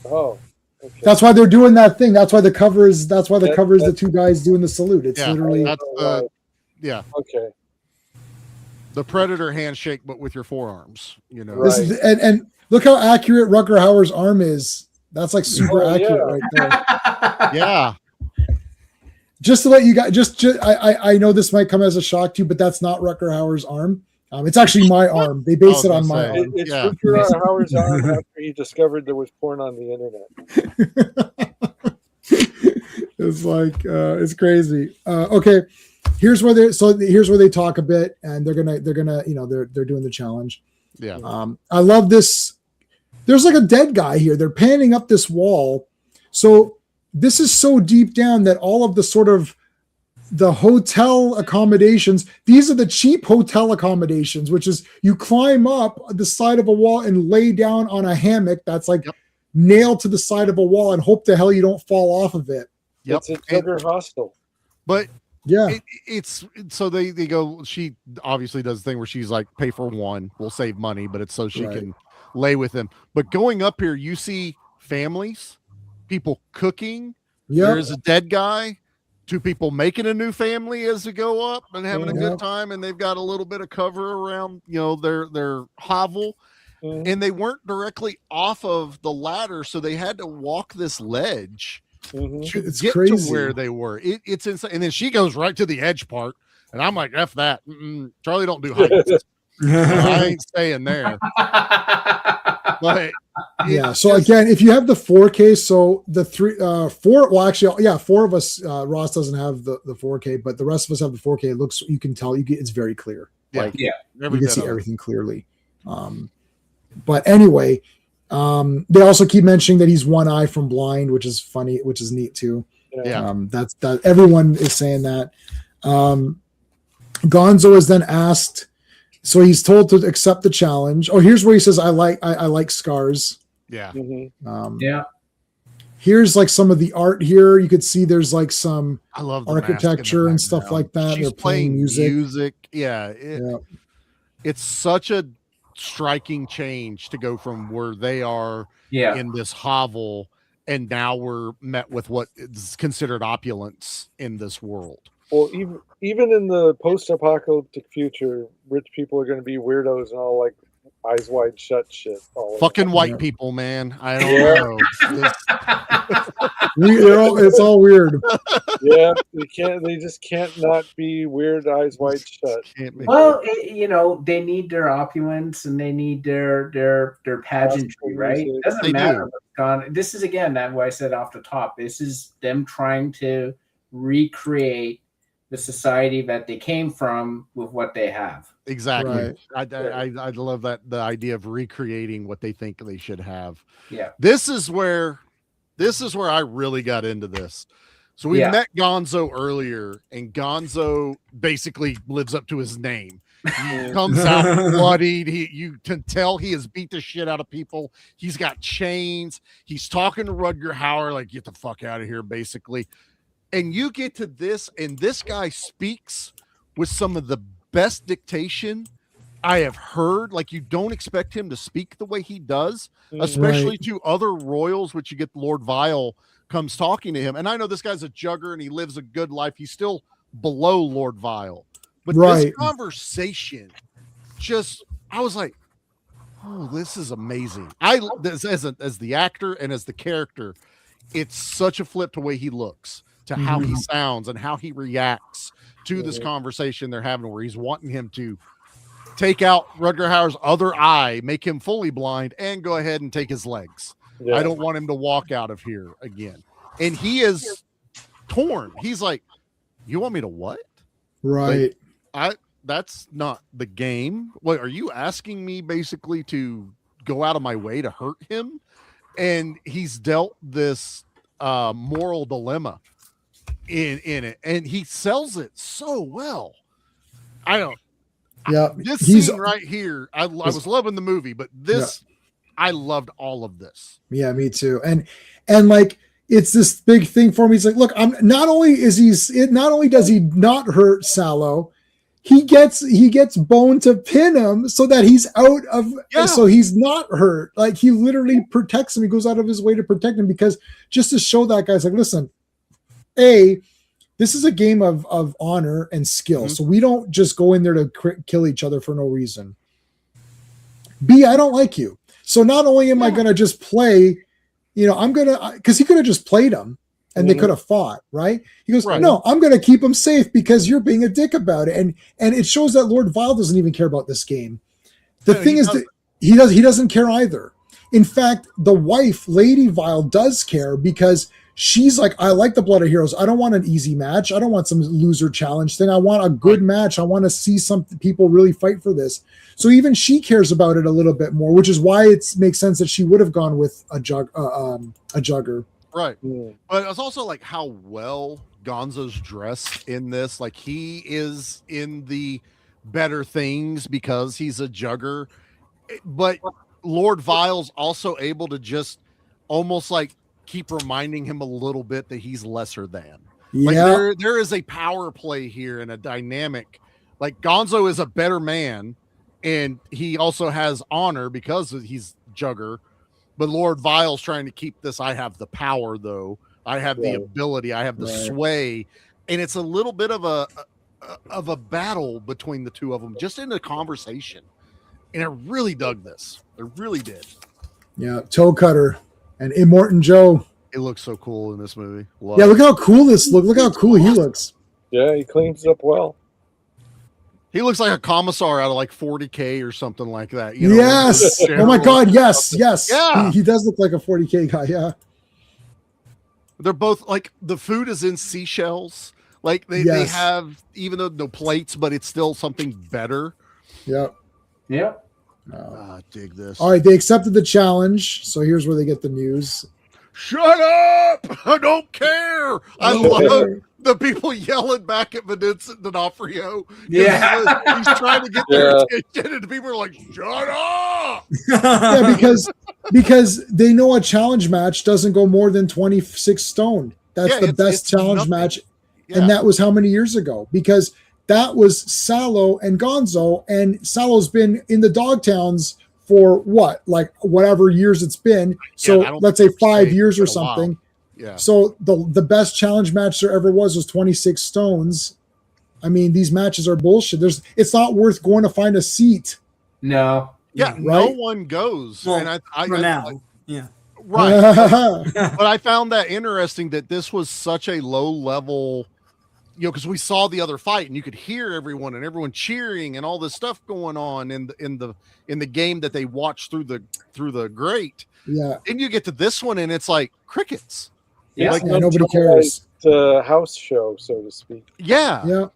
Oh. Okay. That's why they're doing that thing. That's why the cover is the two guys doing the salute. It's literally Okay. The Predator handshake, but with your forearms. This is, and look how accurate Rutger Hauer's arm is. That's like super accurate right there. Yeah. Just to let you guys, I know this might come as a shock to you, but that's not Rutger Hauer's arm. It's actually my arm. They base it on my arm. It's Rutger Hauer's arm after he discovered there was porn on the internet. It's like it's crazy. Okay, here's where they talk a bit, and they're gonna they're doing the challenge. Yeah. I love this. There's like a dead guy here. They're panning up this wall, so this is so deep down that all of the sort of the hotel accommodations, these are the cheap hotel accommodations, which is you climb up the side of a wall and lay down on a hammock that's like nailed to the side of a wall and hope to hell you don't fall off of it. Yep. It's a Jugger hostel. But yeah, it's so they go, she obviously does the thing where she's like, pay for one, we'll save money, but it's so she can lay with him. But going up here, you see families, people cooking. There's a dead guy, two people making a new family as they go up and having a good time, and they've got a little bit of cover around their hovel, and they weren't directly off of the ladder, so they had to walk this ledge to get to where they were. It's insane. And then she goes right to the edge part, and I'm like, F that. Charlie don't do heights. I ain't staying there. But so again, if you have the 4K, so the four of us, Ross doesn't have the 4K, but the rest of us have the 4K. It looks, you can tell, it's very clear. You can see everything clearly. But anyway, they also keep mentioning that he's one eye from blind, which is funny, which is neat too. That's everyone is saying that. Gonzo is then asked, so he's told to accept the challenge. Oh, here's where he says, I like scars. Yeah. Here's like some of the art here. You could see there's like some I love architecture and stuff like that. She's They're playing music. It's such a striking change to go from where they are in this hovel, and now we're met with what is considered opulence in this world. Well, even in the post-apocalyptic future, rich people are going to be weirdos and all like eyes wide shut shit. Fucking white people, man. I don't know. It's all weird. Yeah, they just can't not be weird, eyes wide shut. Well, they need their opulence and they need their pageantry, right? It doesn't matter what's gone. This is again that what I said off the top. This is them trying to recreate the society that they came from with what they have. Exactly. Right. I love that, the idea of recreating what they think they should have. Yeah. This is where I really got into this. So we met Gonzo earlier, and Gonzo basically lives up to his name. He comes out bloodied. You can tell he has beat the shit out of people. He's got chains. He's talking to Rutger Hauer like, get the fuck out of here, basically. And you get to this, and this guy speaks with some of the best dictation I have heard. Like, you don't expect him to speak the way he does, especially to other royals, which you get Lord Vile comes talking to him. And I know this guy's a jugger and he lives a good life. He's still below Lord Vile. But this conversation I was like, oh, this is amazing. As the actor and as the character, it's such a flip to the way he looks, to how he sounds and how he reacts to this conversation they're having, where he's wanting him to take out Rutger Hauer's other eye, make him fully blind, and go ahead and take his legs. I don't want him to walk out of here again. And he is torn. He's like, you want me to what? Right. Like, that's not the game. What are you asking me basically to go out of my way to hurt him? And he's dealt this moral dilemma in it, and he sells it so well. This scene right here, I was loving the movie, but I loved all of this. Yeah, me too. And like, it's this big thing for me. He's like, look, not only does he not hurt Sallow, he gets Bone to pin him so that he's out of, so he's not hurt. Like, he literally protects him. He goes out of his way to protect him, because just to show that guy's like, listen, this is a game of honor and skill. So we don't just go in there to kill each other for no reason. B, I don't like you. So not only am I going to just play, because he could have just played him and they could have fought, right? He goes, no, I'm going to keep him safe because you're being a dick about it. And it shows that Lord Vile doesn't even care about this game. The thing is that he doesn't care either. In fact, the wife, Lady Vile, does care, because she's like, I like the Blood of Heroes. I don't want an easy match. I don't want some loser challenge thing. I want a good match. I want to see some people really fight for this. So even she cares about it a little bit more, which is why it makes sense that she would have gone with a jugger. Right. Yeah. But it's also like how well Gonzo's dressed in this. Like, he is in the better things because he's a jugger. But Lord Vile's also able to just almost like keep reminding him a little bit that he's lesser than. Like, there is a power play here and a dynamic. Like, Gonzo is a better man, and he also has honor because he's jugger. But Lord Vile's trying to keep this. I have the power, though. I have the ability. I have the sway, and it's a little bit of a battle between the two of them, just in a conversation. And I really dug this. I really did. Yeah, Toe Cutter and Immortan Joe. It looks so cool in this movie. Look how cool this looks. Look how cool he looks. Yeah, he cleans it up well. He looks like a commissar out of like 40K or something like that. Yes. Oh my God. Yes. Yeah. He does look like a 40K guy. Yeah. They're both like, the food is in seashells. Like they have, even though no plates, but it's still something better. Yep. Yep. Dig this. All right. They accepted the challenge. So here's where they get the news. Shut up! I don't care. I love the people yelling back at Vincent D'Onofrio. Yeah, he's trying to get their attention, and the people are like, "Shut up!" Yeah, because they know a challenge match doesn't go more than 26 stone. That's the best challenge match, and that was how many years ago? Because that was Sallow and Gonzo, and Sallow's been in the Dogtowns for what, like whatever years it's been. So let's say 5 years or something. Yeah. So the best challenge match there ever was 26 stones. I mean, these matches are bullshit. It's not worth going to find a seat. No. Yeah, right? No one goes. Well, and for now. Yeah. Right. But I found that interesting that this was such a low level, because we saw the other fight and you could hear everyone cheering and all this stuff going on in the game that they watched through the grate. Yeah. And you get to this one and it's like crickets. Yeah. Like nobody cares. The house show, so to speak. Yeah. Yeah.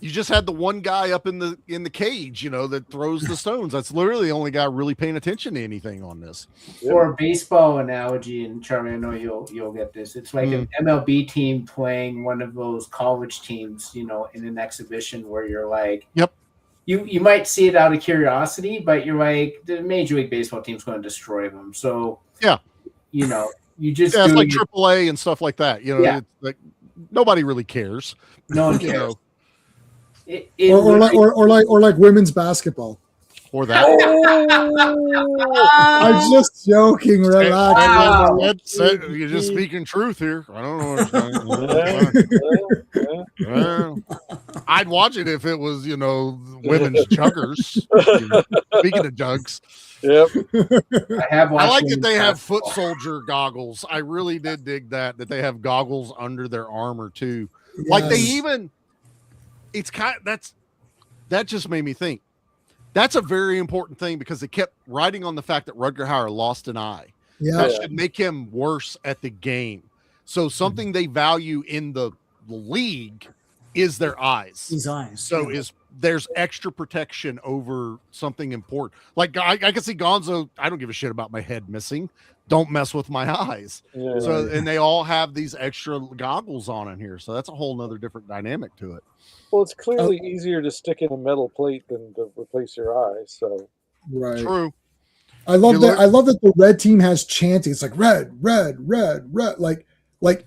You just had the one guy up in the cage, that throws the stones. That's literally the only guy really paying attention to anything on this. For a baseball analogy, and Charlie, I know you'll get this. It's like an MLB team playing one of those college teams, in an exhibition where you're like, yep. You might see it out of curiosity, but you're like, the Major League Baseball team's going to destroy them. So you just it's like AAA and stuff like that. It's like nobody really cares. No one cares. or like women's basketball. Or that. I'm just joking. Relax. You're just speaking truth here. I don't know. I'd watch it if it was, women's juggers. Speaking of jugs. Yep. I like that they have foot soldier goggles. I really did dig that they have goggles under their armor too. Yes. Like they even, that just made me think. That's a very important thing because they kept writing on the fact that Rutger Hauer lost an eye. Yeah. That should make him worse at the game. So something they value in the league is their eyes. His eyes. So there's extra protection over something important. Like I can see Gonzo, I don't give a shit about my head missing. Don't mess with my eyes. Yeah. So and they all have these extra goggles on in here. So that's a whole nother different dynamic to it. Well, it's clearly easier to stick in a metal plate than to replace your eyes. So right. True. I love that. I love that the red team has chanting. It's like red, red, red, red. Like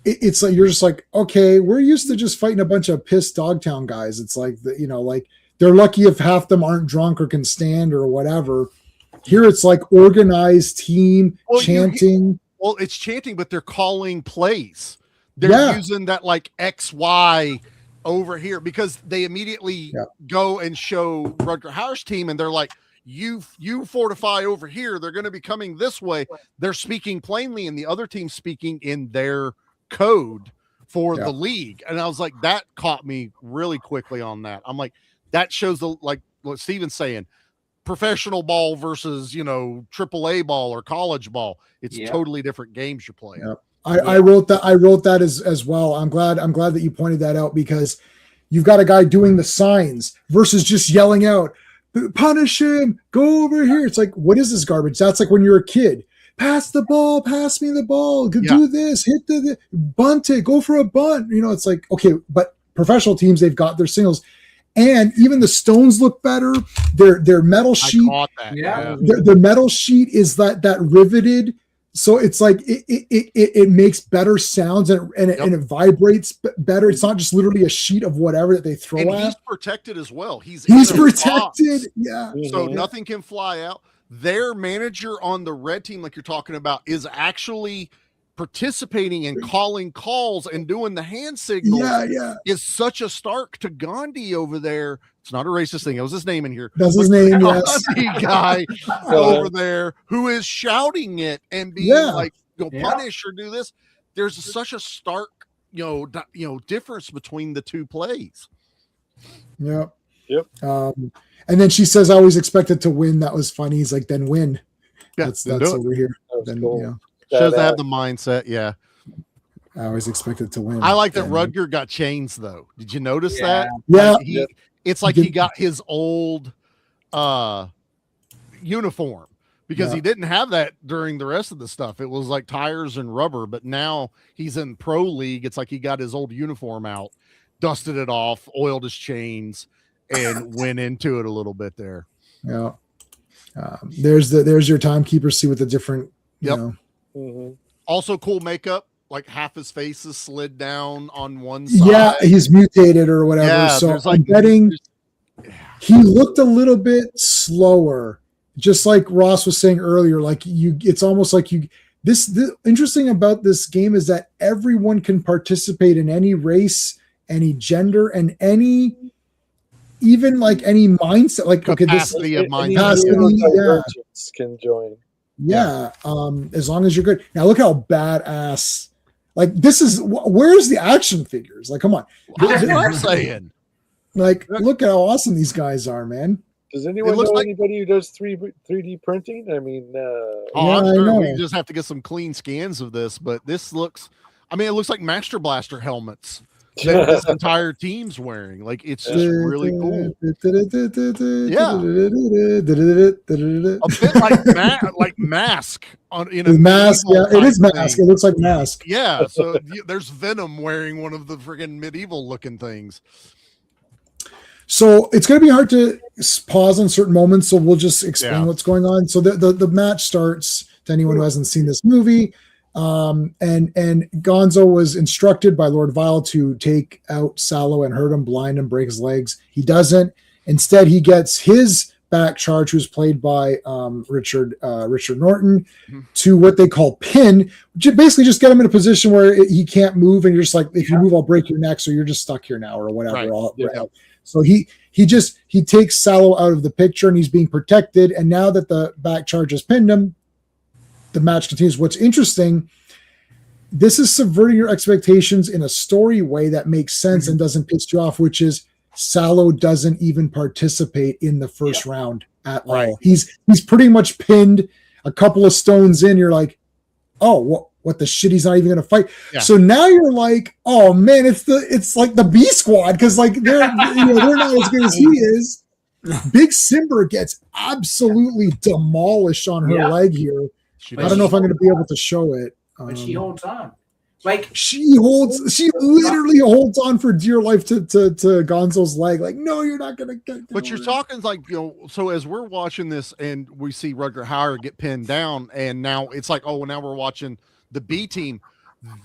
it's like you're just like, okay, we're used to just fighting a bunch of pissed Dogtown guys. It's like like they're lucky if half them aren't drunk or can stand or whatever. Here it's like organized team chanting. It's chanting, but they're calling plays. They're using that like XY over here because they immediately go and show Rutger Hauer's team and they're like, you fortify over here. They're going to be coming this way. They're speaking plainly and the other team's speaking in their code for the league. And I was like, that caught me really quickly on that. I'm like, that shows like what Steven's saying, professional ball versus, AAA ball or college ball. It's totally different games you're playing. Yep. I wrote that as well. I'm glad that you pointed that out because you've got a guy doing the signs versus just yelling out, punish him, go over here. It's like, what is this garbage? That's like when you're a kid. Pass the ball, pass me the ball, do this, hit the bunt it, go for a bunt. It's like, okay, but professional teams, they've got their singles. And even the stones look better. Their metal sheet, their metal sheet is that riveted. So it's like it makes better sounds and it vibrates better. It's not just literally a sheet of whatever that they throw at. He's protected as well. He's protected. Yeah. So nothing can fly out. Their manager on the red team, like you're talking about, is actually participating and calling calls and doing the hand signals. Is such a stark to Gandhi over there. It's not a racist thing. It was his name in here. That's his name. Gandhi guy over there who is shouting it and being like, punish or do this. There's such a stark, difference between the two plays. Yep. And then she says, "I always expected to win." That was funny. He's like, "Then win." That's over here. That cool. Shows they have the mindset. Yeah. I always expected to win. I like that Rutger got chains though. Did you notice that? Yeah. It's like he got his old uniform because he didn't have that during the rest of the stuff. It was like tires and rubber, but now he's in pro league. It's like he got his old uniform out, dusted it off, oiled his chains, and went into it a little bit there. Yeah. There's your timekeeper. See with the different, Also cool makeup. Like half his face is slid down on one side. Yeah, he's mutated or whatever. Yeah, so I'm betting he looked a little bit slower, just like Ross was saying earlier. Like it's almost like this interesting about this game is that everyone can participate in any race, any gender, and any mindset. Like capacity of mindset. Can join. Yeah, as long as you're good. Now look how badass. Like this is where's the action figures? Like, come on. That's what I'm saying. Like, look at how awesome these guys are, man. Does anyone know anybody who does 3D printing? I mean, I'm sure we just have to get some clean scans of this, but this looks. I mean, it looks like Master Blaster helmets that this entire team's wearing. Like it's just really cool. Yeah, a bit like Mask in a Mask. Yeah, it is Mask. It looks like Mask. Yeah, so there's Venom wearing one of the friggin' medieval looking things. So it's going to be hard to pause on certain moments. So we'll just explain what's going on. So the match starts. To anyone who hasn't seen this movie, And Gonzo was instructed by Lord Vile to take out Sallow and hurt him, blind him, break his legs. He doesn't. Instead, he gets his back charge, who's played by Richard Norton, to what they call pin, which basically just get him in a position where he can't move, and you're just like, if you move, I'll break your neck, so you're just stuck here now, or whatever. Right. So he takes Sallow out of the picture, and he's being protected. And now that the back charge has pinned him, the match continues. What's interesting, this is subverting your expectations in a story way that makes sense and doesn't piss you off, which is Sallow doesn't even participate in the first round at all. He's pretty much pinned a couple of stones in. You're like, oh, what the shit? He's not even going to fight. Yeah. So now you're like, oh man, it's like the B squad, because like they're not as good as he is. Big Simber gets absolutely demolished on her leg here. I don't know if I'm going to be able to show it. But she holds on. Like she literally holds on for dear life to Gonzo's leg. Like, no, you're not going to get. But you're talking like, so as we're watching this and we see Rutger Hauer get pinned down, and now it's like, oh, now we're watching the B team.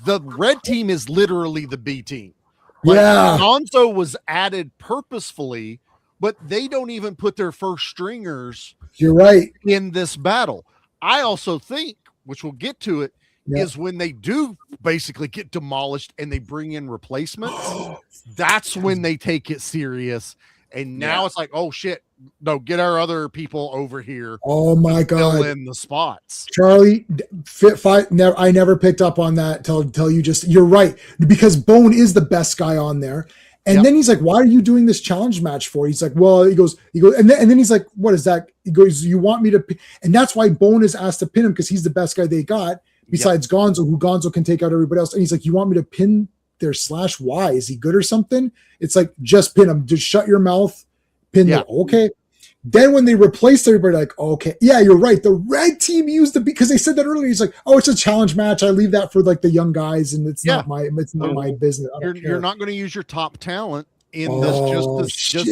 The red team is literally the B team. Like, Gonzo was added purposefully, but they don't even put their first stringers. You're right. In this battle. I also think, which we'll get to it, is when they do basically get demolished and they bring in replacements. That's when they take it serious. And now it's like, oh shit, no, get our other people over here. Oh my God. Fill in the spots. Charlie, I never picked up on that till you just, you're right. Because Bone is the best guy on there. And then he's like, why are you doing this challenge match for? He's like, well, he goes, and then he's like, what is that? He goes, you want me to, and that's why Bone is asked to pin him, because he's the best guy they got besides Gonzo, who Gonzo can take out everybody else. And he's like, you want me to pin their Slash? Why? Is he good or something? It's like, just pin him, just shut your mouth, pin them. Okay. Then when they replaced everybody, like, okay, yeah, you're right. The red team used the, because they said that earlier. He's like, oh, it's a challenge match. I leave that for like the young guys, and it's not my business. You're not going to use your top talent in this just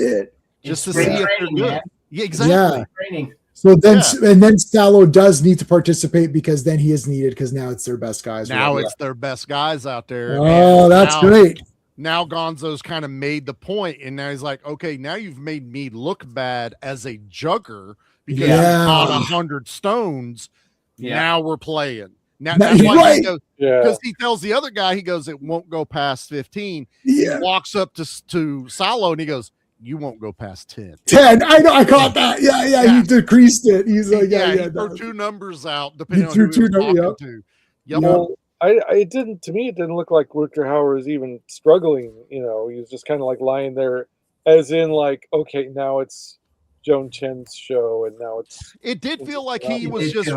to see if they're good. Yeah, exactly. Yeah. Training. So then, and then Sallow does need to participate, because then he is needed, because now it's their best guys. Now it's their best guys out there. Oh, that's great. Now Gonzo's kind of made the point, and now he's like, okay, now you've made me look bad as a jugger because I caught 100 stones. Now we're playing. Now that's why he goes, because he tells the other guy, he goes, it won't go past 15. He walks up to Sallow and he goes, you won't go past 10. 10. I know. I caught that. Yeah. He decreased it. He's like, he threw two numbers out depending on who he was talking to. Yep. Well, it didn't look like Rutger Hauer was even struggling. He was just kind of like lying there, as in like, okay, now it's Joan Chen's show, and now it did feel like he was just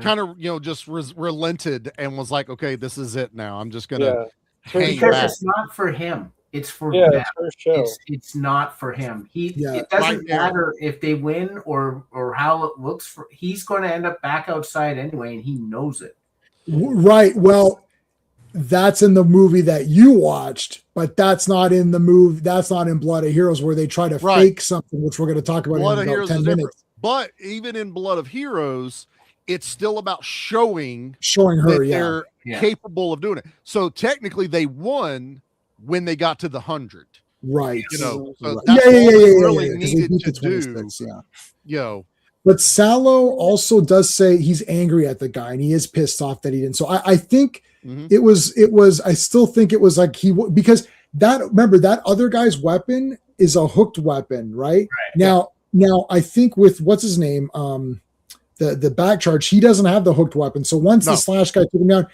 kind of just relented and was like, okay, this is it now. I'm just gonna hang back. It's not for him. It's for them. It's not for him. It doesn't matter if they win or how it looks. He's going to end up back outside anyway, and he knows it. Right. Well, that's in the movie that you watched, but that's not in the movie. That's not in Blood of Heroes, where they try to fake something, which we're going to talk about in about 10 minutes. But even in Blood of Heroes, it's still about showing her they're capable of doing it. So technically, they won when they got to the 100. Right. So that's really needed to do. But Sallow also does say he's angry at the guy, and he is pissed off that he didn't. So I think it was. I still think it was like because remember that other guy's weapon is a hooked weapon, right? Now I think with what's his name, the back charge, he doesn't have the hooked weapon. So once the Slash guy took him down,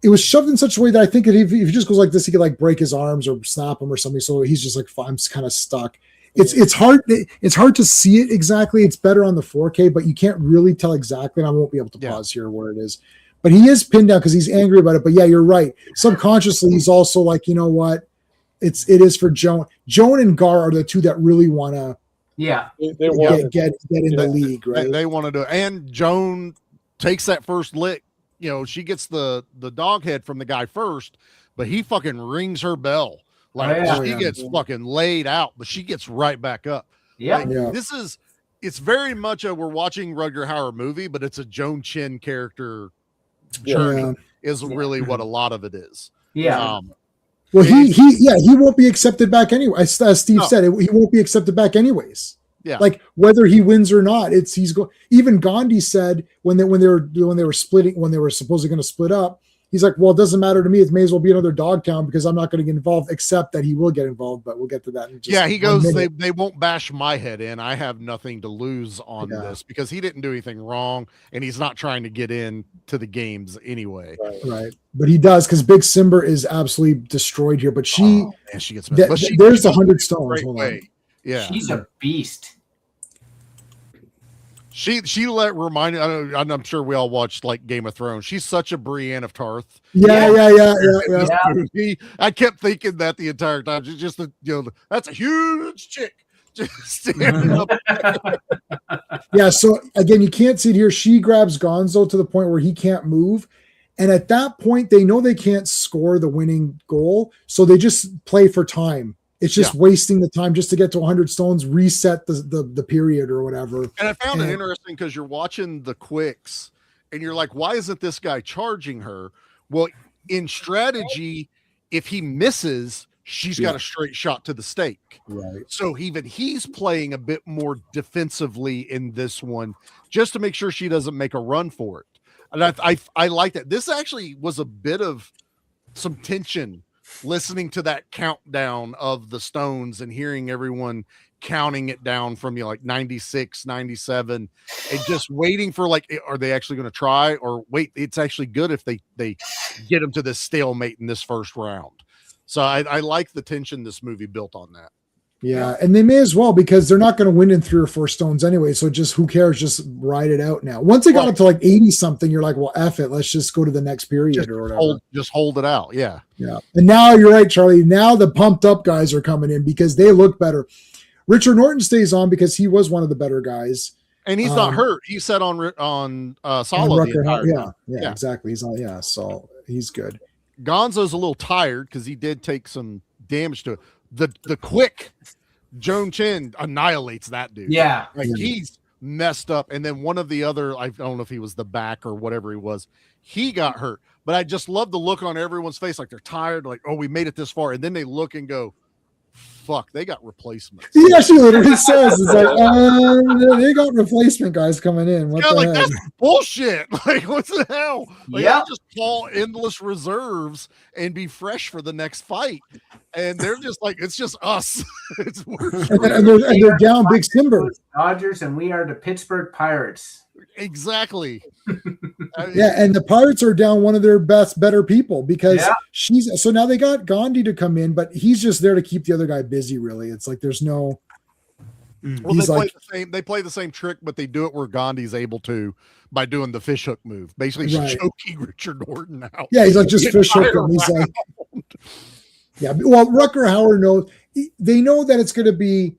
it was shoved in such a way that I think if he just goes like this, he could like break his arms or snap them or something. So he's just like, I'm kind of stuck. It's hard. It's hard to see it exactly. It's better on the 4K, but you can't really tell exactly. And I won't be able to pause here where it is. But he is pinned down because he's angry about it. But yeah, you're right. Subconsciously, he's also like, you know what? It is for Joan. Joan and Gar are the two that really want to. Yeah, they want get in the league, right? They want to do it. And Joan takes that first lick. She gets the dog head from the guy first, but he fucking rings her bell. Like she gets fucking laid out, but she gets right back up. It's very much we're watching Rutger Hauer movie, but it's a Joan Chen character journey Yeah. is really what a lot of it is. Yeah. Well, he won't be accepted back anyway. As Steve said, he won't be accepted back anyways. Yeah. Like whether he wins or not, even Gandhi said when they were supposedly going to split up, he's like, well, it doesn't matter to me. It may as well be another Dogtown because I'm not going to get involved, except that he will get involved. But we'll get to that in just he goes, they won't bash my head in. I have nothing to lose on this because he didn't do anything wrong and he's not trying to get in to the games anyway. Right. But he does because Big Simber is absolutely destroyed here. But she gets there's the 100 stones. Hold on. Yeah. She's a beast. She I'm sure we all watched like Game of Thrones. She's such a Brienne of Tarth. Yeah. I kept thinking that the entire time. She's just that's a huge chick just standing up. Yeah, so again, you can't see it here. She grabs Gonzo to the point where he can't move. And at that point, they know they can't score the winning goal. So they just play for time. It's just wasting the time just to get to 100 stones, reset the period or whatever. And I found it interesting because you're watching the quicks and you're like, why isn't this guy charging her? Well, in strategy, if he misses, she's got a straight shot to the stake. Right. So even he's playing a bit more defensively in this one just to make sure she doesn't make a run for it. And I like that. This actually was a bit of some tension listening to that countdown of the stones and hearing everyone counting it down from like 96, 97 and just waiting for like, are they actually going to try or wait? It's actually good if they get them to this stalemate in this first round. So I like the tension this movie built on that. Yeah, and they may as well because they're not going to win in 3 or 4 stones anyway. So just who cares? Just ride it out now. Once they got up to like 80 something, you're like, well, F it. Let's just go to the next period or whatever. Just hold it out. Yeah. Yeah. And now you're right, Charlie. Now the pumped up guys are coming in because they look better. Richard Norton stays on because he was one of the better guys. And he's not hurt. He said on Solo. Yeah, exactly. He's on. Yeah. So he's good. Gonzo's a little tired because he did take some damage to it. The quick Joan Chen annihilates that dude. Yeah. Like he's messed up. And then one of the other, I don't know if he was the back or whatever he was, he got hurt. But I just love the look on everyone's face. Like they're tired. Like, oh, we made it this far. And then they look and go, fuck, they got replacements. He actually literally says, it's like, they got replacement guys coming in. What the heck? That's bullshit. Like, what the hell? Like, I'll just call endless reserves and be fresh for the next fight. And they're just like, it's just us. and they're down Big Simber. Dodgers, and we are the Pittsburgh Pirates. Exactly. Yeah, and the Pirates are down one of their better people because so now they got Gandhi to come in, but he's just there to keep the other guy busy. Really, it's like there's no. Well, they play the same trick, but they do it where Gandhi's able to by doing the fishhook move, basically choking Richard Norton out. Yeah, he's like just fishhook him. He's like, yeah. Well, Rutger Hauer knows. They know that it's going to be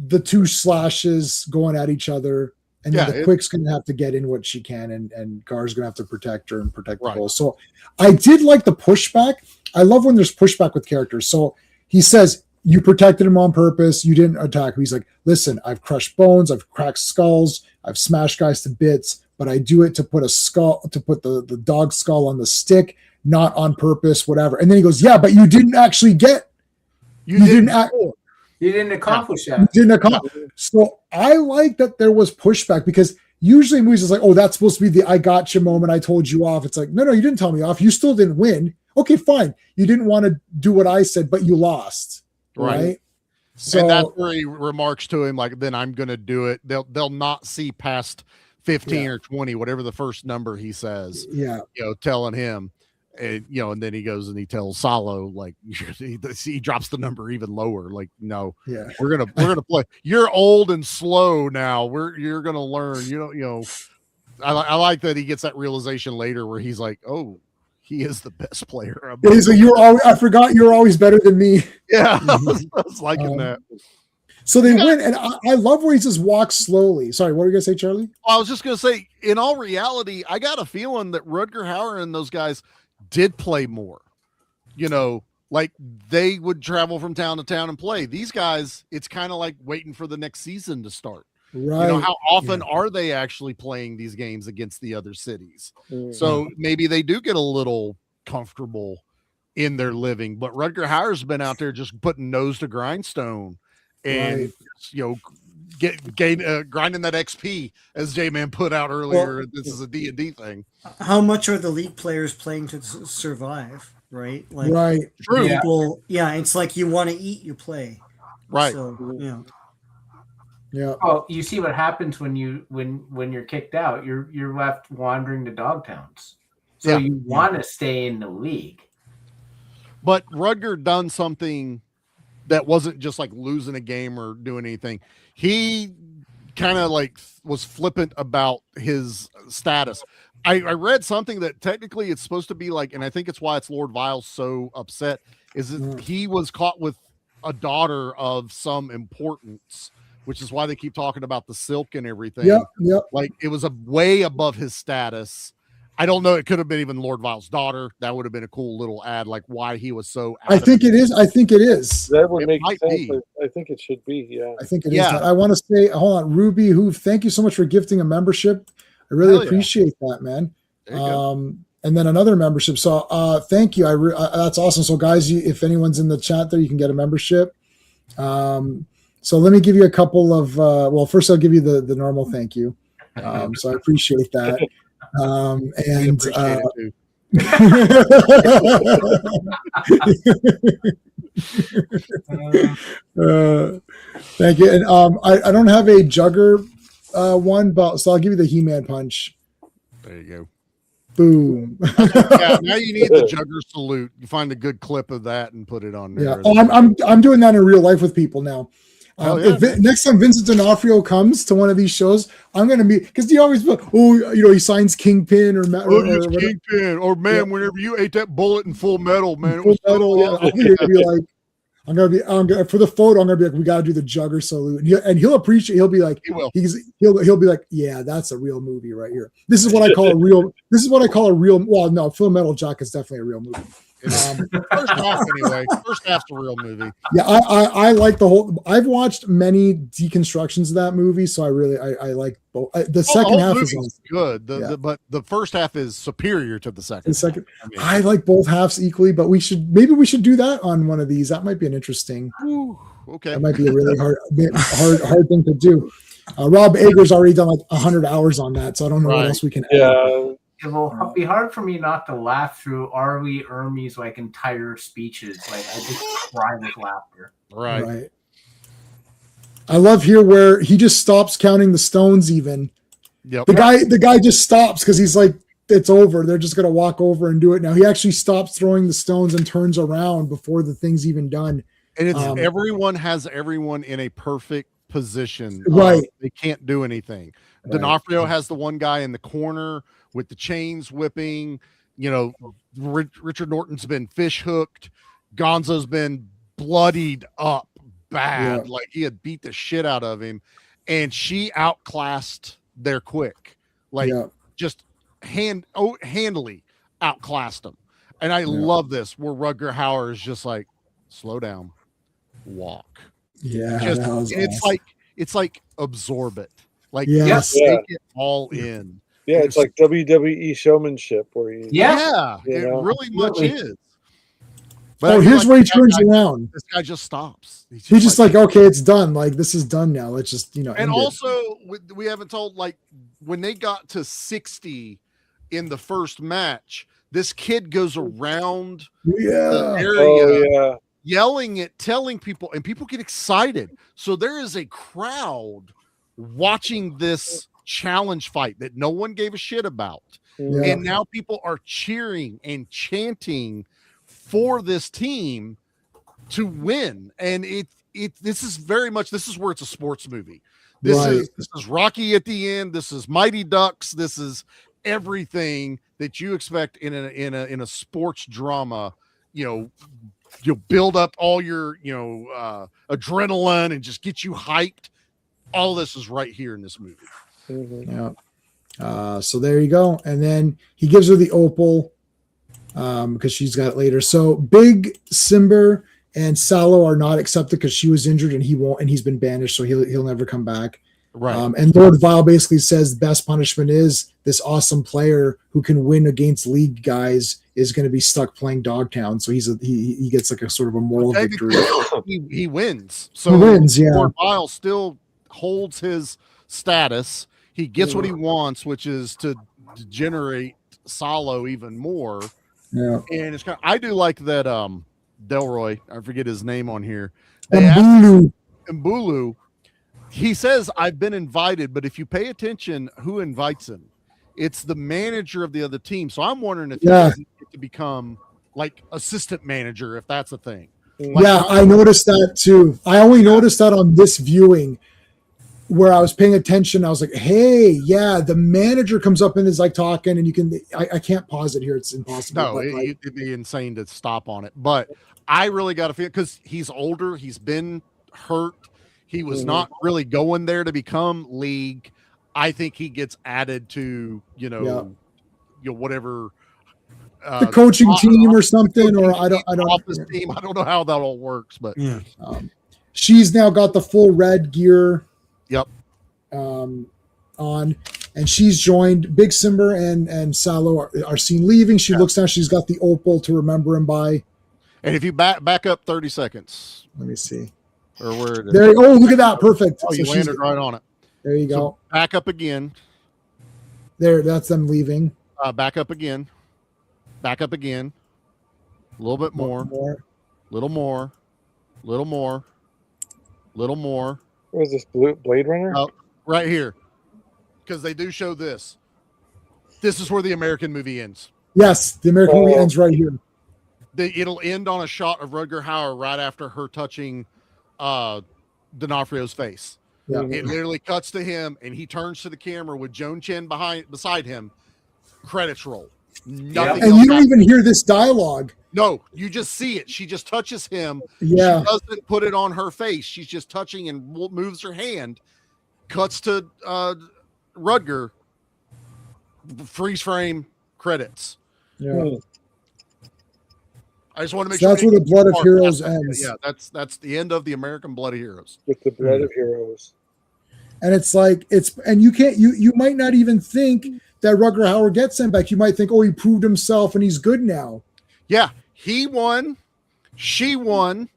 the 2 slashes going at each other. And then the Quick's going to have to get in what she can, and Gar's going to have to protect her and protect the goal. So I did like the pushback. I love when there's pushback with characters. So he says, you protected him on purpose. You didn't attack him. He's like, listen, I've crushed bones. I've cracked skulls. I've smashed guys to bits, but I do it to put the dog skull on the stick, not on purpose, whatever. And then he goes, yeah, but you didn't actually get, you didn't accomplish that. You didn't accomplish. So I like that there was pushback because usually movies is like, oh, that's supposed to be the I gotcha moment. I told you off. It's like, no, you didn't tell me off. You still didn't win. Okay, fine. You didn't want to do what I said, but you lost. Right. So and that's where he remarks to him, like, then I'm going to do it. They'll not see past 15 or 20, whatever the first number he says. Yeah. Telling him. And and then he goes and he tells Salo, like, he drops the number even lower. Like, no, we're gonna play. You're old and slow now. You're gonna learn. I like that he gets that realization later where he's like, oh, he is the best player. He's like, I forgot you're always better than me. Yeah, I was liking that. So they win, and I love where he just walks slowly. Sorry, what were you gonna say, Charlie? I was just gonna say, in all reality, I got a feeling that Rutger Hauer and those guys did play more, like they would travel from town to town and play. These guys, it's kind of like waiting for the next season to start. Right. You know, how often are they actually playing these games against the other cities? So maybe they do get a little comfortable in their living, but Rutger Hauer's been out there just putting nose to grindstone and, grinding that XP, as J-Man put out earlier. Well, this is a D&D thing. How much are the league players playing to survive? Right. Like, right. True. People, it's like you want to eat, you play. Right. So, Yeah. Well, you see what happens when you're kicked out. You're left wandering to dog towns. So you want to stay in the league. But Rutger done something that wasn't just like losing a game or doing anything. He kind of like was flippant about his status. I read something that technically it's supposed to be like, and I think it's why it's Lord Vile's so upset, is that he was caught with a daughter of some importance, which is why they keep talking about the silk and everything. Yep. Like it was way above his status. I don't know. It could have been even Lord Vile's daughter. That would have been a cool little ad, like why he was so. I think it is. That would make might sense. be. I think it should be. Yeah. I think it is. I want to say, hold on, Ruby, who thank you so much for gifting a membership. I really appreciate that, man. And then another membership. So thank you. That's awesome. So guys, if anyone's in the chat there, you can get a membership. So let me give you a couple of. First I'll give you the normal thank you. So I appreciate that. And thank you. And I don't have a Jugger one, but so I'll give you the He-Man punch. There you go. Boom. Now you need the Jugger salute. You find a good clip of that and put it on there. I'm doing that in real life with people now. If next time Vincent D'Onofrio comes to one of these shows, I'm going to be, because he always, he signs Kingpin or Kingpin, or man, whenever you ate that bullet in Full Metal, man, Full Metal, I'm going to be like, for the photo, I'm going to be like, we got to do the Jugger salute, and he'll appreciate. He'll be like, he'll be like, yeah, that's a real movie right here. This is what I call a real. Well, no, Full Metal Jacket is definitely a real movie. First half anyway. First half's a real movie. Yeah, I like the whole. I've watched many deconstructions of that movie, so I like both. The second half is good, but the first half is superior to the second. I like both halves equally, but we should do that on one of these. That might be an interesting. Okay, that might be a really hard thing to do. Rob Ager's already done like 100 hours on that, so I don't know what else we can add. It will be hard for me not to laugh through R.Lee Ermey's like entire speeches. Like I just cry with laughter. Right. I love here where he just stops counting the stones. Even the guy just stops because he's like, it's over. They're just gonna walk over and do it now. He actually stops throwing the stones and turns around before the thing's even done. And it's everyone has everyone in a perfect position. Right. They can't do anything. Right. D'Onofrio has the one guy in the corner with the chains whipping. Richard Norton's been fish hooked. Gonzo's been bloodied up bad. Like he had beat the shit out of him. And she outclassed their quick. Just handily outclassed them. And I love this where Rutger Hauer is just like, slow down, walk. Yeah. It's like absorb it. Like take it all in. Yeah, it's like WWE showmanship where it really much is. But here's where he turns around. This guy just stops. He's just like, okay, it's done. Like this is done now. Let's just And also, we haven't told, like when they got to 60 in the first match, this kid goes around the area yelling telling people, and people get excited. So there is a crowd watching this challenge fight that no one gave a shit about. And now people are cheering and chanting for this team to win. And this is where it's a sports movie. This is Rocky at the end. This is Mighty Ducks. This is everything that you expect in a sports drama. You'll build up all your adrenaline and just get you hyped. All this is right here in this movie. So there you go. And then he gives her the opal because she's got it later. So Big Simber and Salo are not accepted because she was injured and he won't, and he's been banished, so he'll never come back. Right. And Lord Vile basically says the best punishment is this awesome player who can win against league guys is going to be stuck playing Dogtown. So he gets like a sort of a moral victory. He wins. So He wins, yeah. Lord Vile still holds his status. He gets what he wants, which is to degenerate Salo even more. Yeah. And it's kind of, I do like that Delroy, I forget his name on here. Mbulu. He says, I've been invited, but if you pay attention, who invites him? It's the manager of the other team. So I'm wondering if he doesn't get to become like assistant manager, if that's a thing. Like, I noticed that too. I only noticed that on this viewing where I was paying attention. I was like, hey, yeah, the manager comes up and is like talking, and you can, I can't pause it here. It's impossible. No, it'd be insane to stop on it. But I really got to feel, because he's older, he's been hurt. He was not really going there to become league. I think he gets added to, whatever the coaching team or something, or I don't office team. I don't know how that all works, but she's now got the full red gear. Yep. On, and she's joined. Big Simber and Salo are seen leaving. She looks down. She's got the opal to remember him by. And if you back up 30 seconds, let me see. Or where it is. There. Oh, look at that! Perfect. Oh, you landed right on it. There you go. So back up again. There. That's them leaving. Back up again. Back up again. A little bit more. Little more. Little more. Little more. What is this, Blade Runner? Oh, right here. Because they do show this. This is where the American movie ends. Yes, the American movie ends right here. It'll end on a shot of Rutger Hauer right after her touching D'Onofrio's face. Yeah. It literally cuts to him, and he turns to the camera with Joan Chen beside him. Credits roll. Nothing and you don't even hear this dialogue. No, you just see it. She just touches him. Yeah. She doesn't put it on her face. She's just touching and moves her hand. Cuts to Rutger. Freeze frame. Credits. Yeah. I just want to make sure that's where the Blood of Heroes ends. Yeah, that's the end of the American Blood of Heroes. With the Blood of Heroes. And it's like and you might not even think that Rutger Hauer gets sent back. You might think, oh, he proved himself and he's good now. Yeah, he won. She won.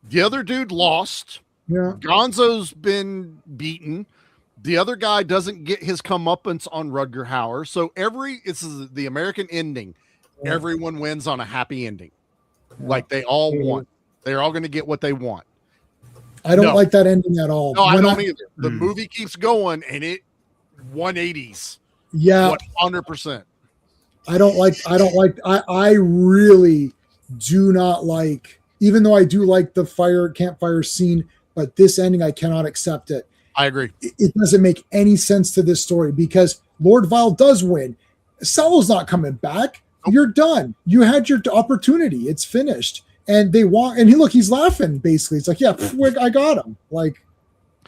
The other dude lost. Yeah. Gonzo's been beaten. The other guy doesn't get his comeuppance on Rutger Hauer. So this is the American ending. Yeah. Everyone wins on a happy ending. Yeah. Like they all won. They're all going to get what they want. I don't like that ending at all. No, I don't either. The movie keeps going and it 180s. Yeah. 100%. I really do not like, even though I do like the campfire scene, but this ending, I cannot accept it. I agree. It doesn't make any sense to this story because Lord Vile does win. Salo's not coming back. Nope. You're done. You had your opportunity. It's finished. And they walk, and he's laughing basically. It's like, yeah, I got him. Like,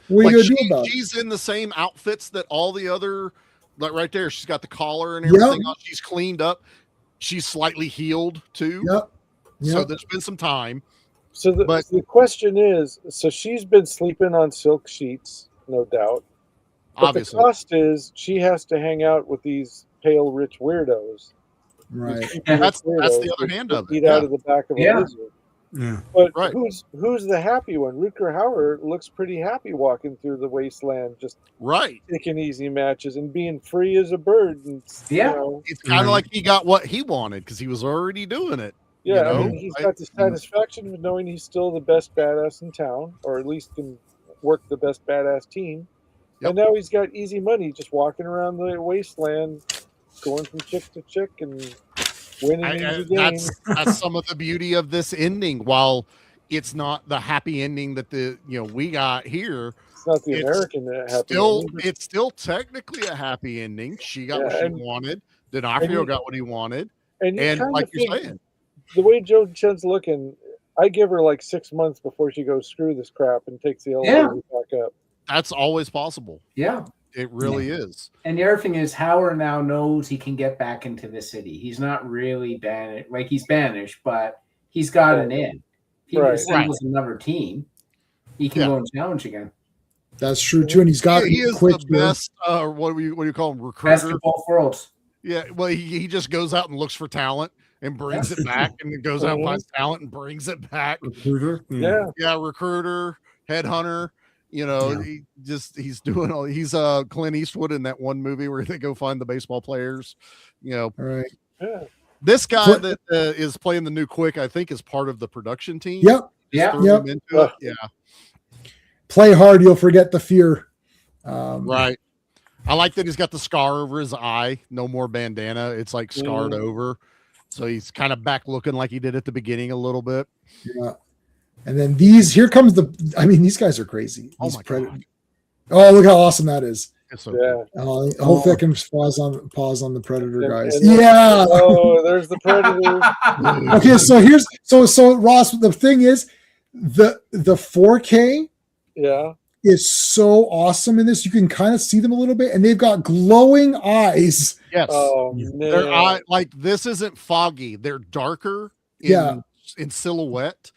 what are you gonna do about it? She's in the same outfits that all the other, like right there. She's got the collar and everything on. She's cleaned up. She's slightly healed too. Yep. So there's been some time. So the question is, so she's been sleeping on silk sheets, no doubt. But obviously, the cost is she has to hang out with these pale, rich weirdos. Right. That's the other hand of it. Eat out of the back of a lizard. Yeah. But who's the happy one? Rutger Hauer looks pretty happy walking through the wasteland, just taking easy matches and being free as a bird. And, it's kind of like he got what he wanted because he was already doing it. Yeah, I mean, he's got the satisfaction of knowing he's still the best badass in town, or at least can work the best badass team. Yep. And now he's got easy money, just walking around the wasteland, going from chick to chick and winning easy games. That's some of the beauty of this ending. While it's not the happy ending that we got here, it's not the American happy ending. It's still technically a happy ending. She got what she wanted. D'Onofrio got what he wanted. And like you're saying, the way Joan Chen's looking, I give her like 6 months before she goes screw this crap and takes the elevator back up. That's always possible. Yeah. It really is. And the other thing is, Hauer now knows he can get back into the city. He's not really banished. Like, he's banished, but he's got an in. If he assembles another team, he can go and challenge again. That's true too. And he's got He is quick the best. What do you call him? Recruiter. Best of both worlds. Yeah. Well, he just goes out and looks for talent and brings it back, and then goes out and finds talent and brings it back. recruiter. Yeah. Yeah, recruiter, headhunter. You know, he's doing all. He's Clint Eastwood in that one movie where they go find the baseball players. You know, All right. Yeah. this guy that is playing the new Quick, I think, is part of the production team. Yep. Yeah. Threw him into it. Yeah. Play hard, you'll forget the fear. Right. I like that he's got the scar over his eye. No more bandana. It's like scarred over. So he's kind of back looking like he did at the beginning a little bit. Yeah. And then here comes these guys are crazy. Oh These my God. Oh, look how awesome that is. It's so Yeah. cool. Hopefully I can pause on the Predator guys. And Yeah. Oh, there's the Predator. Okay, so Ross, the thing is, the 4K Yeah. is so awesome in this. You can kind of see them a little bit, and they've got glowing eyes. Yes. Oh Their man. eye, like this isn't foggy. They're darker in silhouette,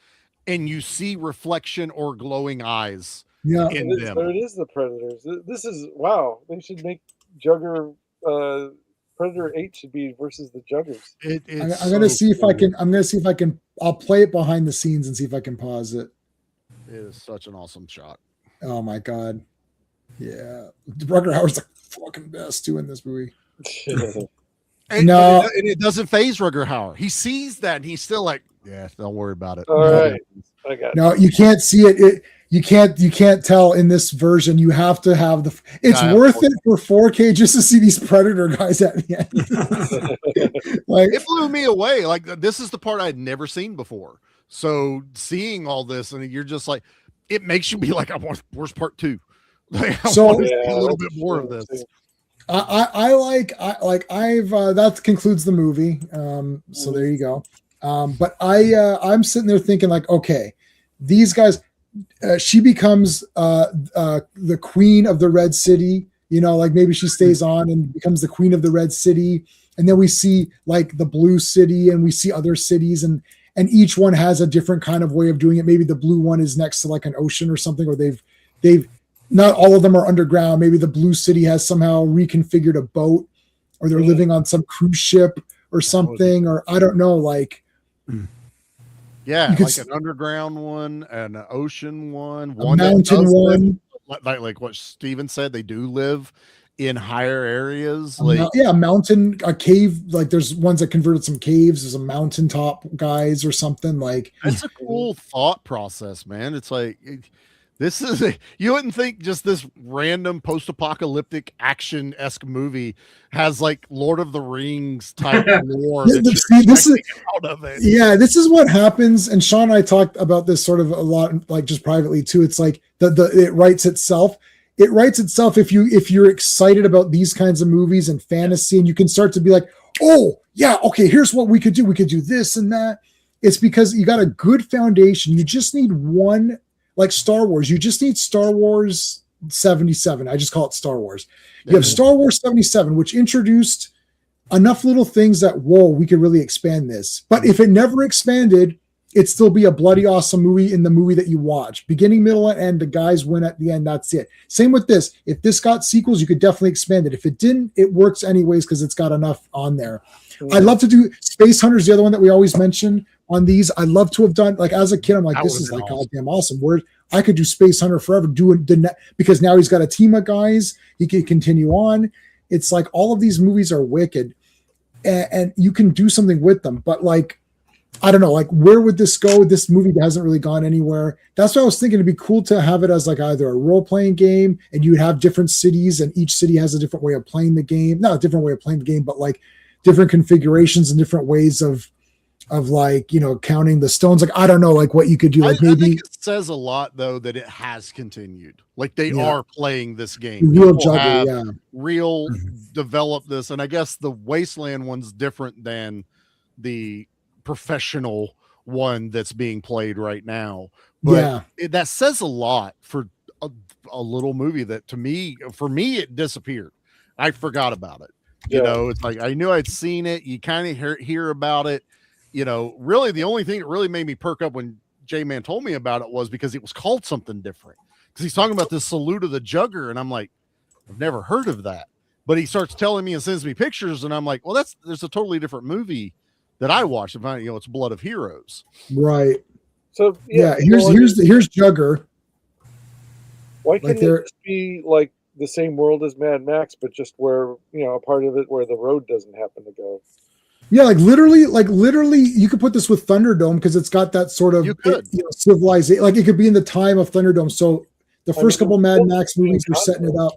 and you see reflection or glowing eyes Yeah. in them. There it is, the Predators. This is wow. They should make Jugger Predator 8 should be versus the Juggers. I'm gonna see if I can. I'm gonna see if I can. I'll play it behind the scenes and see if I can pause it. It is such an awesome shot. Oh my god. Yeah. Rutger Hauer's the fucking best too in this movie. And, No. and it doesn't phase Rutger Hauer. He sees that and he's still like, yeah, don't worry about it. All right. I got it. No, you can't see it. You can't tell in this version. You have to have the. It's worth it for 4K just to see these Predator guys at the end. Like It blew me away. Like this is the part I'd never seen before. So seeing all this and you're just like, it makes you be like, where's part 2? Like, I So- want to see a little bit more of this. that concludes the movie. So there you go. But I'm sitting there thinking like, okay, these guys. She becomes the queen of the Red City. You know, like maybe she stays on and becomes the queen of the Red City, and then we see like the Blue City, and we see other cities, and each one has a different kind of way of doing it. Maybe the blue one is next to like an ocean or something, or they've not all of them are underground. Maybe the Blue City has somehow reconfigured a boat, or they're living on some cruise ship or something, or I don't know, like. Yeah, You could like an underground one, an ocean one, A one that mountain does one. live, like what Steven said, they do live in higher areas. A mountain, a cave. Like there's ones that converted some caves. There's a mountaintop guys or something. Like That's a cool thought process, man. It's like this is you wouldn't think just this random post-apocalyptic action-esque movie has like Lord of the Rings type lore. Yeah, that see, you're this is- expecting out of it. yeah, this is what happens. And Sean and I talked about this sort of a lot, like just privately too. It's like it writes itself. It writes itself if you're excited about these kinds of movies and fantasy, and you can start to be like, oh yeah, okay, here's what we could do. We could do this and that. It's because you got a good foundation. You just need one. Like Star Wars, you just need Star Wars 77. I just call it Star Wars. You have Star Wars 77, which introduced enough little things that, whoa, we could really expand this. But if it never expanded, it'd still be a bloody awesome movie in the movie that you watch. Beginning, middle, and end, the guys win at the end. That's it. Same with this. If this got sequels, you could definitely expand it. If it didn't, it works anyways because it's got enough on there. I'd love to do Space Hunters, the other one that we always mention on these. I'd love to have done, like as a kid, I'm like, That this would've is been like awesome. goddamn awesome. Where I could do Space Hunter forever, because now he's got a team of guys. He can continue on. It's like all of these movies are wicked, and you can do something with them. But like, I don't know, like where would this go? This movie hasn't really gone anywhere. That's why I was thinking it'd be cool to have it as like either a role-playing game, and you would have different cities, and each city has a different way of playing the game. Not a different way of playing the game, but like different configurations and different ways of like, you know, counting the stones. Like, I don't know, like what you could do. Like I maybe think it says a lot though that it has continued. Like they Yeah. are playing this game. real People juggle, have yeah. real develop this, and I guess the Wasteland one's different than the professional one that's being played right now. But Yeah. that says a lot for a little movie that for me it disappeared. I forgot about it. You know, it's like I knew I'd seen it. You kind of hear about it. You know, really the only thing that really made me perk up when J-Man told me about it was because it was called something different. because he's talking about this salute of the Jugger, and I'm like, I've never heard of that. But he starts telling me and sends me pictures, and I'm like, well, there's a totally different movie that I watched. And find, it's Blood of Heroes. Right. So here's Jugger. Why can't it just be like the same world as Mad Max, but just where a part of it where the road doesn't happen to go? Yeah, like literally, you could put this with Thunderdome because it's got that sort of civilization. Like it could be in the time of Thunderdome. So the first couple Mad Max movies are setting it up.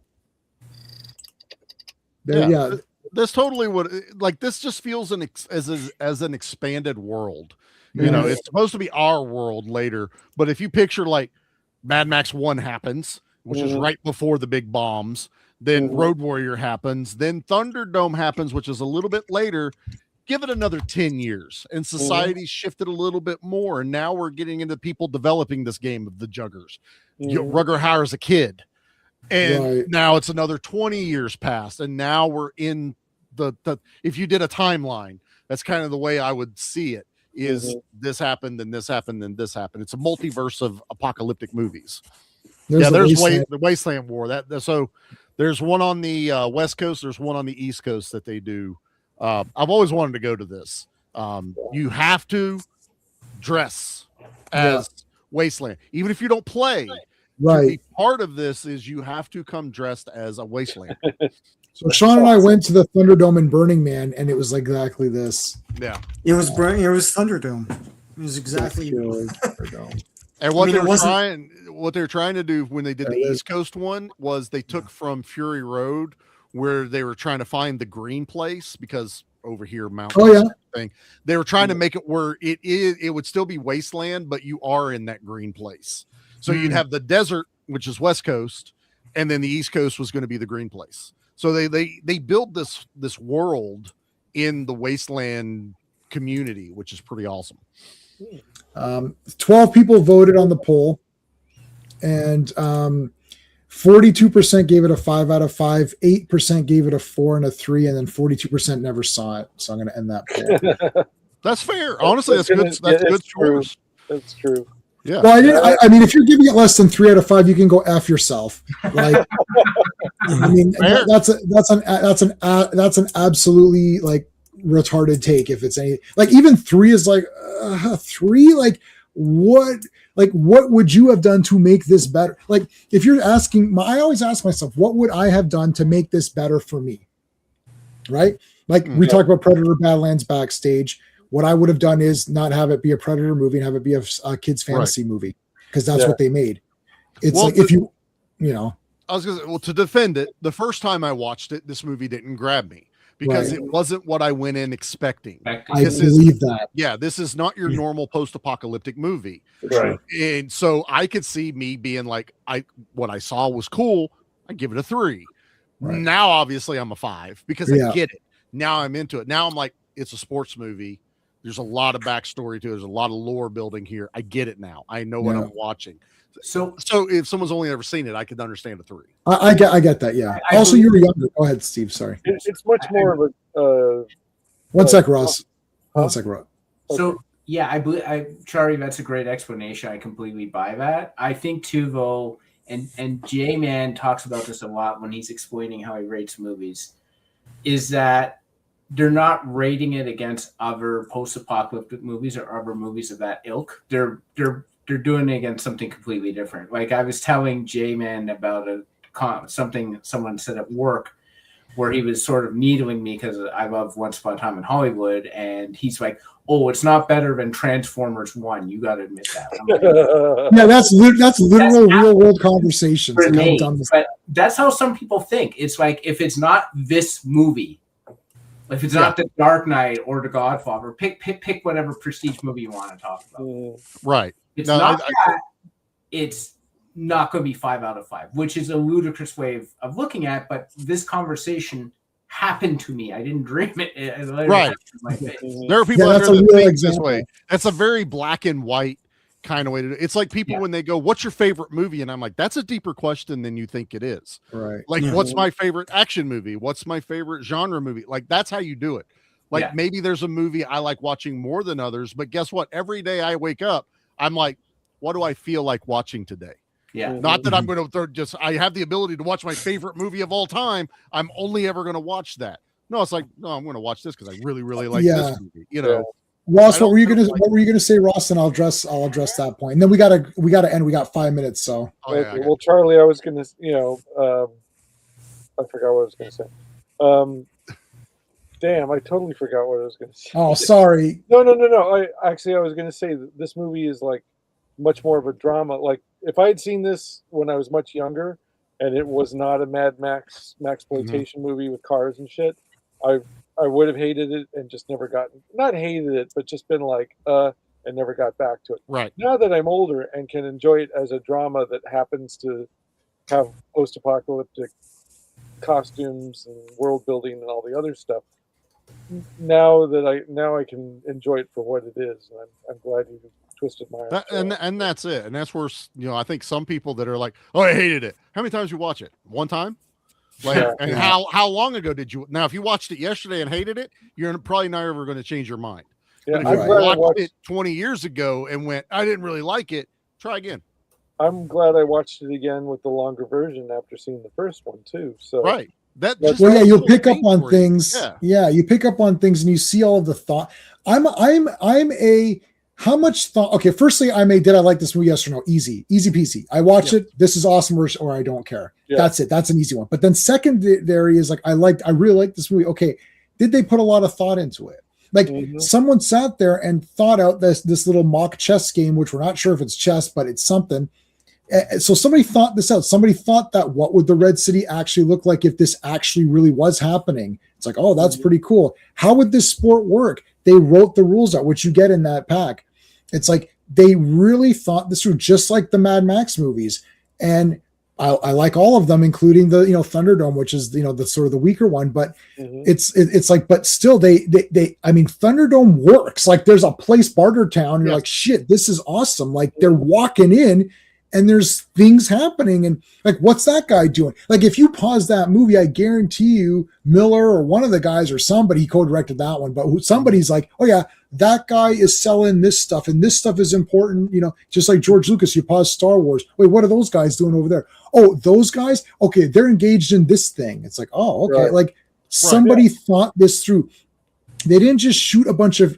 Yeah. That's totally this just feels as an expanded world. It's supposed to be our world later, but if you picture like Mad Max 1 happens, which is right before the big bombs, then Road Warrior happens, then Thunderdome happens, which is a little bit later. Give it another 10 years and society shifted a little bit more, and now we're getting into people developing this game of the Juggers. Rutger Hauer's a kid, and now it's another 20 years past, and now we're in the if you did a timeline, that's kind of the way I would see it, is this happened and this happened and this happened. It's a multiverse of apocalyptic movies. There's the Wasteland War. So there's one on the West Coast, there's one on the East Coast that they do. I've always wanted to go to this. You have to dress as Wasteland, even if you don't play. Right. To be part of this is you have to come dressed as a Wasteland. So Sean and I went to the Thunderdome in Burning Man, and it was exactly this. Yeah, it was Thunderdome. It was exactly Thunderdome. And what they were trying to do when they did the East Coast one was they took from Fury Road, where they were trying to find the green place, because over here mountains thing, they were trying to make it where it would still be wasteland, but you are in that green place. So you'd have the desert, which is West Coast, and then the East Coast was going to be the green place. So they build this world in the wasteland community, which is pretty awesome. 12 people voted on the poll, and 42% gave it a 5 out of 5, 8% gave it a 4 and a 3, and then 42% never saw it. So I'm going to end that poll. That's fair. Honestly, that's good. That's good scores. That's true. Yeah. Well, I mean, if you're giving it less than 3 out of 5, you can go F yourself. Like, I mean, that's an absolutely like retarded take. If it's any, like, even 3 is like 3. Like, what would you have done to make this better? Like, if you're asking, I always ask myself, what would I have done to make this better for me? Right? Like we talked about Predator Badlands backstage. What I would have done is not have it be a Predator movie and have it be a kids fantasy movie, because that's what they made. It's like, if you know, I was going to to defend it. The first time I watched it, this movie didn't grab me because it wasn't what I went in expecting. I believe that. Yeah, this is not your normal post-apocalyptic movie. Right. And so I could see me being like, what I saw was cool. I give it a 3. Right. Now, obviously, I'm a 5 because I get it. Now I'm into it. Now I'm like, it's a sports movie. There's a lot of backstory to it. There's a lot of lore building here. I get it now. I know what I'm watching. So if someone's only ever seen it, I could understand a 3. I get that. Yeah. Also, you were younger. Go ahead, Steve. Sorry. It's much more of a. One sec, Ross. One sec, Ross. So yeah, I believe, Charlie, that's a great explanation. I completely buy that. I think too, though, and J-Man talks about this a lot when he's explaining how he rates movies, is that they're not rating it against other post-apocalyptic movies or other movies of that ilk. They're doing it against something completely different. Like I was telling J-Man about something someone said at work, where he was sort of needling me because I love Once Upon a Time in Hollywood, and he's like, "Oh, it's not better than Transformers 1. You got to admit that." I'm like, yeah, that's literal real world conversations. But that's how some people think. It's like, if it's not this movie, if it's not The Dark Knight or The Godfather, pick whatever prestige movie you want to talk about. Right. It's not that. It's not going to be 5 out of 5, which is a ludicrous way of looking at it. But this conversation happened to me. I didn't dream it. Right. There are people out there that think this way. That's a very black and white kind of way to do it. It's like people when they go, "What's your favorite movie?" And I'm like, that's a deeper question than you think it is. Right. Like, what's my favorite action movie? What's my favorite genre movie? Like, that's how you do it. Like, maybe there's a movie I like watching more than others, but guess what? Every day I wake up, I'm like, what do I feel like watching today? Yeah. Not that I'm going to I have the ability to watch my favorite movie of all time. I'm only ever going to watch that. No, it's like, no, I'm going to watch this because I really, really like this movie. You know, Ross, what were you gonna say, Ross? And I'll address that point. And then we gotta end. We got 5 minutes. So okay. Well, Charlie, I was gonna, I forgot what I was gonna say. Damn, I totally forgot what I was gonna say. Oh, sorry. No. I was gonna say that this movie is like much more of a drama. Like if I had seen this when I was much younger, and it was not a Mad Max Maxploitation movie with cars and shit, I would have hated it and just never not hated it, but just been like, and never got back to it. Right. Now that I'm older and can enjoy it as a drama that happens to have post-apocalyptic costumes and world building and all the other stuff, now I can enjoy it for what it is. And I'm glad you twisted my arm. And that's it. And that's where, I think some people that are like, oh, I hated it. How many times you watch it? One time? How long ago did you? Now, if you watched it yesterday and hated it, you're probably never going to change your mind. Yeah, but if you watched it 20 years ago and went, I didn't really like it, try again. I'm glad I watched it again with the longer version after seeing the first one too. So right. You'll pick up on things. Yeah, you pick up on things and you see all of the thought. How much thought? Okay, firstly, did I like this movie? Yes or no? Easy peasy. I watch it. This is awesome, or I don't care. Yeah. That's it. That's an easy one. But then secondary is like, I really like this movie. Okay, did they put a lot of thought into it? Like someone sat there and thought out this little mock chess game, which we're not sure if it's chess, but it's something. So somebody thought this out. Somebody thought that what would the Red City actually look like if this actually really was happening? It's like, oh, that's pretty cool. How would this sport work? They wrote the rules out, which you get in that pack. It's like they really thought this through, just like the Mad Max movies. And I like all of them, including the Thunderdome, which is the sort of the weaker one. But it's like, but still, they Thunderdome works. Like there's a place, Bartertown. You're like, shit, this is awesome. Like they're walking in, and there's things happening, and like, what's that guy doing? Like, if you pause that movie, I guarantee you, Miller or one of the guys or somebody co-directed that one, but somebody's like, oh yeah, that guy is selling this stuff, and this stuff is important. Just like George Lucas, you pause Star Wars. Wait, what are those guys doing over there? Oh, those guys? Okay, they're engaged in this thing. It's like, oh, okay. Right. Like somebody thought this through. They didn't just shoot a bunch of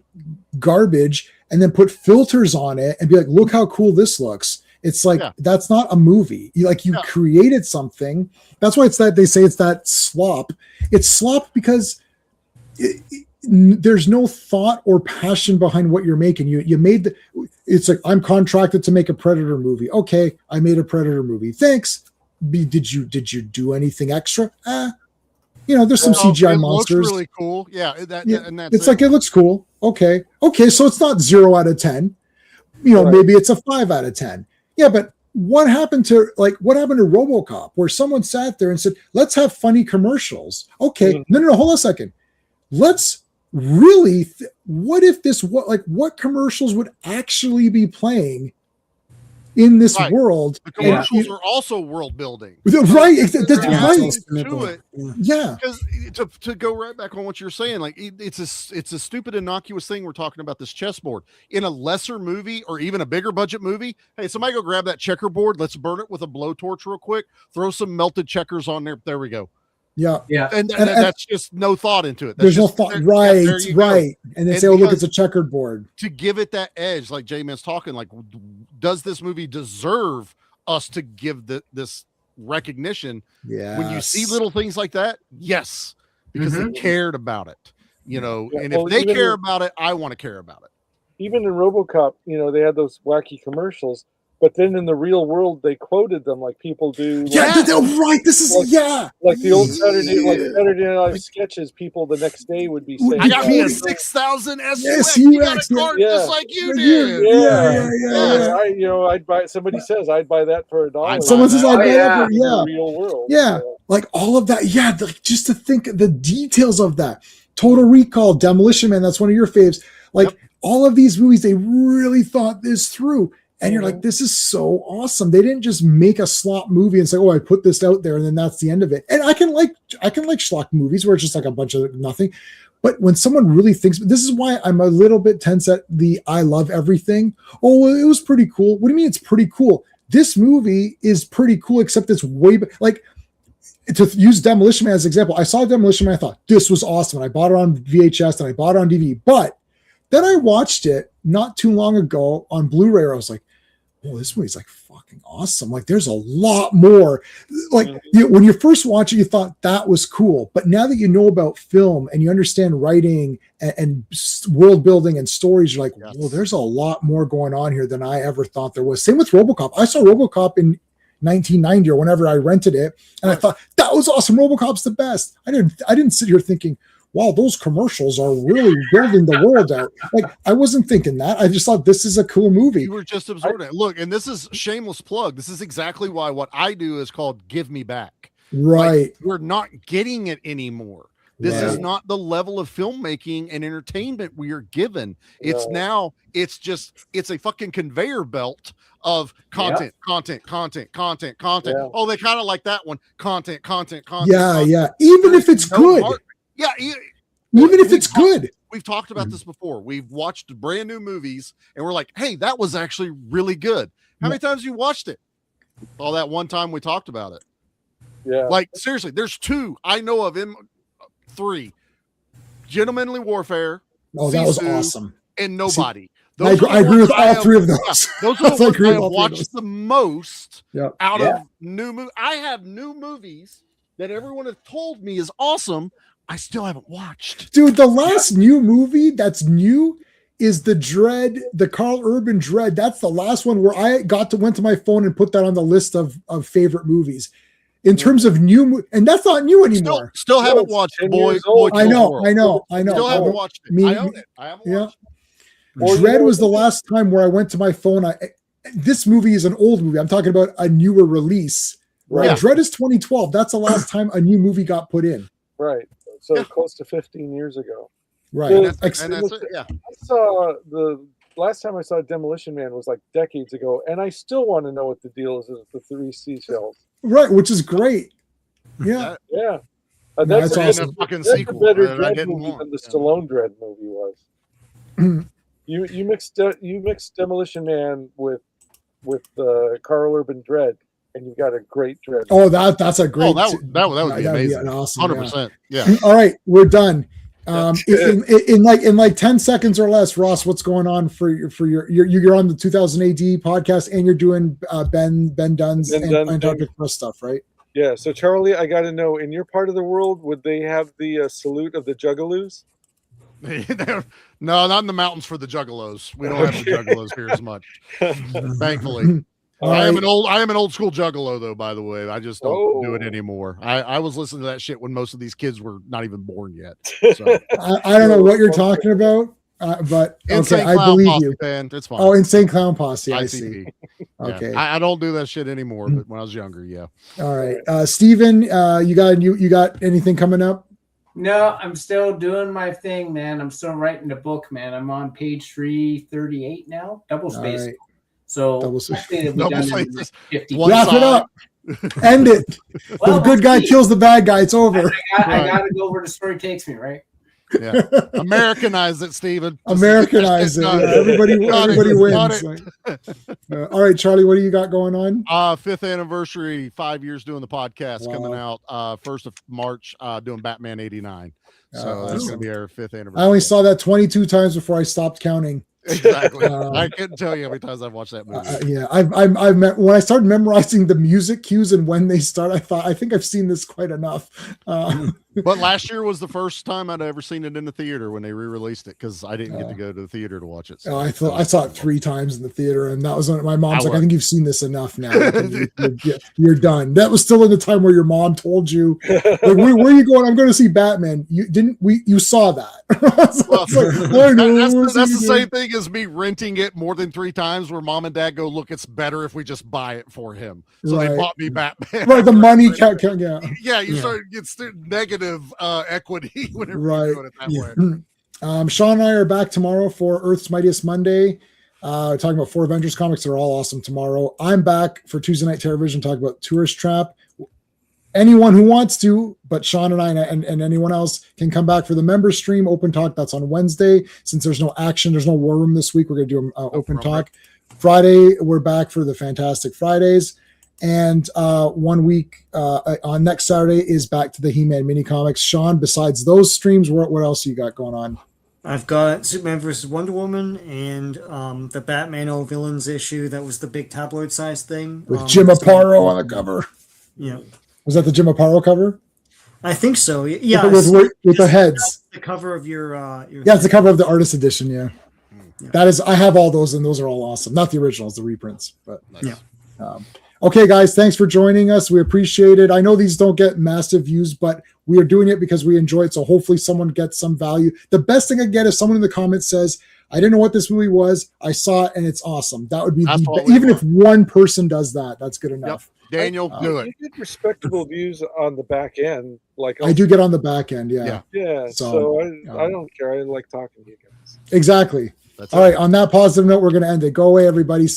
garbage and then put filters on it and be like, look how cool this looks. It's like, that's not a movie. You created something. That's why they say it's that slop. It's slop because there's no thought or passion behind what you're making. You made it's like, I'm contracted to make a Predator movie. Okay, I made a Predator movie. Thanks. Did you do anything extra? There's some CGI monsters. Looks really cool. Yeah, and that's it's like, it looks cool. Okay, so it's not 0 out of 10. Maybe it's a 5 out of 10. Yeah, but what happened to RoboCop, where someone sat there and said, let's have funny commercials? Okay, no, hold on a second. Let's really, what if what commercials would actually be playing in this world? The commercials are also world building. Right. That's right. To it. Yeah. Because to go right back on what you're saying, like it's a stupid, innocuous thing. We're talking about this chessboard in a lesser movie or even a bigger budget movie. Hey, somebody go grab that checkerboard. Let's burn it with a blowtorch real quick. Throw some melted checkers on there. There we go. Yeah. And that's just no thought into it. There's no thought. Right. And they say, oh, look, it's a checkered board. To give it that edge, like J-Man's talking, like, does this movie deserve us to give this recognition? Yeah. When you see little things like that, yes, because they cared about it, and if they care about it, I want to care about it. Even in RoboCop, they had those wacky commercials. But then in the real world, they quoted them like people do. Right. This is like the old Saturday Night Live sketches. People the next day would be saying, "I got me a 6000 SUX. You got a card just like you did." Yeah. I'd buy. Somebody says I'd buy that for $1. Someone says I'd buy that for the real world. Yeah, like all of that. Yeah, just to think the details of that. Total Recall, Demolition Man. That's one of your faves. Like all of these movies, they really thought this through. And you're like, this is so awesome. They didn't just make a slop movie and say, oh, I put this out there and then that's the end of it. And I can like schlock movies where it's just like a bunch of nothing. But when someone really thinks, this is why I'm a little bit tense at the I love everything. Oh, well, it was pretty cool. What do you mean it's pretty cool? this movie is pretty cool, except it's way like, to use Demolition Man as an example, I saw Demolition Man, I thought this was awesome, and I bought it on VHS and I bought it on DVD. But then I watched it not too long ago on Blu-ray, where I was like, oh, this movie's like fucking awesome. Like, there's a lot more. Like, when you first watch it, you thought that was cool, but now that you know about film and you understand writing and world building and stories, you're like, well, there's a lot more going on here than I ever thought there was. Same with RoboCop. I saw RoboCop in 1990 or whenever I rented it, and I thought that was awesome. RoboCop's the best. I didn't sit here thinking, wow, those commercials are really building the world out. Like, I wasn't thinking that. I just thought this is a cool movie. You were just absorbing it. Look, and this is shameless plug. This is exactly why what I do is called Give Me Back. Right. Like, we're not getting it anymore. This is not the level of filmmaking and entertainment we are given. It's now, it's a fucking conveyor belt of content. Yeah. Oh, they kind of like that one. Content. Yeah. Even if it's good. Even if it's good. We've talked about this before. We've watched brand new movies and we're like, hey, that was actually really good. How many times you watched it? All that one time we talked about it. Yeah. Like, seriously, there's two I know of him. 3 Gentlemanly Warfare. Oh, that was awesome. And Nobody. I agree with all 3 of those. Those are the ones I have watched the most out of new movies. I have new movies that everyone has told me is awesome. I still haven't watched. Dude, the last new movie that's new is the Carl Urban Dread. That's the last one where I went to my phone and put that on the list of favorite movies. In terms of new, and that's not new anymore. Still haven't watched Boy. I know. Still haven't watched it. I own it. I haven't watched it. Dread was the last time where I went to my phone. This movie is an old movie. I'm talking about a newer release. Right. Yeah. Dread is 2012. That's the last time a new movie got put in. Right. So close to 15 years ago. Right. I saw the last time I saw Demolition Man was like decades ago, and I still want to know what the deal is with the 3 seashells. Right, which is great. Yeah. That's awesome. A fucking that's sequel. a better Dread movie than the Stallone Dread movie was. You mixed Demolition Man with Carl Urban Dread, and you've got a great Dread. Oh, that's a great. Oh, that would be amazing. Awesome. 100%. Yeah. All right, we're done. In like 10 seconds or less, Ross, what's going on for you're on the 2000 AD podcast and you're doing Ben Dunn's and Antarctic Crust stuff, right? Yeah. So Charlie, I got to know, in your part of the world, would they have the salute of the Juggalos? No, not in the mountains for the Juggalos. We don't have the Juggalos here as much, thankfully. I am an old school Juggalo, though, by the way. I just don't do it anymore. I was listening to that shit when most of these kids were not even born yet. So. I don't know what you're talking about, but okay, I believe you. Band, it's fine. Oh, Insane Clown Posse. I see. Okay, I don't do that shit anymore, but when I was younger, yeah. All right, Steven, you got anything coming up? No, I'm still doing my thing, man. I'm still writing the book, man. I'm on page 338 now. Double space. Right. So Double spaces. Wrap it up. End it. Well, the good guy kills the bad guy. It's over. I got to go where the story takes me, right? Yeah. Americanize it, Steven. Americanize it. Yeah, everybody wins. All right, Charlie, what do you got going on? 5th anniversary, 5 years doing the podcast, coming out 1st of March, doing Batman 89. So that's going to be our 5th anniversary. I only saw that 22 times before I stopped counting. Exactly. I couldn't tell you how many times I've watched that movie. Yeah, I've met when I started memorizing the music cues and when they start. I think I've seen this quite enough. But last year was the first time I'd ever seen it in the theater when they re-released it, because I didn't get to go to the theater to watch it. So. I saw it 3 times in the theater, and that was when my mom's like, "I think you've seen this enough now. You're done." That was still in the time where your mom told you, like, where are you going? I'm going to see Batman. You saw that. That's the same thing as me renting it more than 3 times, where mom and dad go, "Look, it's better if we just buy it for him." So they bought me Batman. Right, the money count. Yeah, you start it's negative equity whenever you're doing it that way. Sean and I are back tomorrow for Earth's Mightiest Monday. Talking about 4 Avengers comics. They're all awesome tomorrow. I'm back for Tuesday Night Terrorvision, talking about Tourist Trap. Anyone who wants to, but Sean and I and anyone else can come back for the member stream, Open Talk. That's on Wednesday. Since there's no action, there's no War Room this week, we're going to do an open talk. Friday, we're back for the Fantastic Fridays. And 1 week on next Saturday is back to the He-Man mini comics. Sean, besides those streams, what else you got going on? I've got Superman vs. Wonder Woman and the Batman All Villains issue. That was the big tabloid size thing. With Jim Aparo on the cover. Yeah. Was that the Jim Aparo cover? I think so. Yeah. With the heads. The cover of your yeah, it's the cover of the artist edition, yeah. That is, I have all those, and those are all awesome. Not the originals, the reprints. But yeah. Okay, guys, thanks for joining us. We appreciate it. I know these don't get massive views, but we are doing it because we enjoy it. So hopefully someone gets some value. The best thing I get is someone in the comments says, I didn't know what this movie was. I saw it and it's awesome. That would be even if one person does that, that's good enough. Yep. Daniel, do it. You get respectable views on the back end. Like I do get on the back end, yeah. Yeah. So I don't care. I like talking to you guys. Exactly. All right. On that positive note, we're going to end it. Go away, everybody.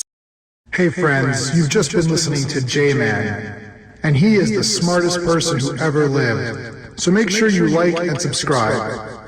Hey friends, you've just been listening to J-Man, and he is the smartest person who ever lived. So make sure you like and subscribe.